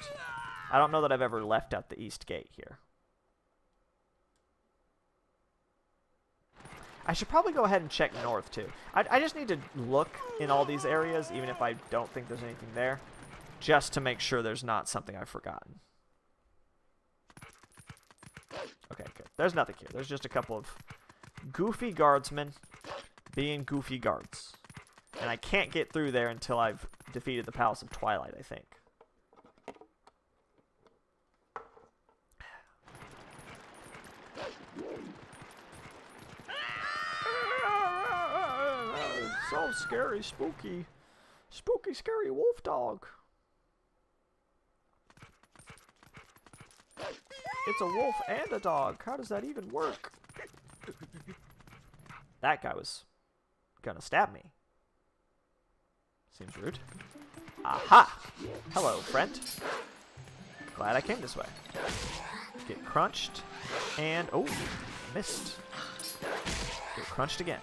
Speaker 1: I don't know that I've ever left out the east gate here. I should probably go ahead and check north, too. I just need to look in all these areas, even if I don't think there's anything there, just to make sure there's not something I've forgotten. Okay, good. There's nothing here. There's just a couple of goofy guardsmen being goofy guards. And I can't get through there until I've defeated the Palace of Twilight, I think. So scary, spooky. Spooky, scary wolf dog. It's a wolf and a dog. How does that even work? That guy was gonna stab me. Seems rude. Aha! Hello, friend. Glad I came this way. Get crunched. And, oh, missed. Get crunched again.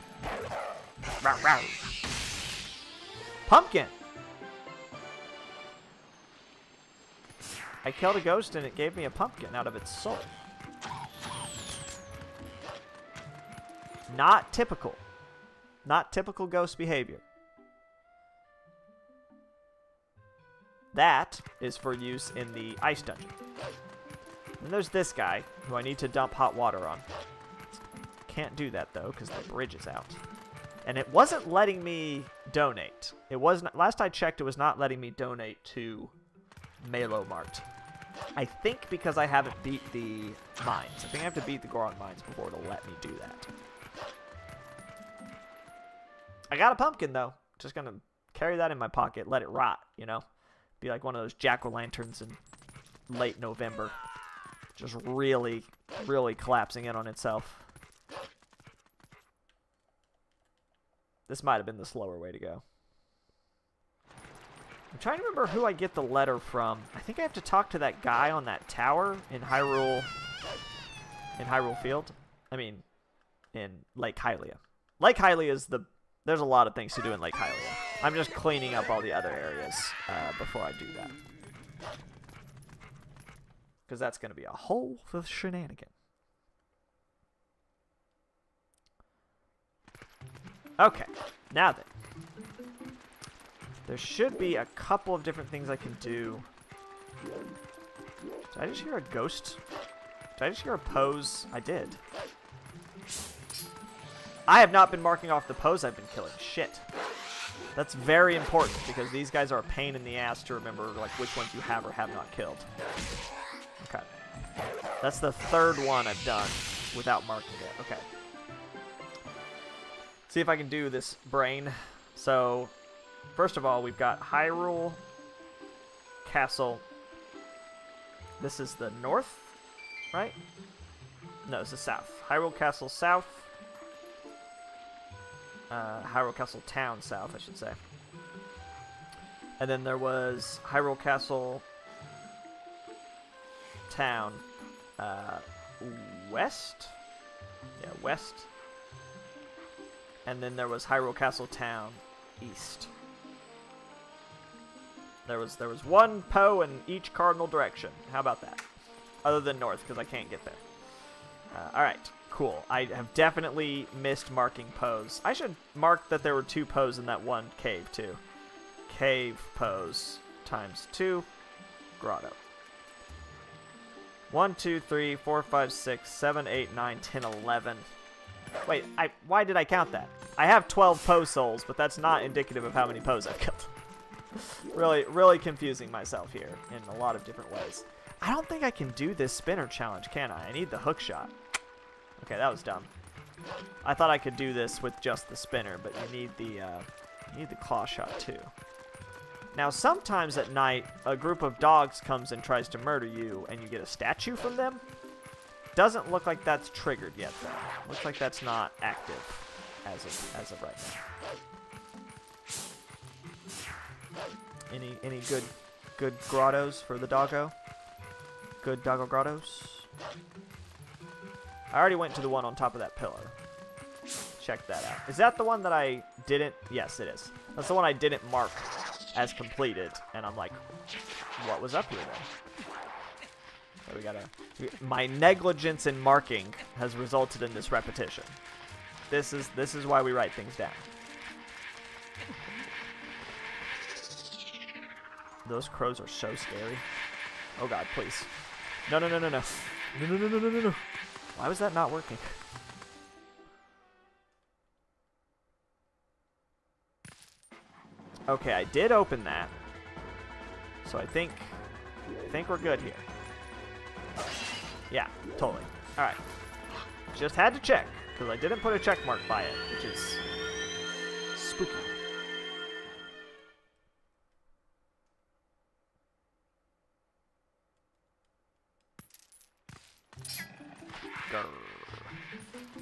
Speaker 1: Row, row. Pumpkin! I killed a ghost and it gave me a pumpkin out of its soul. Not typical. Not typical ghost behavior. That is for use in the ice dungeon. And there's this guy who I need to dump hot water on. Can't do that though because the bridge is out. And it wasn't letting me donate. It wasn't. Last I checked, it was not letting me donate to Malo Mart. I think because I haven't beat the mines. I think I have to beat the Goron mines before it'll let me do that. I got a pumpkin, though. Just going to carry that in my pocket, let it rot, you know? Be like one of those jack-o'-lanterns in late November. Just really, really collapsing in on itself. This might have been the slower way to go. I'm trying to remember who I get the letter from. I think I have to talk to that guy on that tower in Hyrule Field. I mean, in Lake Hylia. Lake Hylia is the... There's a lot of things to do in Lake Hylia. I'm just cleaning up all the other areas before I do that. Because that's going to be a whole shenanigan. Okay, now then. There should be a couple of different things I can do. Did I just hear a ghost? Did I just hear a pose? I did. I have not been marking off the pose I've been killing. Shit. That's very important because these guys are a pain in the ass to remember like which ones you have or have not killed. Okay. That's the third one I've done without marking it. Okay. See if I can do this brain. So, first of all, we've got Hyrule Castle. This is the north, right? No, this is south. Hyrule Castle south. Hyrule Castle Town south, I should say. And then there was Hyrule Castle Town west. Yeah, west. And then there was Hyrule Castle Town east. There was one Poe in each cardinal direction. How about that? Other than north, because I can't get there. Alright, cool. I have definitely missed marking Poes. I should mark that there were 2 Poes in that one cave, too. Cave Poes times 2. Grotto. 1, 2, 3, 4, 5, 6, 7, 8, 9, 10, 11. Wait, why did I count that? I have 12 Poe souls, but that's not indicative of how many Poes I've killed. Really confusing myself here in a lot of different ways. I don't think I can do this spinner challenge, can I? I need the hook shot. Okay, that was dumb. I thought I could do this with just the spinner, but you need the claw shot too. Now, sometimes at night, a group of dogs comes and tries to murder you, and you get a statue from them. Doesn't look like that's triggered yet, though. Looks like that's not active as of right now. Any good grottos for the doggo? Good doggo grottos? I already went to the one on top of that pillar. Check that out. Is that the one that I didn't? Yes, it is. That's the one I didn't mark as completed, and I'm like, what was up here then? So we gotta... My negligence in marking has resulted in this repetition. This is why we write things down. Those crows are so scary. Oh god, please. No. No. Why was that not working? Okay, I did open that. So I think we're good here. Yeah, totally. Alright. Just had to check, because I didn't put a check mark by it, which is spooky.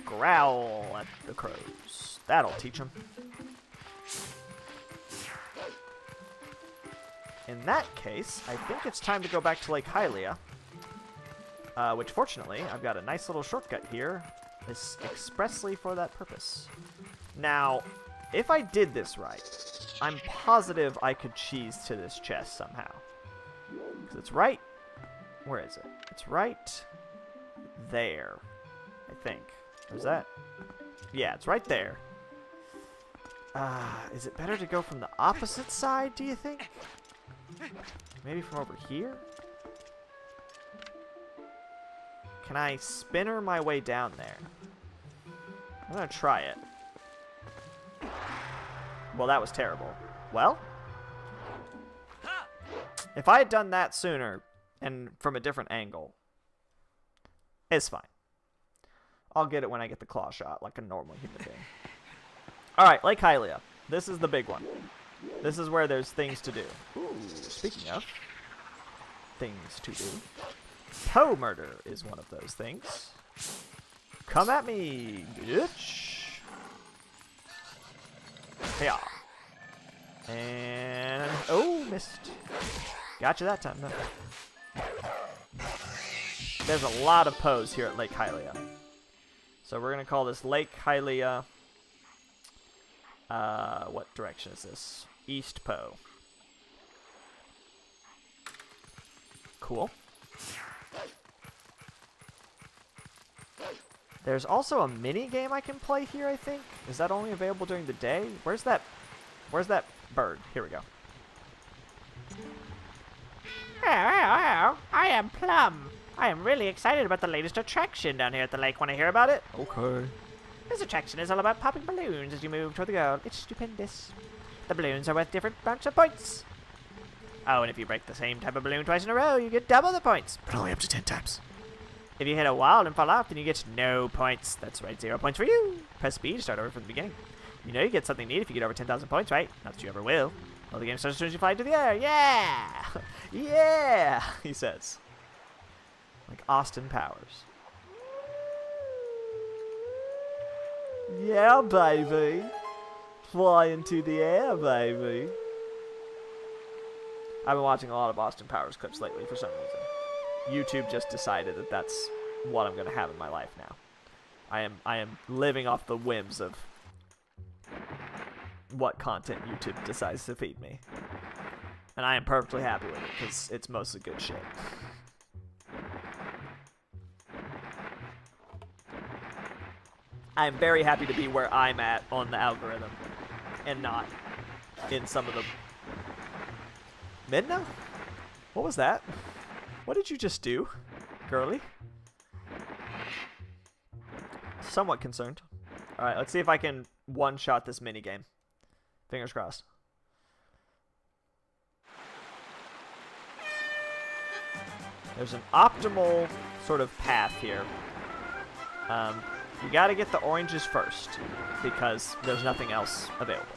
Speaker 1: Growl at the crows. That'll teach them. In that case, I think it's time to go back to Lake Hylia. Which, fortunately, I've got a nice little shortcut here. Expressly for that purpose. Now, if I did this right, I'm positive I could cheese to this chest somehow. Because it's right... Where is it? It's right there, I think. Is that... Yeah, it's right there. Is it better to go from the opposite side, do you think? Maybe from over here? Can I spinner my way down there? I'm gonna try it. Well, that was terrible. Well, if I had done that sooner and from a different angle, it's fine. I'll get it when I get the claw shot like a normal human being. All right, Lake Hylia. This is the big one. This is where there's things to do. Ooh, speaking of things to do, Poe murder is one of those things. Come at me, bitch. Yeah. And oh, missed. Gotcha that time, though. There's a lot of Poes here at Lake Hylia. So we're going to call this Lake Hylia. What direction is this? East Poe. Cool. There's also a mini game I can play here, I think. Is that only available during the day? Where's that bird? Here we go. Hello, I am Plum. I am really excited about the latest attraction down here at the lake. Want to hear about it? Okay. This attraction is all about popping balloons as you move toward the goal. It's stupendous. The balloons are worth different amounts of points. Oh, and if you break the same type of balloon twice in a row, you get double the points, but only up to 10 times. If you hit a wall and fall off, then you get no points. That's right, 0 points for you. Press B to start over from the beginning. You know you get something neat if you get over 10,000 points, right? Not that you ever will. Well, the game starts as soon as you fly into the air. Yeah! Yeah! He says. Like Austin Powers. Yeah, baby. Fly into the air, baby. I've been watching a lot of Austin Powers clips lately for some reason. YouTube just decided that that's what I'm going to have in my life now. I am living off the whims of what content YouTube decides to feed me. And I am perfectly happy with it, because it's mostly good shit. I'm very happy to be where I'm at on the algorithm, and not in some of the... Midna? What was that? What did you just do, girly? Somewhat concerned. Alright, let's see if I can one-shot this minigame. Fingers crossed. There's an optimal sort of path here. You gotta get the oranges first, because there's nothing else available.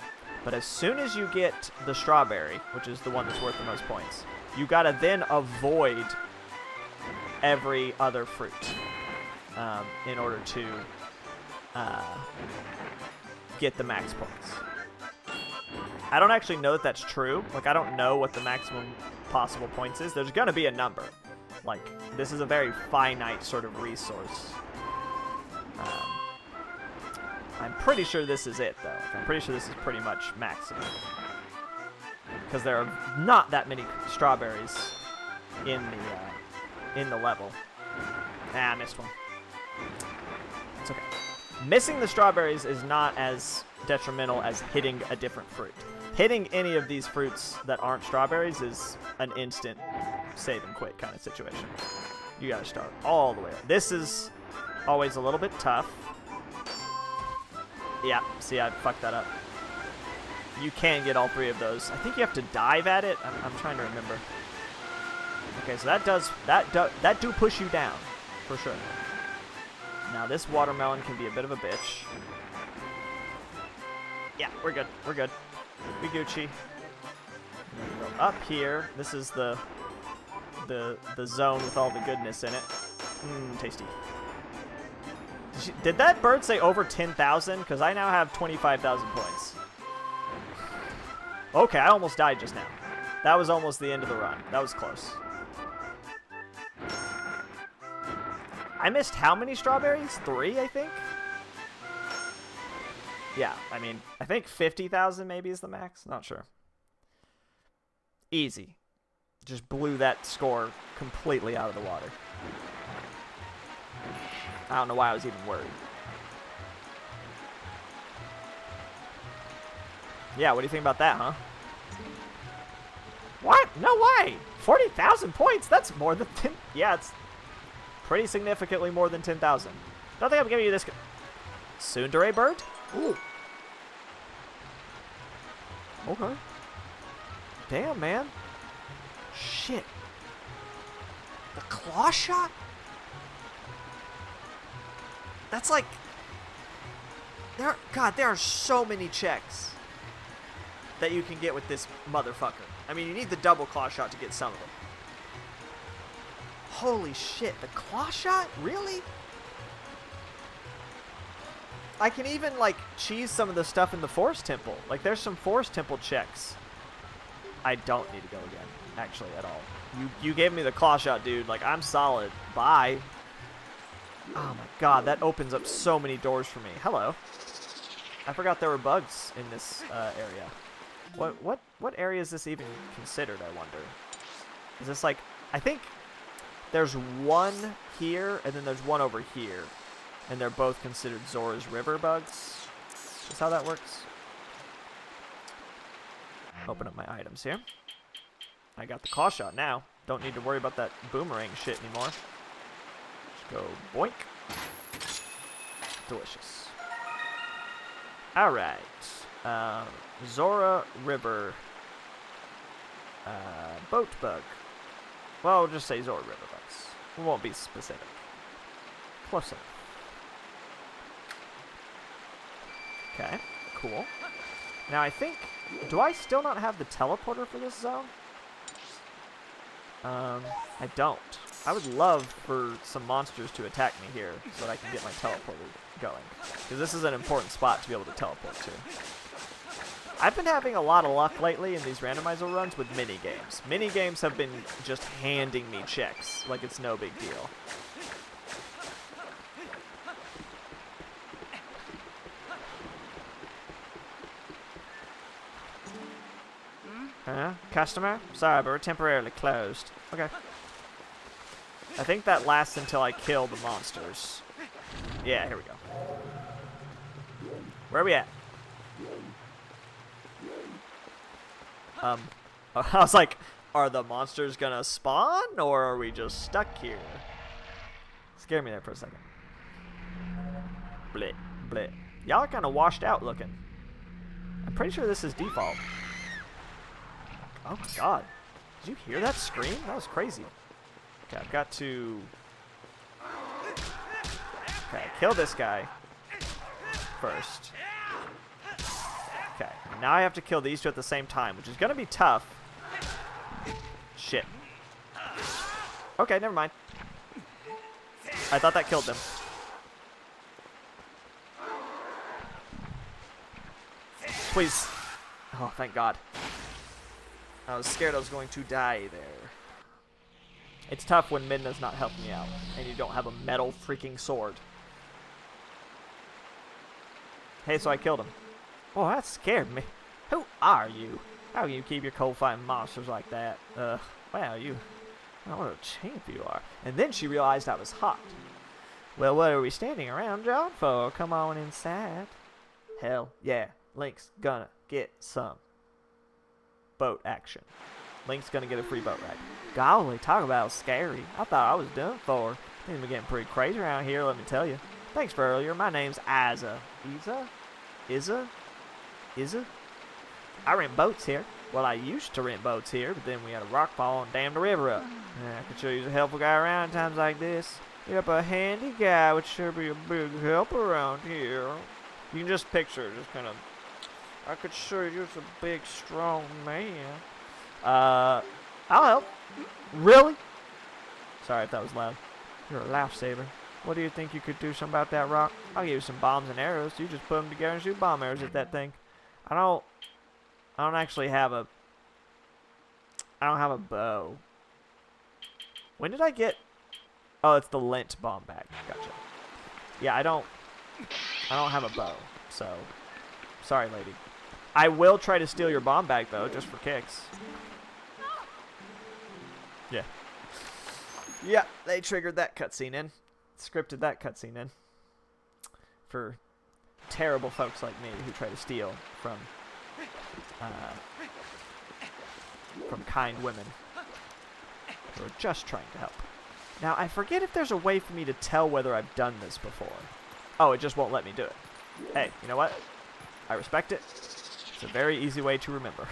Speaker 1: But as soon as you get the strawberry, which is the one that's worth the most points, you gotta then avoid every other fruit in order to get the max points. I don't actually know that that's true. Like, I don't know what the maximum possible points is. There's gonna be a number. Like, this is a very finite sort of resource. I'm pretty sure this is it, though. I'm pretty sure this is pretty much maximum. Because there are not that many strawberries in the level. Ah, I missed one. It's okay. Missing the strawberries is not as detrimental as hitting a different fruit. Hitting any of these fruits that aren't strawberries is an instant save and quit kind of situation. You gotta start all the way up. This is always a little bit tough. Yeah, see, I fucked that up. You can get all three of those. I think you have to dive at it. I'm trying to remember. Okay, so that do push you down, for sure. Now, this watermelon can be a bit of a bitch. Yeah, we're good. We're good. We Gucci. Go up here. This is the zone with all the goodness in it. Mmm, tasty. Did that bird say over 10,000? Because I now have 25,000 points. Okay, I almost died just now. That was almost the end of the run. That was close. I missed how many strawberries? 3, I think? Yeah, I mean, I think 50,000 maybe is the max. Not sure. Easy. Just blew that score completely out of the water. I don't know why I was even worried. Yeah, what do you think about that, huh? What? No way! 40,000 points? That's more than 10... Yeah, it's pretty significantly more than 10,000. Don't think I'm giving you this... Tsundere bird? Ooh. Okay. Damn, man. Shit. The claw shot? That's like... There are so many checks that you can get with this motherfucker. I mean, you need the double claw shot to get some of them. Holy shit, the claw shot? Really? I can even, like, cheese some of the stuff in the Forest Temple. Like, there's some Forest Temple checks. I don't need to go again, actually, at all. You gave me the claw shot, dude. Like, I'm solid. Bye. Oh, my God. That opens up so many doors for me. Hello. I forgot there were bugs in this area. What area is this even considered, I wonder? Is this, like... I think there's one here, and then there's one over here. And they're both considered Zora's River bugs. Is how that works. Open up my items here. I got the claw shot now. Don't need to worry about that boomerang shit anymore. Just go boink. Delicious. Alright. Zora River. Boat bug. Well, we'll just say Zora River bugs. We won't be specific. Close enough. Okay, cool. Now I think, do I still not have the teleporter for this zone? I don't. I would love for some monsters to attack me here so that I can get my teleporter going. Because this is an important spot to be able to teleport to. I've been having a lot of luck lately in these randomizer runs with mini-games. Mini-games have been just handing me checks like it's no big deal. Huh? Customer? Sorry, but we're temporarily closed. Okay. I think that lasts until I kill the monsters. Yeah, here we go. Where are we at? I was like, are the monsters gonna spawn, or are we just stuck here? Scared me there for a second. Blit, blit. Y'all are kind of washed out looking. I'm pretty sure this is default. Oh my God. Did you hear that scream? That was crazy. Okay, I've got to... Okay, kill this guy first. Okay, now I have to kill these two at the same time, which is going to be tough. Shit. Okay, never mind. I thought that killed them. Please. Oh, thank God. I was scared I was going to die there. It's tough when Midna's not helping me out, and you don't have a metal freaking sword. Hey, so I killed him. Oh, that scared me. Who are you? How can you keep your cold fighting monsters like that? Wow, you... What a champ you are. And then she realized I was hot. Well, what are we standing around, John, for? Come on inside. Hell, yeah. Link's gonna get some boat action. Link's gonna get a free boat ride. Golly, talk about scary. I thought I was done for. Things been getting pretty crazy around here, let me tell you. Thanks for earlier. My name's Isa. Isa? I rent boats here. Well, I used to rent boats here, but then we had a rock fall and dammed the river up. I could sure use a helpful guy around in times like this. Yep, a handy guy would sure be a big help around here. You can just picture, just kind of... I could sure use a big, strong man. I'll help. Really? Sorry if that was loud. You're a lifesaver. What do you think you could do something about that rock? I'll give you some bombs and arrows. You just put them together and shoot bomb arrows at that thing. I don't actually have a... I don't have a bow. When did I get... Oh, it's the lint bomb bag. Gotcha. Yeah, I don't have a bow, so... Sorry, lady. I will try to steal your bomb bag, though, just for kicks. Yeah. Yeah, they triggered that cutscene in. Scripted that cutscene in. For terrible folks like me who try to steal from kind women who are just trying to help. Now, I forget if there's a way for me to tell whether I've done this before. Oh, it just won't let me do it. Hey, you know what? I respect it. It's a very easy way to remember.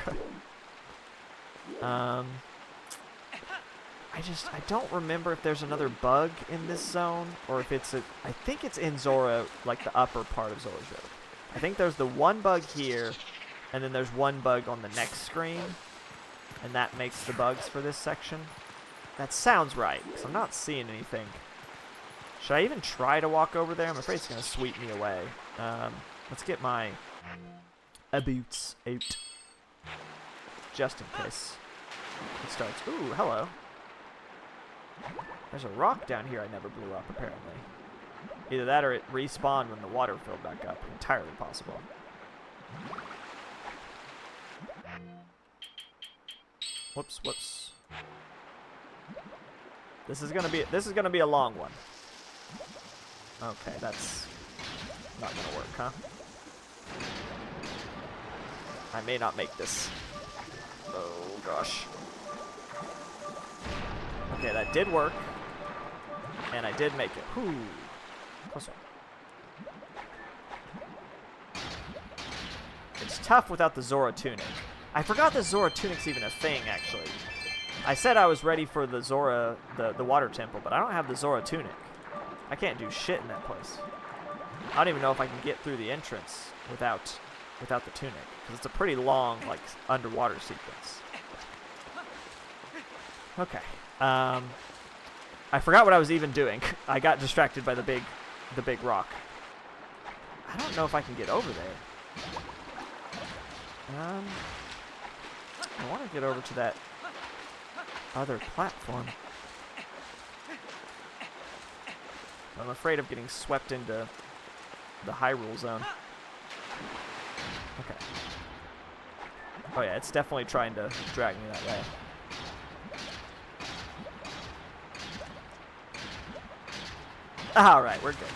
Speaker 1: I don't remember if there's another bug in this zone, or if it's I think it's in Zora, like the upper part of Zora's Road. I think there's the one bug here, and then there's one bug on the next screen, and that makes the bugs for this section. That sounds right, because I'm not seeing anything. Should I even try to walk over there? I'm afraid it's going to sweep me away. Let's get my boots out, just in case it starts. Ooh, hello. There's a rock down here I never blew up, apparently. Either that or it respawned when the water filled back up. Entirely possible. Whoops, whoops. This is gonna be a long one. Okay, that's not gonna work, huh? I may not make this. Oh gosh. Okay, that did work. And I did make it. Whew. Close one. It's tough without the Zora tunic. I forgot the Zora tunic's even a thing, actually. I said I was ready for the Zora, the water temple, but I don't have the Zora tunic. I can't do shit in that place. I don't even know if I can get through the entrance without the tunic, because it's a pretty long, like, underwater sequence. Okay. I forgot what I was even doing. I got distracted by the big rock. I don't know if I can get over there. I want to get over to that other platform. I'm afraid of getting swept into the Hyrule zone. Okay. Oh yeah, it's definitely trying to drag me that way. Alright, we're good.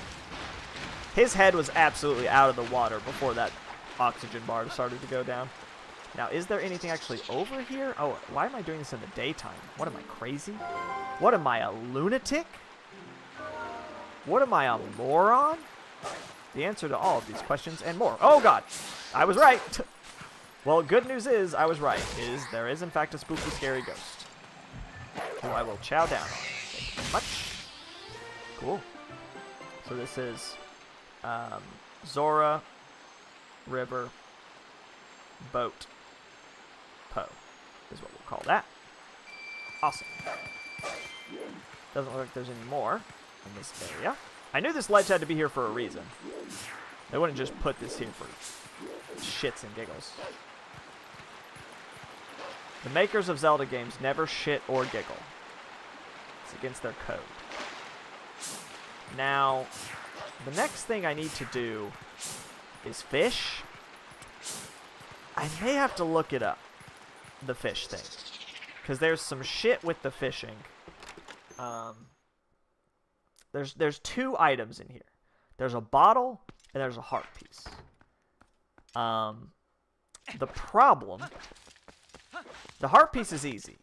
Speaker 1: His head was absolutely out of the water before that oxygen bar started to go down. Now, is there anything actually over here? Oh, why am I doing this in the daytime? What am I, crazy? What am I, a lunatic? What am I, a moron? The answer to all of these questions and more. Oh, God. I was right. Well, good news is I was right. There is, in fact, a spooky, scary ghost who I will chow down on. Thank you very much. Cool. So this is Zora, River, Boat, Poe is what we'll call that. Awesome. Doesn't look like there's any more in this area. I knew this ledge had to be here for a reason. They wouldn't just put this here for shits and giggles. The makers of Zelda games never shit or giggle. It's against their code. Now, the next thing I need to do is fish. I may have to look it up, the fish thing, because there's some shit with the fishing. There's two items in here. There's a bottle and there's a heart piece. The problem, the heart piece is easy.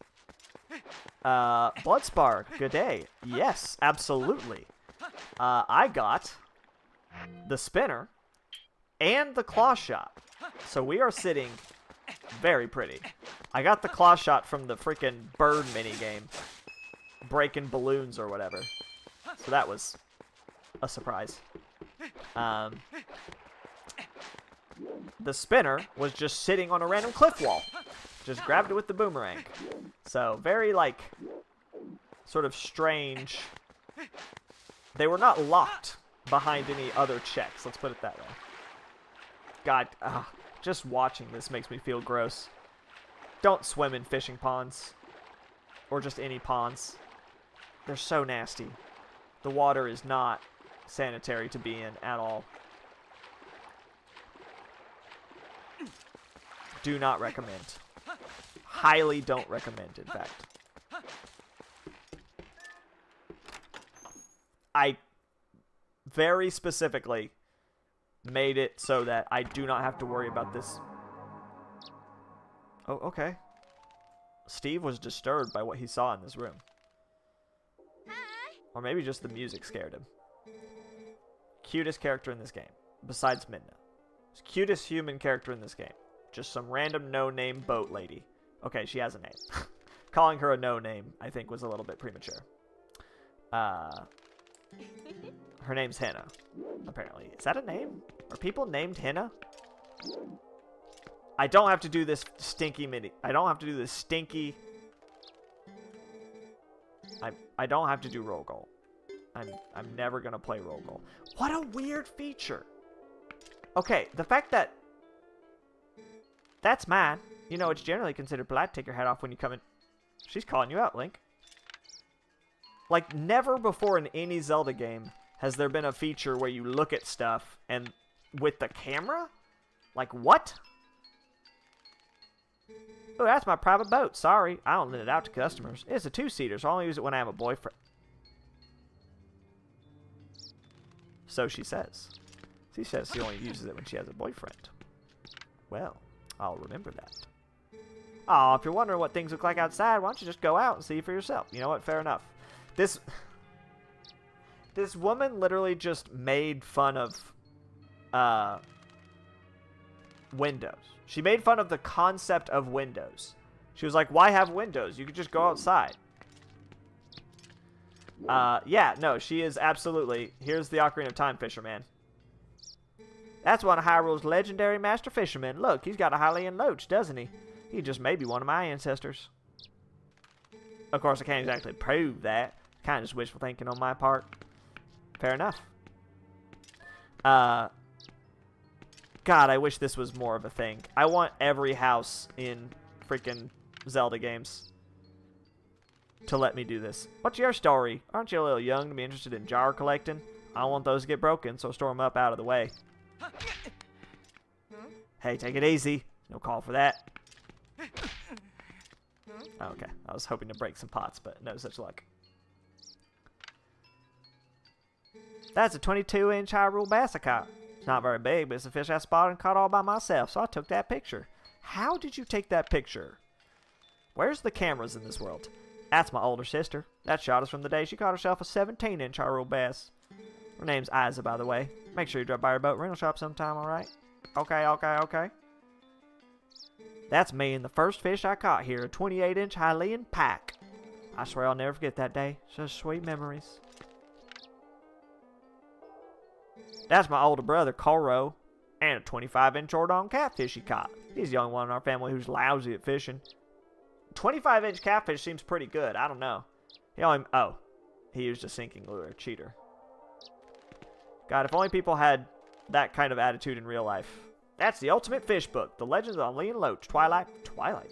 Speaker 1: Bloodspar, good day. Yes, absolutely. I got the spinner and the claw shot. So we are sitting very pretty. I got the claw shot from the freaking bird minigame, breaking balloons or whatever. So that was a surprise. The spinner was just sitting on a random cliff wall. Just grabbed it with the boomerang. So very, like, sort of strange. They were not locked behind any other checks. Let's put it that way. God, just watching this makes me feel gross. Don't swim in fishing ponds. Or just any ponds. They're so nasty. The water is not sanitary to be in at all. Do not recommend. Highly don't recommend, in fact. I very specifically made it so that I do not have to worry about this. Oh, okay. Steve was disturbed by what he saw in this room. Or maybe just the music scared him. Cutest character in this game, besides Midna. Cutest human character in this game. Just some random no-name boat lady. Okay, she has a name. Calling her a no-name, I think, was a little bit premature. Her name's Henna, apparently. Is that a name? Are people named Henna? I don't have to do this stinky mini. I don't have to do this stinky. I don't have to do roll goal. I'm never gonna play roll goal. What a weird feature. Okay, the fact that that's mine. You know, it's generally considered polite to take your hat off when you come in. She's calling you out, Link. Like, never before in any Zelda game has there been a feature where you look at stuff and with the camera? Like, what? Oh, that's my private boat. Sorry, I don't lend it out to customers. It's a two-seater, so I only use it when I have a boyfriend. So she says. She says she only uses it when she has a boyfriend. Well, I'll remember that. Oh, if you're wondering what things look like outside, why don't you just go out and see for yourself? You know what? Fair enough. This woman literally just made fun of windows. She made fun of the concept of windows. She was like, why have windows? You could just go outside. Yeah, no, she is absolutely. Here's the Ocarina of Time fisherman. That's one of Hyrule's legendary master fishermen. Look, he's got a Hylian loach, doesn't he? He just may be one of my ancestors. Of course, I can't exactly prove that. Kind of just wishful thinking on my part. Fair enough. God, I wish this was more of a thing. I want every house in freaking Zelda games to let me do this. What's your story? Aren't you a little young to be interested in jar collecting? I don't want those to get broken, so store them up out of the way. Hey, take it easy. No call for that. Oh, okay, I was hoping to break some pots, but no such luck. That's a 22-inch Hyrule bass I caught. It's not very big, but it's a fish I spotted and caught all by myself, so I took that picture. How did you take that picture? Where's the cameras in this world? That's my older sister. That shot is from the day she caught herself a 17-inch Hyrule bass. Her name's Isa, by the way. Make sure you drop by her boat rental shop sometime, alright? Okay, okay, okay. That's me and the first fish I caught here, a 28-inch Hylian pike. I swear I'll never forget that day. Such sweet memories. That's my older brother, Koro, and a 25-inch Ordon catfish he caught. He's the only one in our family who's lousy at fishing. 25-inch catfish seems pretty good. I don't know. He used a sinking lure. Cheater. God, if only people had that kind of attitude in real life. That's the ultimate fish book. The Legends of Leon Loach. Twilight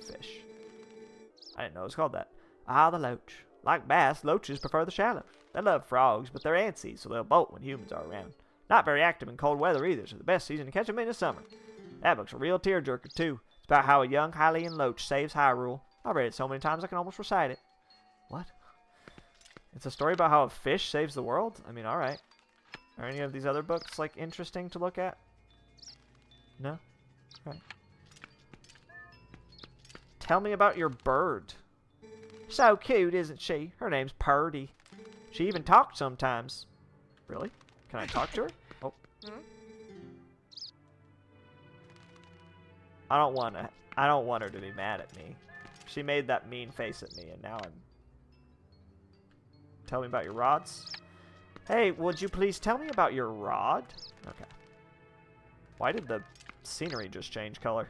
Speaker 1: fish. I didn't know it was called that. Ah, the loach. Like bass, loaches prefer the shallows. They love frogs, but they're antsy, so they'll bolt when humans are around. Not very active in cold weather either, so the best season to catch them in is summer. That book's a real tearjerker, too. It's about how a young Hylian loach saves Hyrule. I've read it so many times I can almost recite it. What? It's a story about how a fish saves the world? I mean, alright. Are any of these other books, like, interesting to look at? No? Right. Tell me about your bird. So cute, isn't she? Her name's Purdy. She even talks sometimes. Really? Can I talk to her? Oh. I don't want her to be mad at me. She made that mean face at me, and now I'm... Tell me about your rods. Hey, would you please tell me about your rod? Okay. Why did the scenery just change color?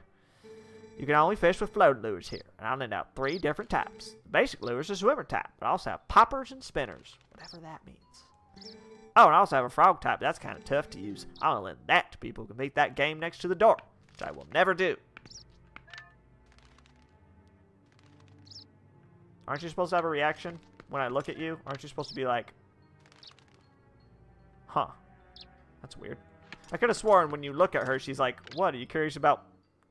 Speaker 1: You can only fish with floating lures here, and I'll lend out 3 different types. The basic lure is a swimmer type, but I also have poppers and spinners, whatever that means. Oh, and I also have a frog type. That's kind of tough to use. I'll lend that to people who can beat that game next to the door, which I will never do. Aren't you supposed to have a reaction when I look at you? Aren't you supposed to be like, huh, that's weird. I could have sworn when you look at her, she's like, what, are you curious about?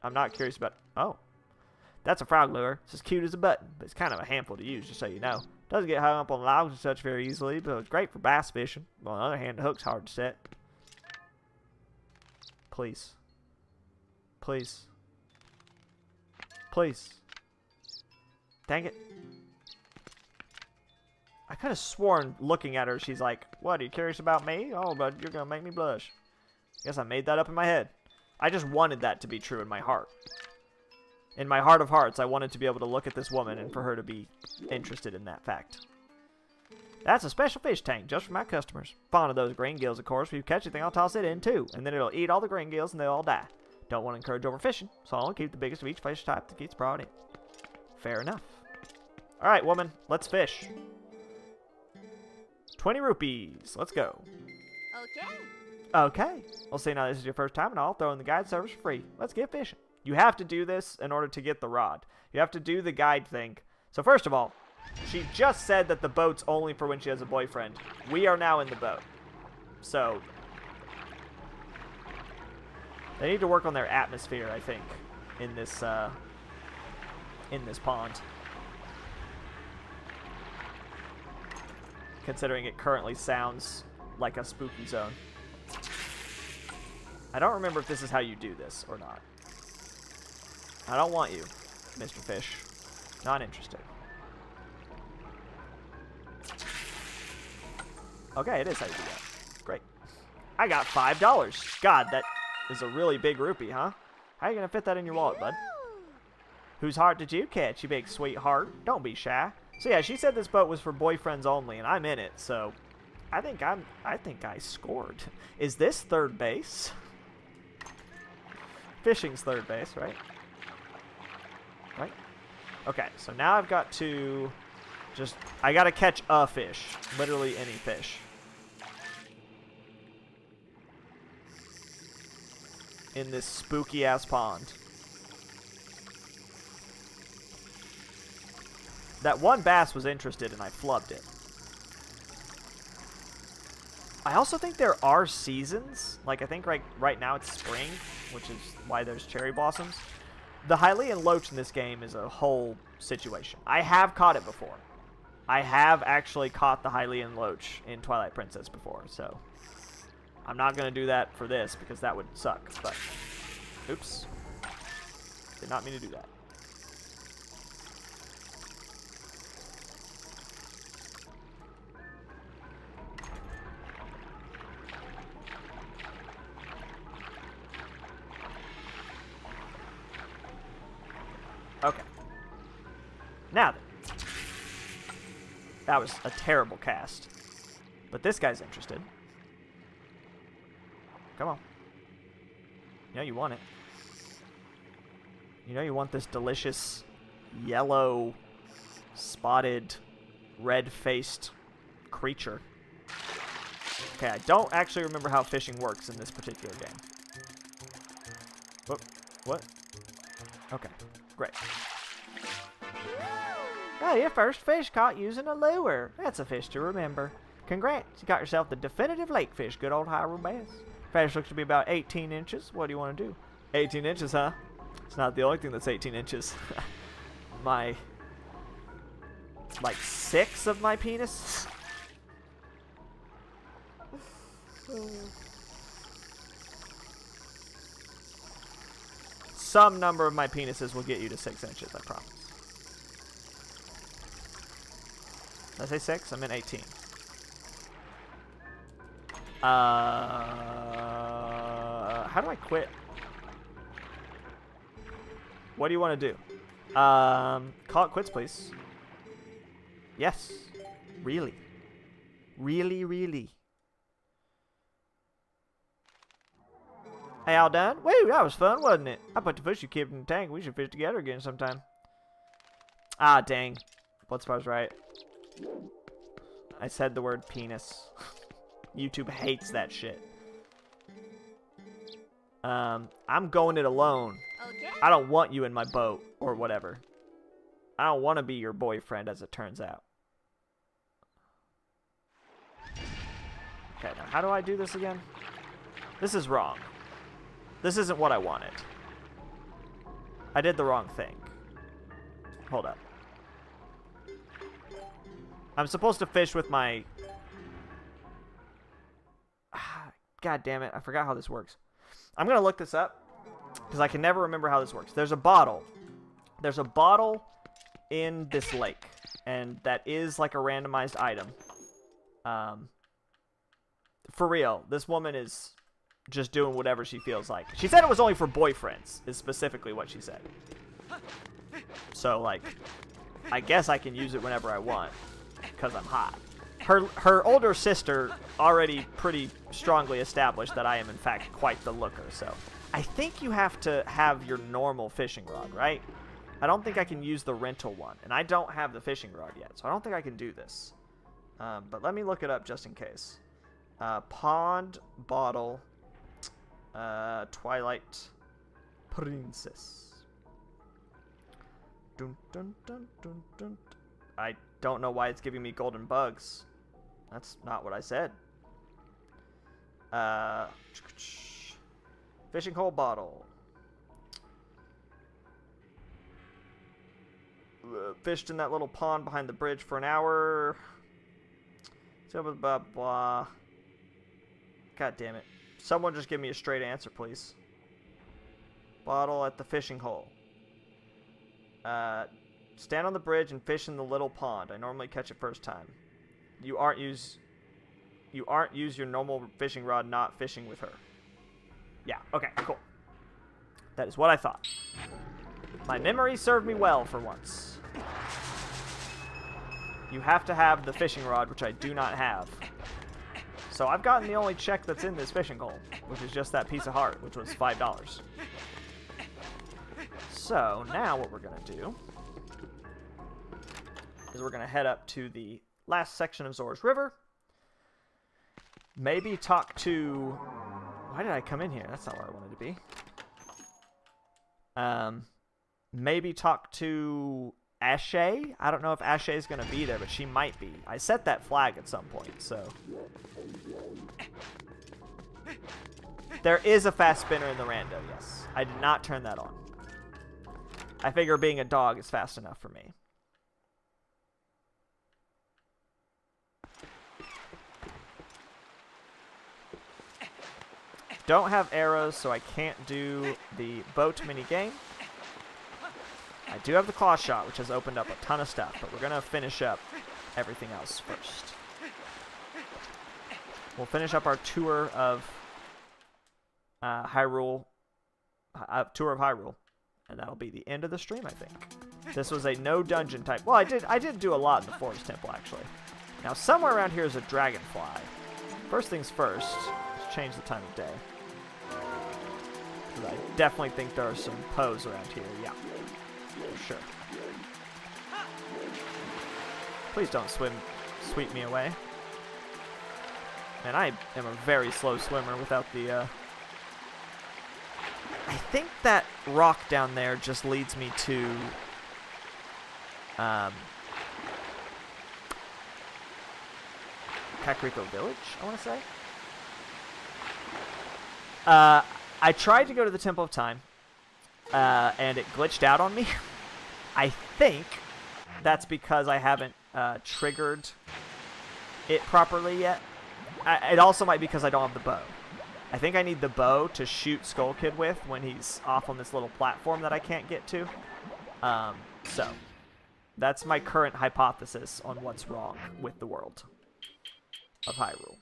Speaker 1: I'm not curious about, oh. That's a frog lure. It's as cute as a button, but it's kind of a handful to use, just so you know. Doesn't get hung up on logs and such very easily, but it's great for bass fishing. But on the other hand, the hook's hard to set. Please. Please. Please. Dang it. I could have sworn looking at her, she's like, what, are you curious about me? Oh, but you're going to make me blush. Guess I made that up in my head. I just wanted that to be true in my heart. In my heart of hearts, I wanted to be able to look at this woman and for her to be interested in that fact. That's a special fish tank just for my customers. Fond of those green gills, of course. If you catch anything, I'll toss it in too. And then it'll eat all the green gills and they'll all die. Don't want to encourage overfishing, so I'll keep the biggest of each fish type that gets brought in. Fair enough. Alright, woman. Let's fish. 20 rupees. Let's go.
Speaker 2: Okay.
Speaker 1: Okay. Well, see, now this is your first time, and I'll throw in the guide service for free. Let's get fishing. You have to do this in order to get the rod. You have to do the guide thing. So first of all, she just said that the boat's only for when she has a boyfriend. We are now in the boat. So they need to work on their atmosphere, I think, in this pond. Considering it currently sounds like a spooky zone. I don't remember if this is how you do this or not. I don't want you, Mr. Fish. Not interested. Okay, it is how you do that. Great. I got $5. God, that is a really big rupee, huh? How are you going to fit that in your wallet, bud? Whose heart did you catch, you big sweetheart? Don't be shy. So yeah, she said this boat was for boyfriends only, and I'm in it, so I think I scored. Is this third base? Fishing's third base, right? Right? Okay, so now I've got to I gotta catch a fish. Literally any fish. In this spooky ass pond. That one bass was interested and I flubbed it. I also think there are seasons. Like, I think right now it's spring, which is why there's cherry blossoms. The Hylian loach in this game is a whole situation. I have caught it before. I have actually caught the Hylian loach in Twilight Princess before, so I'm not going to do that for this because that would suck, but oops. Did not mean to do that. Okay. Now then. That was a terrible cast. But this guy's interested. Come on. You know you want it. You know you want this delicious, yellow, spotted, red-faced creature. Okay, I don't actually remember how fishing works in this particular game. What? Okay, great. Oh, your first fish caught using a lure. That's a fish to remember. Congrats, you got yourself the definitive lake fish, good old Hyrule bass. Fish looks to be about 18 inches. What do you want to do? 18 inches, huh? It's not the only thing that's 18 inches. Like 6 of my penis. Some number of my penises will get you to 6 inches, I promise. Did I say 6? I meant 18. How do I quit? What do you want to do? Call it quits, please. Yes. Really. Really. Hey, all done? Woo, that was fun, wasn't it? I put the fish you kept in the tank. We should fish together again sometime. Ah, dang. Bloodspot's right. I said the word penis. YouTube hates that shit. I'm going it alone.
Speaker 2: Okay.
Speaker 1: I don't want you in my boat or whatever. I don't want to be your boyfriend, as it turns out. Okay, now how do I do this again? This is wrong. This isn't what I wanted. I did the wrong thing. Hold up. I'm supposed to fish with my... God damn it, I forgot how this works. I'm going to look this up, because I can never remember how this works. There's a bottle. There's a bottle in this lake, and that is like a randomized item. For real, this woman is just doing whatever she feels like. She said it was only for boyfriends, is specifically what she said. So, like, I guess I can use it whenever I want, because I'm hot. her older sister already pretty strongly established that I am in fact quite the looker. So I think you have to have your normal fishing rod, right? I don't think I can use the rental one, and I don't have the fishing rod yet, so I don't think I can do this. But let me look it up just in case. Pond bottle, Twilight Princess. Dun, dun, dun, dun, dun. I don't know why it's giving me golden bugs. That's not what I said. Fishing hole bottle. Fished in that little pond behind the bridge for an hour. Blah, blah, blah. God damn it. Someone just give me a straight answer, please. Bottle at the fishing hole. Stand on the bridge and fish in the little pond. I normally catch it first time. You aren't use your normal fishing rod, not fishing with her. Yeah, okay, cool. That is what I thought. My memory served me well for once. You have to have the fishing rod, which I do not have. So I've gotten the only check that's in this fishing hole, which is just that piece of heart, which was $5. So now what we're going to do is we're going to head up to the last section of Zora's River. Maybe talk to... Why did I come in here? That's not where I wanted to be. Maybe talk to Ashe. I don't know if Ashe is going to be there, but she might be. I set that flag at some point, so... There is a fast spinner in the rando, yes. I did not turn that on. I figure being a dog is fast enough for me. Don't have arrows, so I can't do the boat mini game. I do have the claw shot, which has opened up a ton of stuff, but we're going to finish up everything else first. We'll finish up our tour of Hyrule, and that'll be the end of the stream, I think. This was a no dungeon type. Well, I did do a lot in the Forest Temple, actually. Now, somewhere around here is a dragonfly. First things first, let's change the time of day. I definitely think there are some Poes around here, yeah. For sure. Please don't sweep me away. And I am a very slow swimmer without the, I think that rock down there just leads me to, Kakariko Village, I want to say. I tried to go to the Temple of Time, and it glitched out on me. I think that's because I haven't triggered it properly yet. It also might be because I don't have the bow. I think I need the bow to shoot Skull Kid with when he's off on this little platform that I can't get to. So, that's my current hypothesis on what's wrong with the world of Hyrule.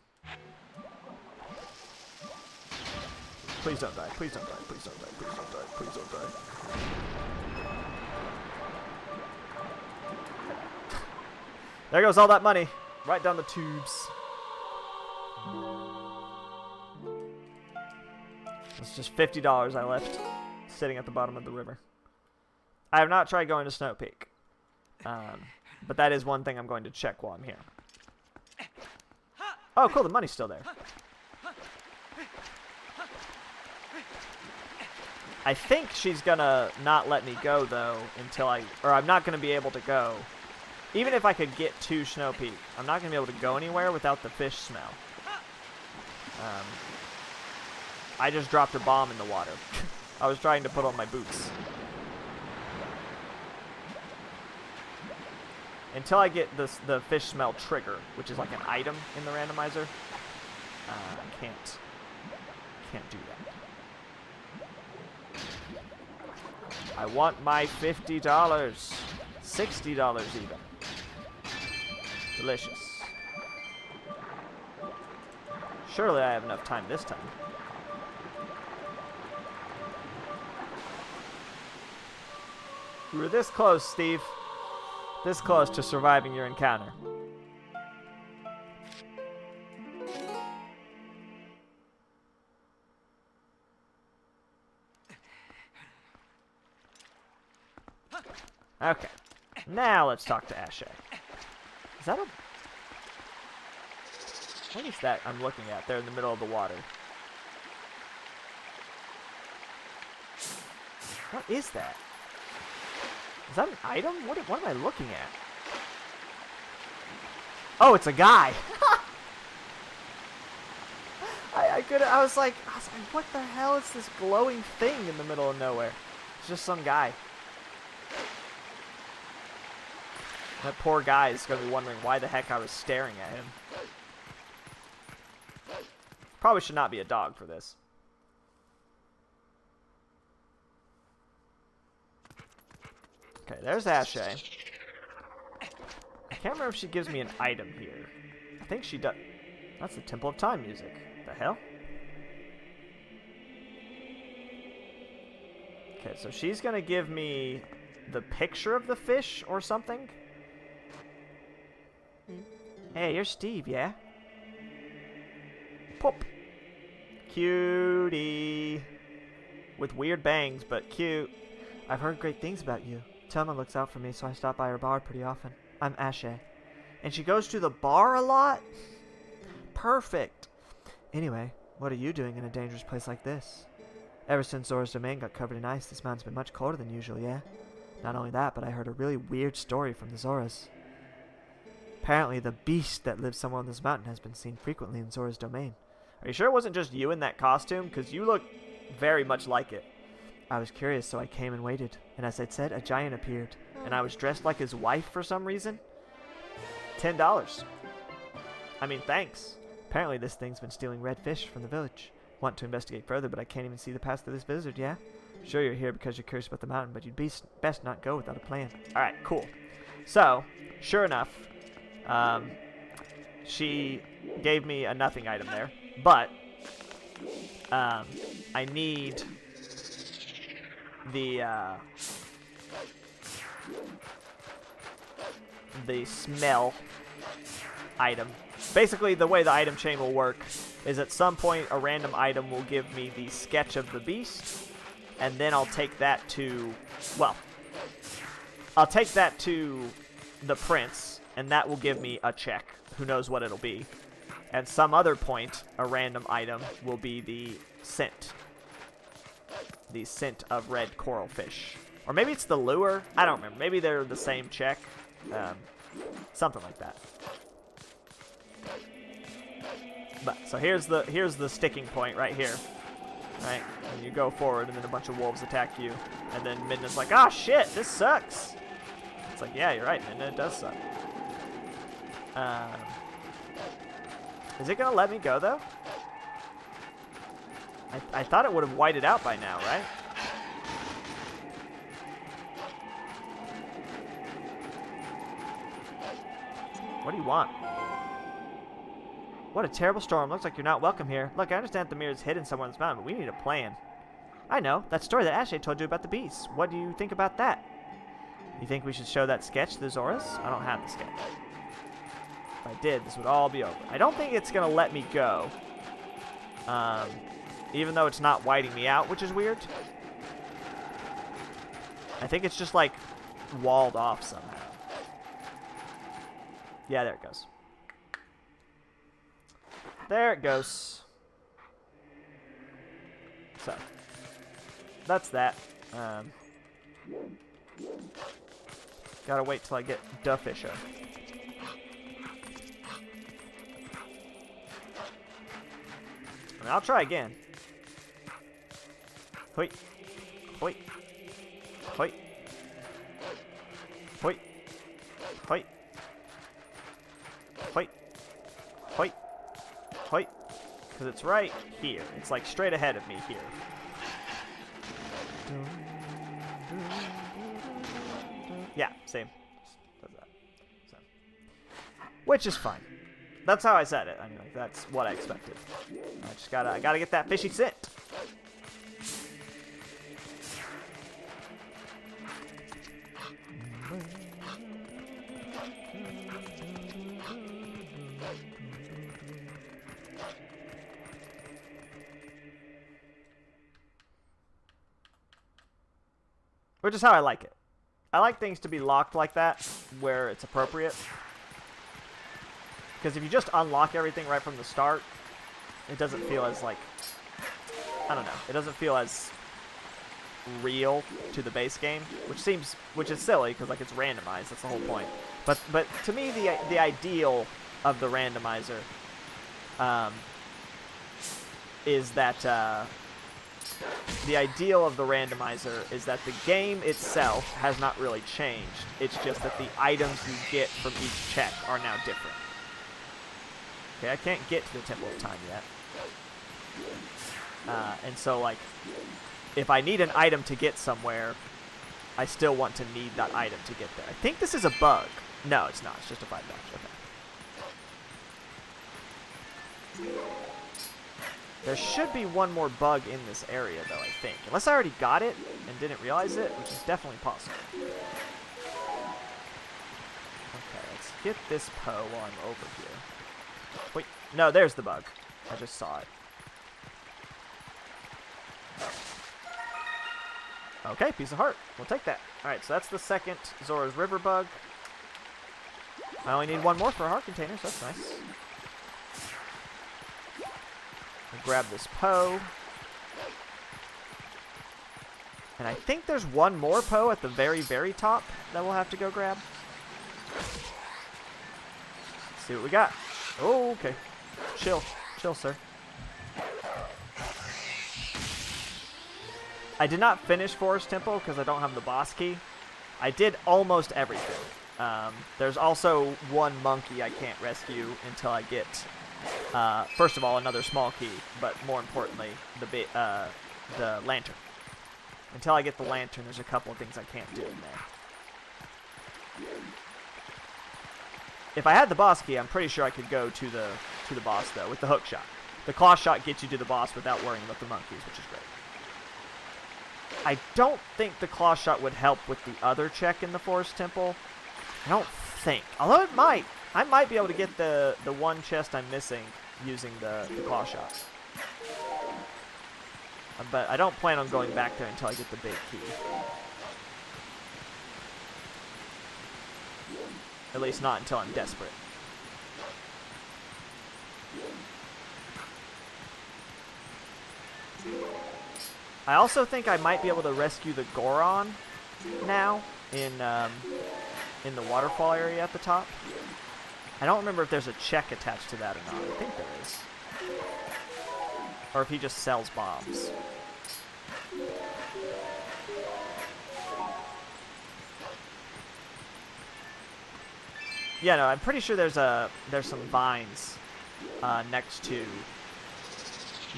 Speaker 1: Please don't die, please don't die, please don't die, please don't die, please don't die. There goes all that money, right down the tubes. It's just $50 I left sitting at the bottom of the river. I have not tried going to Snow Peak, but that is one thing I'm going to check while I'm here. Oh, cool, the money's still there. I think she's gonna not let me go, though, until I'm not gonna be able to go. Even if I could get to Snow Peak, I'm not gonna be able to go anywhere without the fish smell. I just dropped a bomb in the water. I was trying to put on my boots. Until I get the fish smell trigger, which is like an item in the randomizer, I can't do that. I want my $50. $60 even. Delicious. Surely I have enough time this time. You were this close, Steve. This close to surviving your encounter. Okay. Now let's talk to Ashe. Is that a... What is that I'm looking at there in the middle of the water? What is that? Is that an item? What am I looking at? Oh, it's a guy. I was like, what the hell is this glowing thing in the middle of nowhere? It's just some guy. That poor guy is going to be wondering why the heck I was staring at him. Probably should not be a dog for this. Okay, there's Ashe. I can't remember if she gives me an item here. I think she does. That's the Temple of Time music. The hell? Okay, so she's gonna give me the picture of the fish or something. Hey, you're Steve, yeah? Pop. Cutie. With weird bangs, but cute. I've heard great things about you. Telma looks out for me, so I stop by her bar pretty often. I'm Ashe. And she goes to the bar a lot? Perfect. Anyway, what are you doing in a dangerous place like this? Ever since Zora's domain got covered in ice, this mountain's been much colder than usual, yeah? Not only that, but I heard a really weird story from the Zoras. Apparently, the beast that lives somewhere on this mountain has been seen frequently in Zora's domain. Are you sure it wasn't just you in that costume? Because you look very much like it. I was curious, so I came and waited. And as I'd said, a giant appeared. And I was dressed like his wife for some reason. $10. I mean, thanks. Apparently this thing's been stealing red fish from the village. Want to investigate further, but I can't even see the path to this blizzard, yeah? Sure you're here because you're curious about the mountain, but you'd best not go without a plan. Alright, cool. So, sure enough, she gave me a nothing item there. But, I need the smell item. Basically, the way the item chain will work is at some point a random item will give me the sketch of the beast, and then I'll take that to, well, I'll take that to the prince, and that will give me a check. Who knows what it'll be. At some other point, a random item will be the scent. The scent of red coral fish. Or maybe it's the lure. I don't remember. Maybe they're the same check. Something like that. But so here's the sticking point right here. Right? And you go forward and then a bunch of wolves attack you. And then Midna's like, ah, shit, this sucks. It's like, yeah, you're right, Midna, it does suck. Is it gonna let me go though? I thought it would have whited out by now, right? What do you want? What a terrible storm. Looks like you're not welcome here. Look, I understand the mirror is hidden somewhere on this mountain, but we need a plan. I know. That story that Ashe told you about the beast. What do you think about that? You think we should show that sketch to the Zoras? I don't have the sketch. If I did, this would all be over. I don't think it's going to let me go. Even though it's not whiting me out, which is weird. I think it's just, like, walled off somehow. Yeah, there it goes. There it goes. So, that's that. Gotta wait till I get Da Fisher. I mean, I'll try again. Hoi. Hoi. Hoi. Hoi. Hoi. Hoi. Hoi. Hoi. Because it's right here. It's like straight ahead of me here. Yeah, same. Does that. So. Which is fine. That's how I said it. I mean, like, that's what I expected. I gotta get that fishy scent. Which is how I like it. I like things to be locked like that, where it's appropriate. Because if you just unlock everything right from the start, it doesn't feel as, like, I don't know. It doesn't feel as real to the base game, which is silly, because, like, it's randomized. That's the whole point. But to me, the ideal of the randomizer is that... the ideal of the randomizer is that the game itself has not really changed. It's just that the items you get from each check are now different. Okay, I can't get to the Temple of Time yet. And so, like, if I need an item to get somewhere, I still want to need that item to get there. I think this is a bug. No, it's not. It's just a 5 dodge. Okay. There should be one more bug in this area, though, I think. Unless I already got it and didn't realize it, which is definitely possible. Okay, let's get this Poe while I'm over here. Wait, no, there's the bug. I just saw it. Okay, piece of heart. We'll take that. Alright, so that's the second Zora's River bug. I only need one more for a heart container, so that's nice. I'll grab this Poe. And I think there's one more Poe at the very, very top that we'll have to go grab. Let's see what we got. Oh, okay. Chill. Chill, sir. I did not finish Forest Temple because I don't have the boss key. I did almost everything. There's also one monkey I can't rescue until I get... first of all, another small key, but more importantly, the lantern. Until I get the lantern, there's a couple of things I can't do in there. If I had the boss key, I'm pretty sure I could go to the boss, though, with the hook shot. The claw shot gets you to the boss without worrying about the monkeys, which is great. I don't think the claw shot would help with the other check in the Forest Temple. I don't think. Although it might. I might be able to get the one chest I'm missing using the claw shot. But I don't plan on going back there until I get the big key. At least not until I'm desperate. I also think I might be able to rescue the Goron now in the waterfall area at the top. I don't remember if there's a check attached to that or not. I think there is. Or if he just sells bombs. Yeah, no, I'm pretty sure there's some vines next to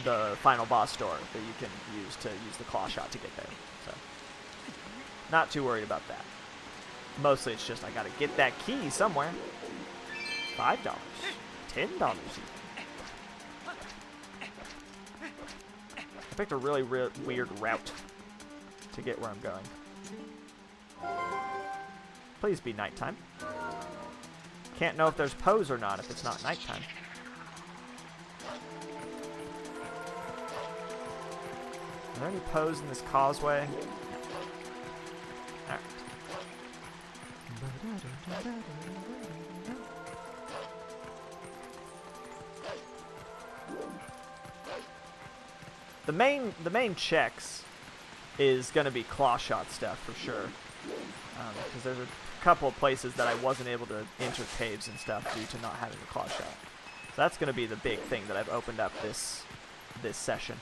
Speaker 1: the final boss door that you can use to use the claw shot to get there. So, not too worried about that. Mostly it's just I gotta get that key somewhere. $5, $10 even. I picked a really weird route to get where I'm going. Please be nighttime. Can't know if there's Poes or not if it's not nighttime. Are there any Poes in this causeway? Alright. The main checks is going to be claw shot stuff for sure. Because there's a couple of places that I wasn't able to enter caves and stuff due to not having the claw shot. So that's going to be the big thing that I've opened up this session.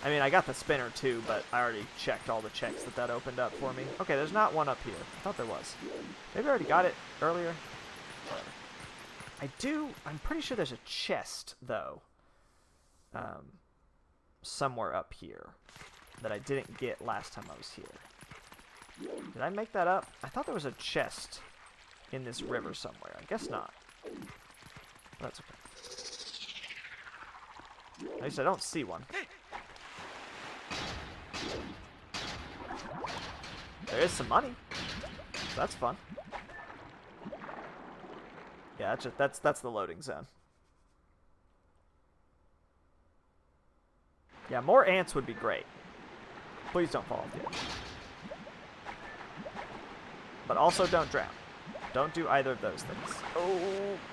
Speaker 1: I mean, I got the spinner too, but I already checked all the checks that opened up for me. Okay, there's not one up here. I thought there was. Maybe I already got it earlier. I'm pretty sure there's a chest, though. Somewhere up here that I didn't get last time I was here. Did I make that up? I thought there was a chest in this river somewhere. I guess not. That's okay. At least I don't see one. There is some money. So that's fun. Yeah, that's the loading zone. Yeah, more ants would be great. Please don't fall off the edge. but also don't drown. Don't do either of those things.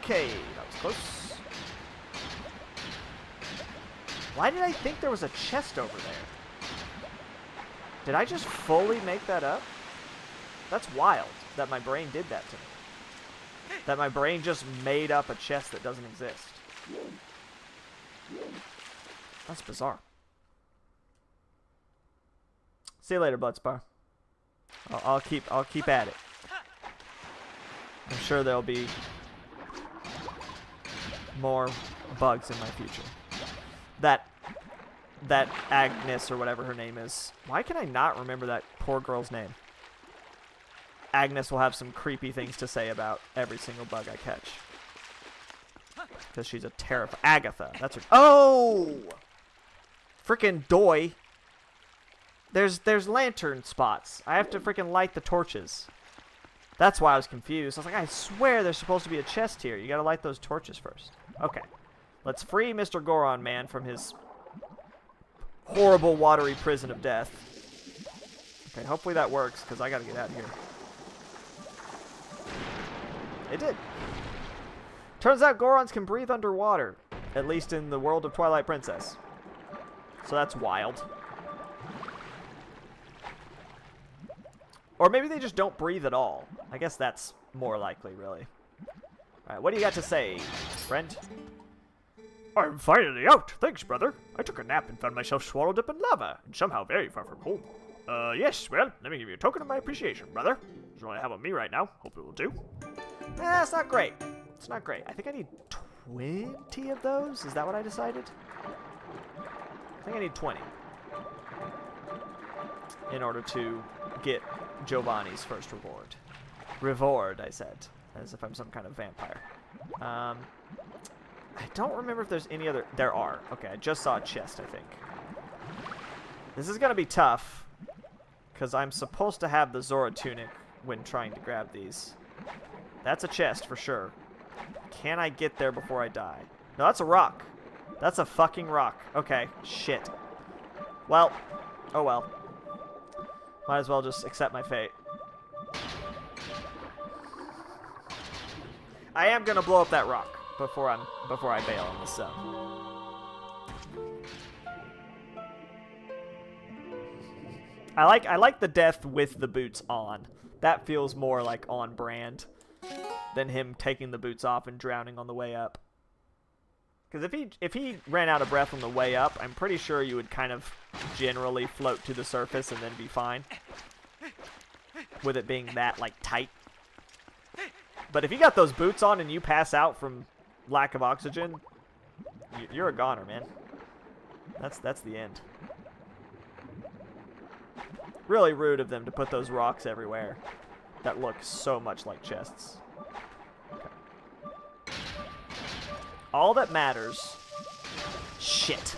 Speaker 1: Okay, that was close. Why did I think there was a chest over there? Did I just fully make that up? That's wild that my brain did that to me. That my brain just made up a chest that doesn't exist. That's bizarre. See you later, Bloodspar. I'll keep at it. I'm sure there'll be more bugs in my future. That Agnes or whatever her name is. Why can I not remember that poor girl's name? Agnes will have some creepy things to say about every single bug I catch. Because she's a terrifying... Agatha. That's her... Oh! Frickin' doy. There's lantern spots. I have to frickin' light the torches. That's why I was confused. I was like, I swear there's supposed to be a chest here. You gotta light those torches first. Okay. Let's free Mr. Goron Man from his horrible watery prison of death. Okay, hopefully that works, because I gotta get out of here. It did. Turns out Gorons can breathe underwater, at least in the world of Twilight Princess. So that's wild. Or maybe they just don't breathe at all. I guess that's more likely, really. Alright, what do you got to say, friend?
Speaker 2: I'm finally out. Thanks, brother. I took a nap and found myself swallowed up in lava, and somehow very far from home. Yes, well, let me give you a token of my appreciation, brother. That's all I have on me right now. Hope it will do.
Speaker 1: It's not great. It's not great. I think I need 20 of those. Is that what I decided? I think I need 20. In order to get Giovanni's first reward. Reward, I said. As if I'm some kind of vampire. I don't remember if there's any other... There are. Okay, I just saw a chest, I think. This is going to be tough. Because I'm supposed to have the Zora tunic when trying to grab these. That's a chest, for sure. Can I get there before I die? No, that's a rock. That's a fucking rock. Okay, shit. Well, oh well. Might as well just accept my fate. I am gonna blow up that rock before I bail on this zone. I like the death with the boots on. That feels more like on brand than him taking the boots off and drowning on the way up. Because if he ran out of breath on the way up, I'm pretty sure you would kind of generally float to the surface and then be fine. With it being that, like, tight. But if you got those boots on and you pass out from lack of oxygen, you're a goner, man. That's the end. Really rude of them to put those rocks everywhere that look so much like chests. Okay. All that matters... Shit.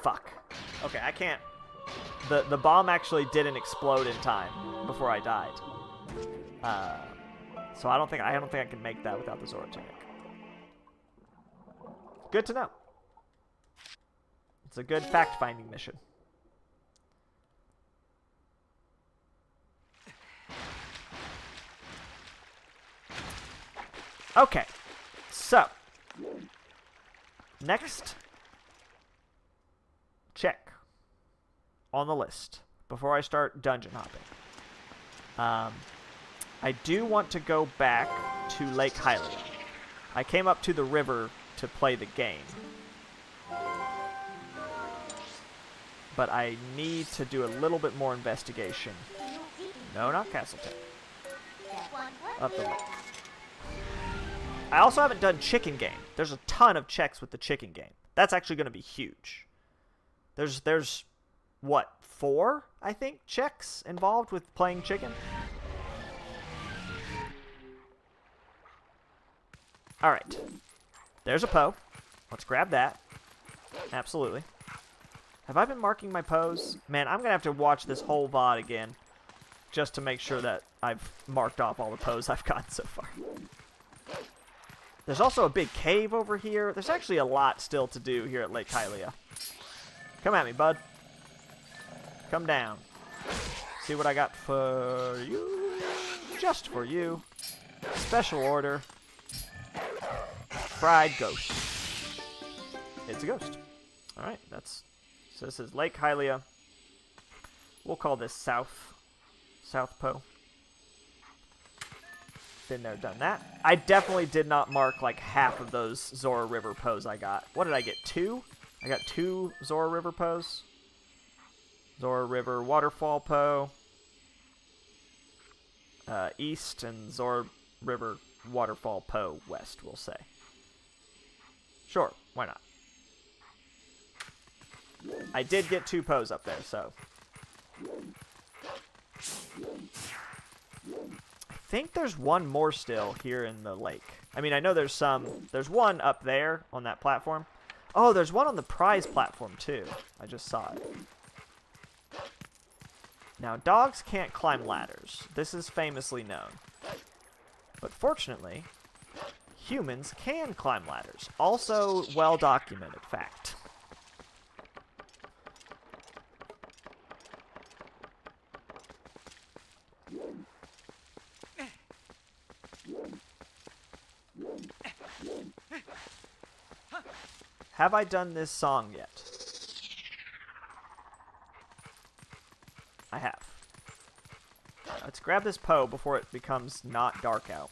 Speaker 1: Fuck. Okay, I can't... The bomb actually didn't explode in time before I died. So I don't think I can make that without the Zora tunic. Good to know. It's a good fact-finding mission. Okay, so next check on the list before I start dungeon hopping. I do want to go back to Lake Hylia. I came up to the river to play the game. But I need to do a little bit more investigation. No, not Castleton. Up the lake. I also haven't done chicken game. There's a ton of checks with the chicken game. That's actually going to be huge. There's what, 4, I think, checks involved with playing chicken? Alright. There's a Poe. Let's grab that. Absolutely. Have I been marking my Poes? Man, I'm going to have to watch this whole VOD again just to make sure that I've marked off all the Poes I've gotten so far. There's also a big cave over here. There's actually a lot still to do here at Lake Hylia. Come at me, bud. Come down. See what I got for you? Just for you. Special order. Fried ghost. It's a ghost. Alright, so this is Lake Hylia. We'll call this South Po. Been there, done that. I definitely did not mark like half of those Zora River Poes I got. What did I get? 2? I got 2 Zora River Poes. Zora River Waterfall Po. East, and Zora River Waterfall Po West, we'll say. Sure, why not? I did get 2 Poes up there, so. I think there's one more still here in the lake. I mean, I know there's one up there on that platform. Oh, there's one on the prize platform too. I just saw it. Now, dogs can't climb ladders. This is famously known. But fortunately, humans can climb ladders. Also well-documented fact. Have I done this song yet? I have. Let's grab this Poe before it becomes not dark out.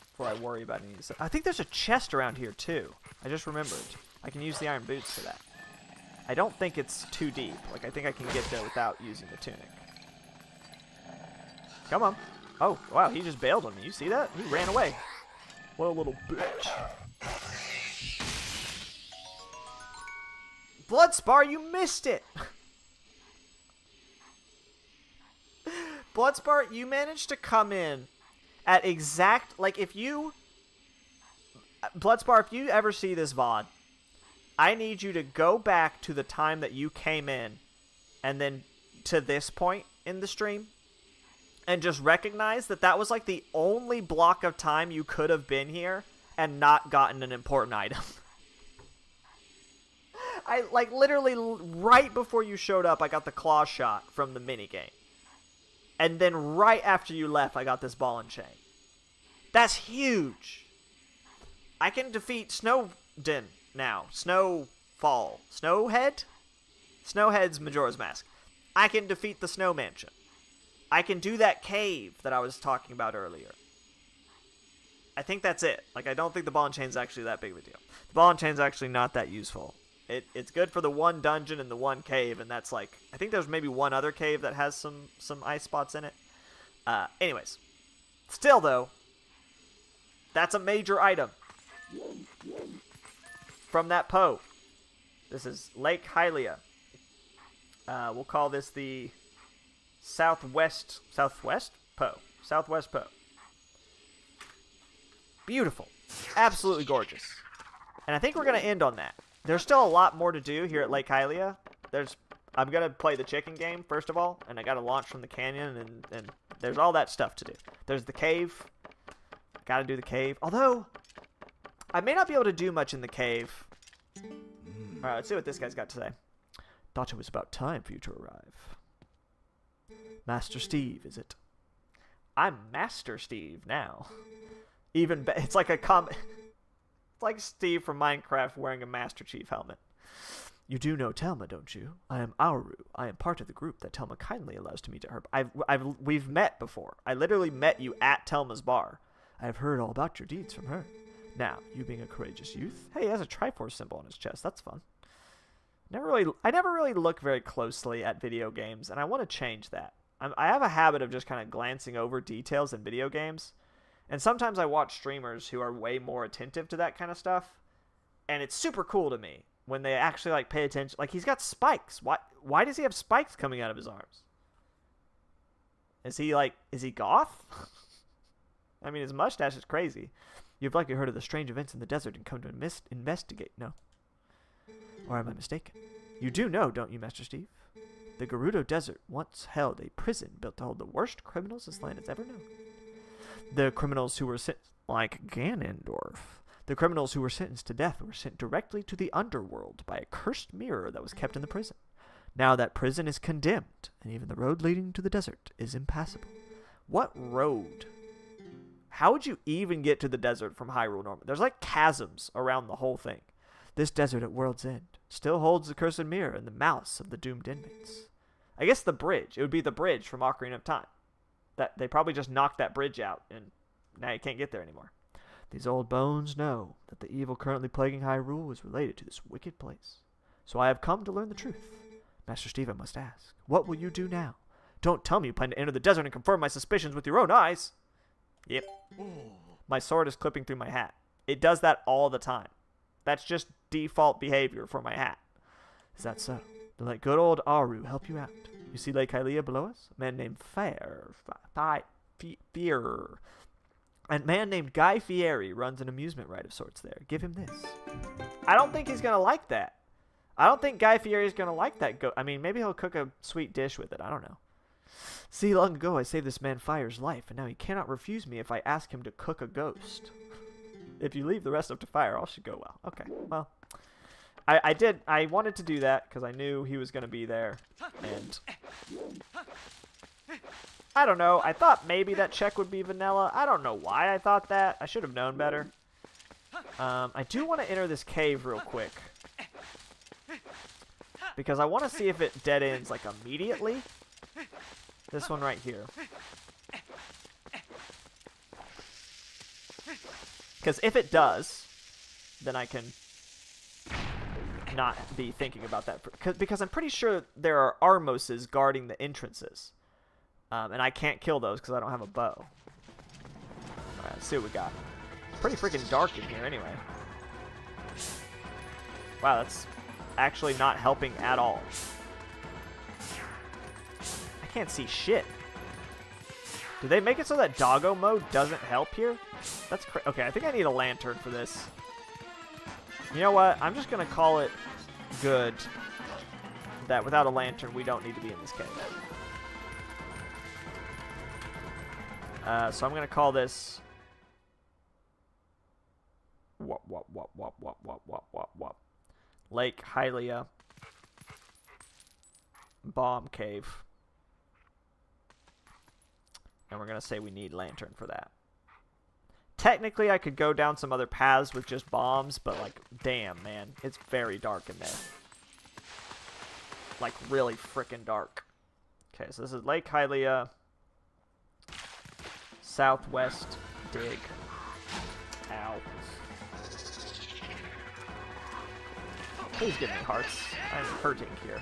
Speaker 1: Before I worry about any of this. I think there's a chest around here too. I just remembered. I can use the iron boots for that. I don't think it's too deep. Like, I think I can get there without using the tunic. Come on. Oh, wow, he just bailed on me. You see that? He ran away. What a little bitch. Bloodspar, you missed it! Bloodspar, you managed to come in at exact... Like, if you... Bloodspar, if you ever see this VOD, I need you to go back to the time that you came in, and then to this point in the stream, and just recognize that that was, like, the only block of time you could have been here and not gotten an important item. I, like, literally right before you showed up, I got the claw shot from the minigame. And then right after you left, I got this ball and chain. That's huge. I can defeat Snowden now. Snowfall. Snowhead? Snowhead's Majora's Mask. I can defeat the Snow Mansion. I can do that cave that I was talking about earlier. I think that's it. Like, I don't think the ball and chain's actually that big of a deal. The ball and chain's actually not that useful. It's good for the one dungeon and the one cave, and that's like... I think there's maybe one other cave that has some ice spots in it. Anyways. Still, though, that's a major item. From that Poe. This is Lake Hylia. We'll call this the Southwest Poe. Southwest Poe. Beautiful. Absolutely gorgeous. And I think we're going to end on that. There's still a lot more to do here at Lake Hylia. I'm going to play the chicken game, first of all, and I got to launch from the canyon, and there's all that stuff to do. There's the cave. Got to do the cave. Although, I may not be able to do much in the cave. Alright, let's see what this guy's got to say. Thought it was about time for you to arrive. Master Steve, is it? I'm Master Steve now. It's like a It's like Steve from Minecraft wearing a Master Chief helmet. You do know Telma, don't you? I am Auru. I am part of the group that Telma kindly allows to meet at her. We've met before. I literally met you at Telma's bar. I have heard all about your deeds from her. Now, you being a courageous youth. Hey, he has a Triforce symbol on his chest. That's fun. I never really look very closely at video games, and I want to change that. I have a habit of just kind of glancing over details in video games. And sometimes I watch streamers who are way more attentive to that kind of stuff. And it's super cool to me when they actually, like, pay attention. Like, he's got spikes. Why does he have spikes coming out of his arms? Is he goth? I mean, his mustache is crazy. You've likely heard of the strange events in the desert and come to investigate, no? Or am I mistaken? You do know, don't you, Master Steve? The Gerudo Desert once held a prison built to hold the worst criminals this land has ever known. The criminals who were like Ganondorf. The criminals who were sentenced to death were sent directly to the underworld by a cursed mirror that was kept in the prison. Now that prison is condemned, and even the road leading to the desert is impassable. What road? How would you even get to the desert from Hyrule normally? There's like chasms around the whole thing. This desert at World's End still holds the cursed mirror and the malice of the doomed inmates. I guess the bridge. It would be the bridge from Ocarina of Time. That they probably just knocked that bridge out, and now you can't get there anymore. These old bones know that the evil currently plaguing Hyrule is related to this wicked place. So I have come to learn the truth. Master Steve, I must ask, what will you do now? Don't tell me you plan to enter the desert and confirm my suspicions with your own eyes. Yep. My sword is clipping through my hat. It does that all the time. That's just default behavior for my hat. Is that so? Then let good old Aru help you out. You see Lake Hylia below us? A man named A man named Guy Fieri runs an amusement ride of sorts there. Give him this. I don't think he's going to like that. I don't think Guy Fieri is going to like that. I mean, maybe he'll cook a sweet dish with it. I don't know. See, long ago I saved this man Fire's life, and now he cannot refuse me if I ask him to cook a ghost. If you leave the rest up to Fire, all should go well. Okay, well. I wanted to do that because I knew he was going to be there, and I don't know. I thought maybe that check would be vanilla. I don't know why I thought that. I should have known better. I do want to enter this cave real quick because I want to see if it dead ends like immediately. This one right here. Because if it does, then I can not be thinking about that. Because I'm pretty sure there are Armoses guarding the entrances. And I can't kill those because I don't have a bow. Alright, let's see what we got. It's pretty freaking dark in here anyway. Wow, that's actually not helping at all. I can't see shit. Did they make it so that doggo mode doesn't help here? That's okay, I think I need a lantern for this. You know what? I'm just going to call it good that without a lantern, we don't need to be in this cave. So I'm going to call this... Lake Hylia Bomb Cave. And we're going to say we need lantern for that. Technically, I could go down some other paths with just bombs, but, like, damn, man. It's very dark in there. Like, really freaking dark. Okay, so this is Lake Hylia. Southwest dig. Ow. Please give me hearts. I'm hurting here.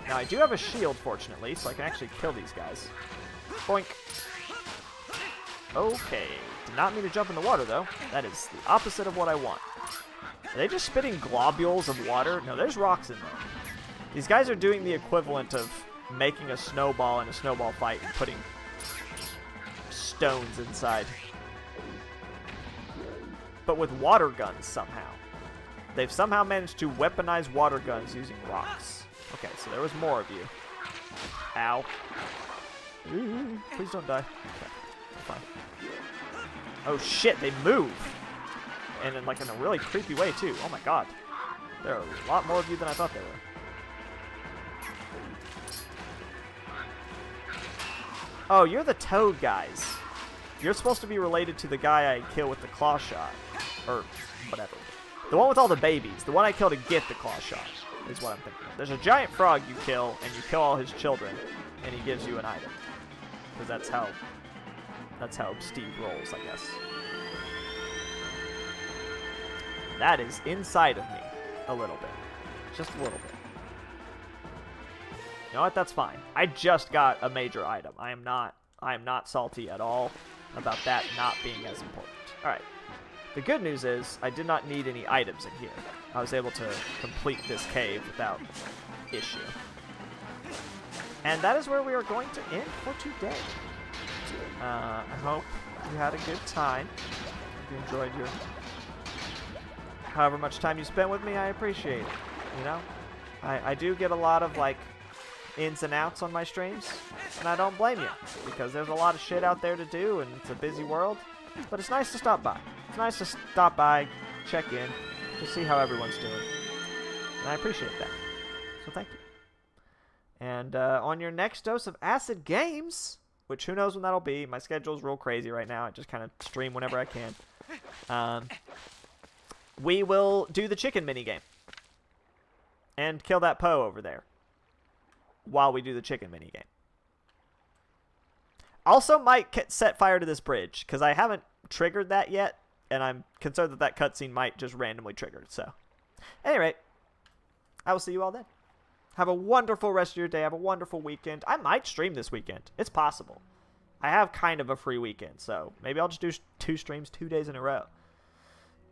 Speaker 1: Now, I do have a shield, fortunately, so I can actually kill these guys. Boink. Okay. Did not mean to jump in the water, though. That is the opposite of what I want. Are they just spitting globules of water? No, there's rocks in there. These guys are doing the equivalent of making a snowball in a snowball fight and putting stones inside. But with water guns, somehow. They've somehow managed to weaponize water guns using rocks. Okay, so there was more of you. Ow. Ooh, please don't die. Okay, fine. Oh shit, they move! And in, like, in a really creepy way, too. Oh my god. There are a lot more of you than I thought there were. Oh, you're the Toad guys. You're supposed to be related to the guy I kill with the claw shot. Or whatever. The one with all the babies. The one I kill to get the claw shot is what I'm thinking of. There's a giant frog you kill, and you kill all his children, and he gives you an item. Because that's how Steve rolls, I guess. That is inside of me a little bit. Just a little bit. You know what? That's fine. I just got a major item. I am not salty at all about that not being as important. Alright. The good news is I did not need any items in here. I was able to complete this cave without issue. And that is where we are going to end for today. I hope you had a good time. If you enjoyed your... however much time you spent with me, I appreciate it. You know? I do get a lot of, like, ins and outs on my streams, and I don't blame you, because there's a lot of shit out there to do, and it's a busy world, but it's nice to stop by. It's nice to stop by, check in, to see how everyone's doing, and I appreciate that, so thank you. And on your next dose of Acid Games, which who knows when that'll be. My schedule's real crazy right now. I just kind of stream whenever I can. We will do the chicken minigame. And kill that Poe over there. While we do the chicken minigame. Also might set fire to this bridge. Because I haven't triggered that yet. And I'm concerned that that cutscene might just randomly trigger. So, at any rate, I will see you all then. Have a wonderful rest of your day. Have a wonderful weekend. I might stream this weekend. It's possible. I have kind of a free weekend, so maybe I'll just do 2 streams 2 days in a row.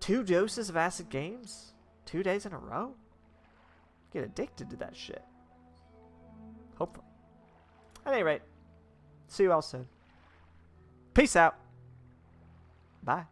Speaker 1: 2 doses of Acid Games? 2 days in a row? Get addicted to that shit. Hopefully. At any rate, see you all soon. Peace out. Bye.